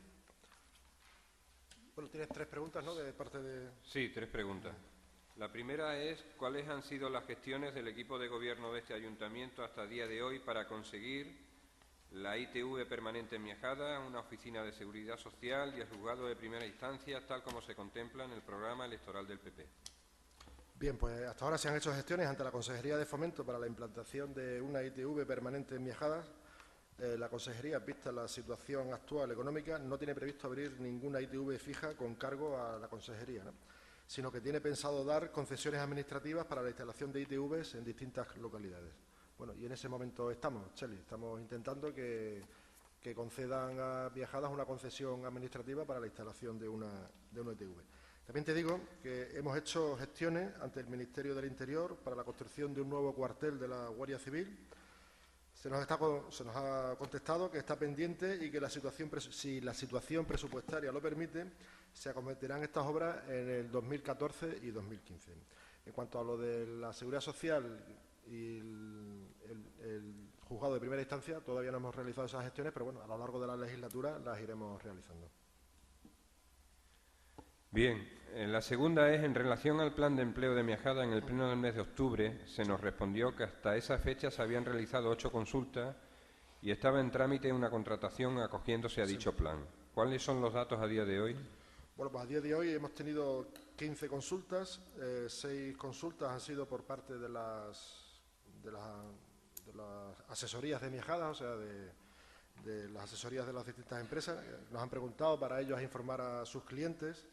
Bueno, tienes 3 preguntas, ¿no?, de parte de... Sí, 3 preguntas. La primera es, ¿cuáles han sido las gestiones del equipo de gobierno de este ayuntamiento hasta el día de hoy para conseguir la ITV permanente en Miajada, una oficina de seguridad social y el juzgado de primera instancia, tal como se contempla en el programa electoral del PP? Bien, pues hasta ahora se han hecho gestiones ante la Consejería de Fomento para la implantación de una ITV permanente en Miajada. La Consejería, vista la situación actual económica, no tiene previsto abrir ninguna ITV fija con cargo a la Consejería, ¿no?, sino que tiene pensado dar concesiones administrativas para la instalación de ITVs en distintas localidades. Bueno, y en ese momento estamos, Cheli, estamos intentando que concedan a Miajadas una concesión administrativa para la instalación de una ITV. También te digo que hemos hecho gestiones ante el Ministerio del Interior para la construcción de un nuevo cuartel de la Guardia Civil. Se nos ha contestado que está pendiente y que si la situación presupuestaria lo permite, se acometerán estas obras en el 2014 y 2015. En cuanto a lo de la Seguridad Social y el juzgado de primera instancia, todavía no hemos realizado esas gestiones, pero bueno, a lo largo de la legislatura las iremos realizando. Bien, la segunda es, en relación al plan de empleo de Miajada, en el pleno del mes de octubre se nos respondió que hasta esa fecha se habían realizado 8 consultas y estaba en trámite una contratación acogiéndose a dicho plan. ¿Cuáles son los datos a día de hoy? Bueno, pues a día de hoy hemos tenido 15 consultas, 6 consultas han sido por parte de las asesorías de Miajada, o sea, de las asesorías de las distintas empresas. Nos han preguntado para ellos informar a sus clientes.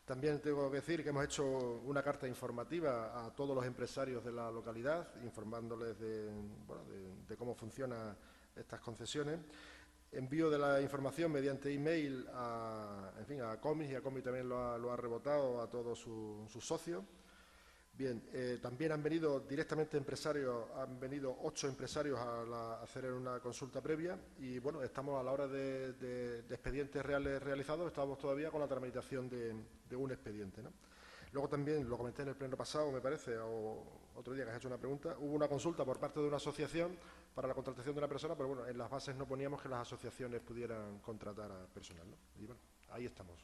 También tengo que decir que hemos hecho una carta informativa a todos los empresarios de la localidad, informándoles de cómo funcionan estas concesiones. Envío de la información mediante email a Comis, y a Comis también lo ha rebotado a todos sus socios. Bien, también han venido directamente empresarios, han venido 8 empresarios a hacer una consulta previa y, bueno, estamos a la hora de expedientes reales realizados, estamos todavía con la tramitación de un expediente, ¿no? Luego también, lo comenté en el pleno pasado, me parece, o otro día que has hecho una pregunta, hubo una consulta por parte de una asociación para la contratación de una persona, pero bueno, en las bases no poníamos que las asociaciones pudieran contratar a personal, ¿no? Y bueno, ahí estamos.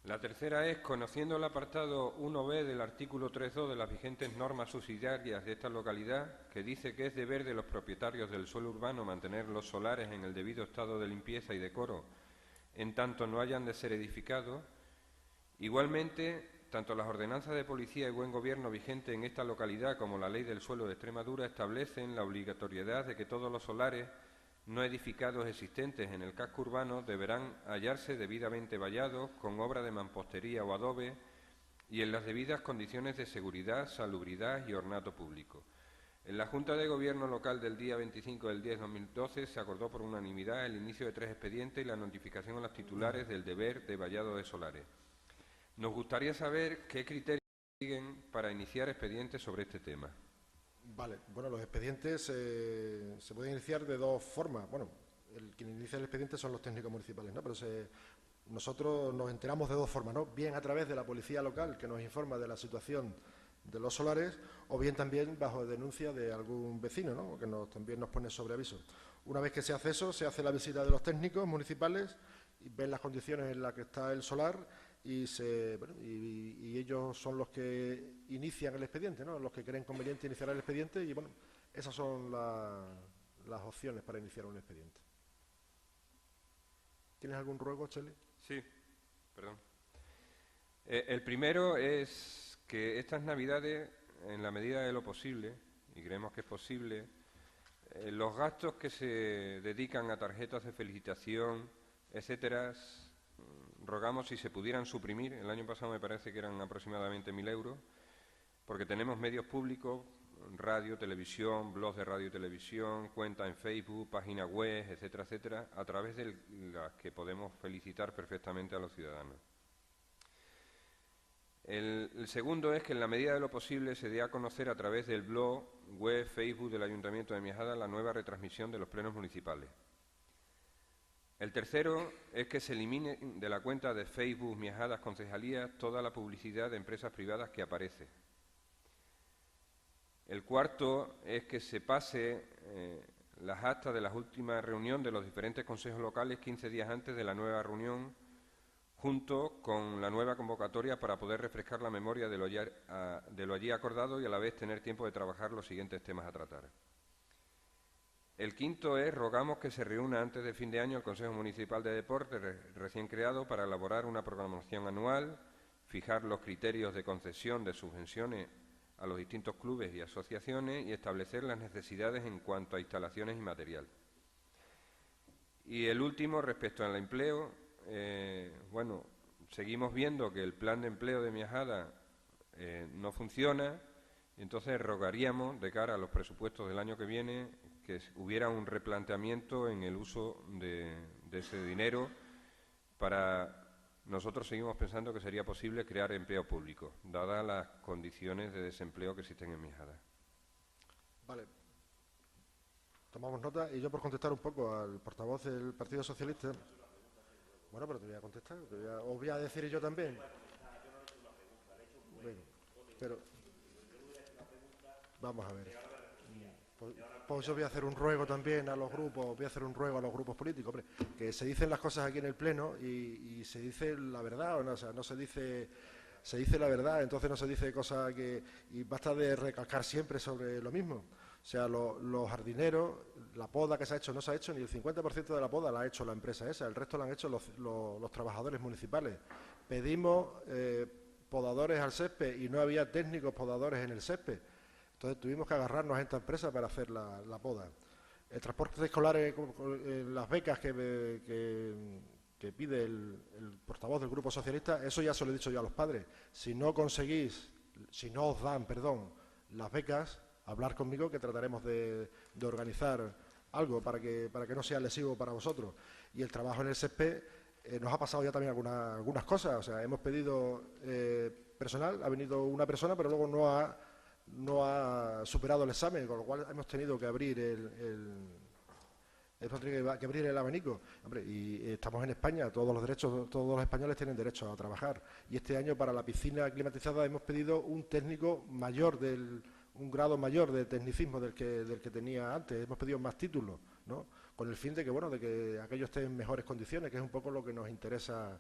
La tercera es, conociendo el apartado 1b del artículo 3.2 de las vigentes normas subsidiarias de esta localidad, que dice que es deber de los propietarios del suelo urbano mantener los solares en el debido estado de limpieza y decoro, en tanto no hayan de ser edificados, igualmente, tanto las ordenanzas de policía y buen gobierno vigentes en esta localidad como la Ley del Suelo de Extremadura establecen la obligatoriedad de que todos los solares no edificados existentes en el casco urbano deberán hallarse debidamente vallados con obra de mampostería o adobe y en las debidas condiciones de seguridad, salubridad y ornato público. En la Junta de Gobierno local del día 25 del 10 de 2012 se acordó por unanimidad el inicio de 3 expedientes y la notificación a los titulares del deber de vallado de solares. Nos gustaría saber qué criterios siguen para iniciar expedientes sobre este tema. Vale, bueno, los expedientes se pueden iniciar de dos formas. Bueno, quien inicia el expediente son los técnicos municipales, ¿no? Pero nosotros nos enteramos de dos formas, ¿no? Bien a través de la policía local, que nos informa de la situación de los solares, o bien también bajo denuncia de algún vecino, ¿no? Que también nos pone sobre aviso. Una vez que se hace eso, se hace la visita de los técnicos municipales y ven las condiciones en las que está el solar y ellos son los que inician el expediente, ¿no? Los que creen conveniente iniciar el expediente y, bueno, esas son las opciones para iniciar un expediente. ¿Tienes algún ruego, Chele? Sí, perdón. El primero es que estas Navidades, en la medida de lo posible, y creemos que es posible, los gastos que se dedican a tarjetas de felicitación, etcétera, rogamos si se pudieran suprimir. El año pasado me parece que eran aproximadamente 1.000 euros, porque tenemos medios públicos, radio, televisión, blogs de radio y televisión, cuentas en Facebook, páginas web, etcétera, etcétera, a través de las que podemos felicitar perfectamente a los ciudadanos. El segundo es que en la medida de lo posible se dé a conocer a través del blog, web, Facebook del Ayuntamiento de Miajada la nueva retransmisión de los plenos municipales. El tercero es que se elimine de la cuenta de Facebook Miajadas Concejalías toda la publicidad de empresas privadas que aparece. El cuarto es que se pase las actas de las últimas reuniones de los diferentes consejos locales 15 días antes de la nueva reunión, junto con la nueva convocatoria para poder refrescar la memoria de lo allí acordado y a la vez tener tiempo de trabajar los siguientes temas a tratar. El quinto es, rogamos que se reúna antes de fin de año el Consejo Municipal de Deportes recién creado para elaborar una programación anual, fijar los criterios de concesión de subvenciones a los distintos clubes y asociaciones y establecer las necesidades en cuanto a instalaciones y material. Y el último, respecto al empleo, bueno, seguimos viendo que el plan de empleo de Miajada no funciona, y entonces rogaríamos, de cara a los presupuestos del año que viene, que hubiera un replanteamiento en el uso de ese dinero para... Nosotros seguimos pensando que sería posible crear empleo público, dadas las condiciones de desempleo que existen en Miajada. Vale. Tomamos nota y yo por contestar un poco al portavoz del Partido Socialista. Bueno, pero te voy a contestar, os voy a decir yo también. Bueno, pero vamos a ver. Pues yo voy a hacer un ruego también a los grupos, políticos, hombre, que se dicen las cosas aquí en el Pleno y se dice la verdad, o no, o sea, no se dice la verdad, entonces no se dice cosas que... Y basta de recalcar siempre sobre lo mismo. O sea, los jardineros, la poda que se ha hecho, no se ha hecho ni el 50% de la poda la ha hecho la empresa esa, el resto la han hecho los trabajadores municipales. Pedimos podadores al césped y no había técnicos podadores en el césped. Entonces tuvimos que agarrarnos a esta empresa para hacer la poda. El transporte escolar, las becas que pide el portavoz del Grupo Socialista, eso ya se lo he dicho yo a los padres. Si no os dan, las becas, hablar conmigo que trataremos de organizar algo para que no sea lesivo para vosotros. Y el trabajo en el césped nos ha pasado ya también algunas cosas. O sea, hemos pedido personal, ha venido una persona, pero luego no ha superado el examen, con lo cual hemos tenido que abrir el abanico. Hombre, y estamos en España, todos los españoles tienen derecho a trabajar. Y este año para la piscina climatizada hemos pedido un técnico mayor, un grado mayor de tecnicismo del que tenía antes. Hemos pedido más títulos, ¿no? Con el fin de que aquellos estén en mejores condiciones, que es un poco lo que nos interesa a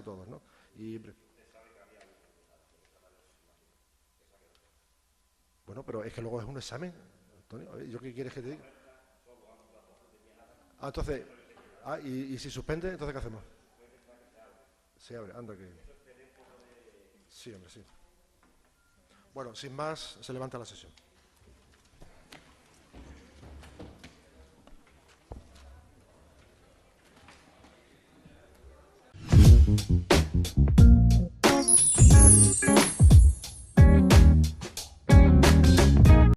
todos, ¿no? Bueno, pero es que luego es un examen, Antonio. ¿Yo qué quieres que te diga? Entonces, y si suspende, entonces ¿qué hacemos? Sí, hombre, anda que... Sí, hombre, sí. Bueno, sin más, se levanta la sesión.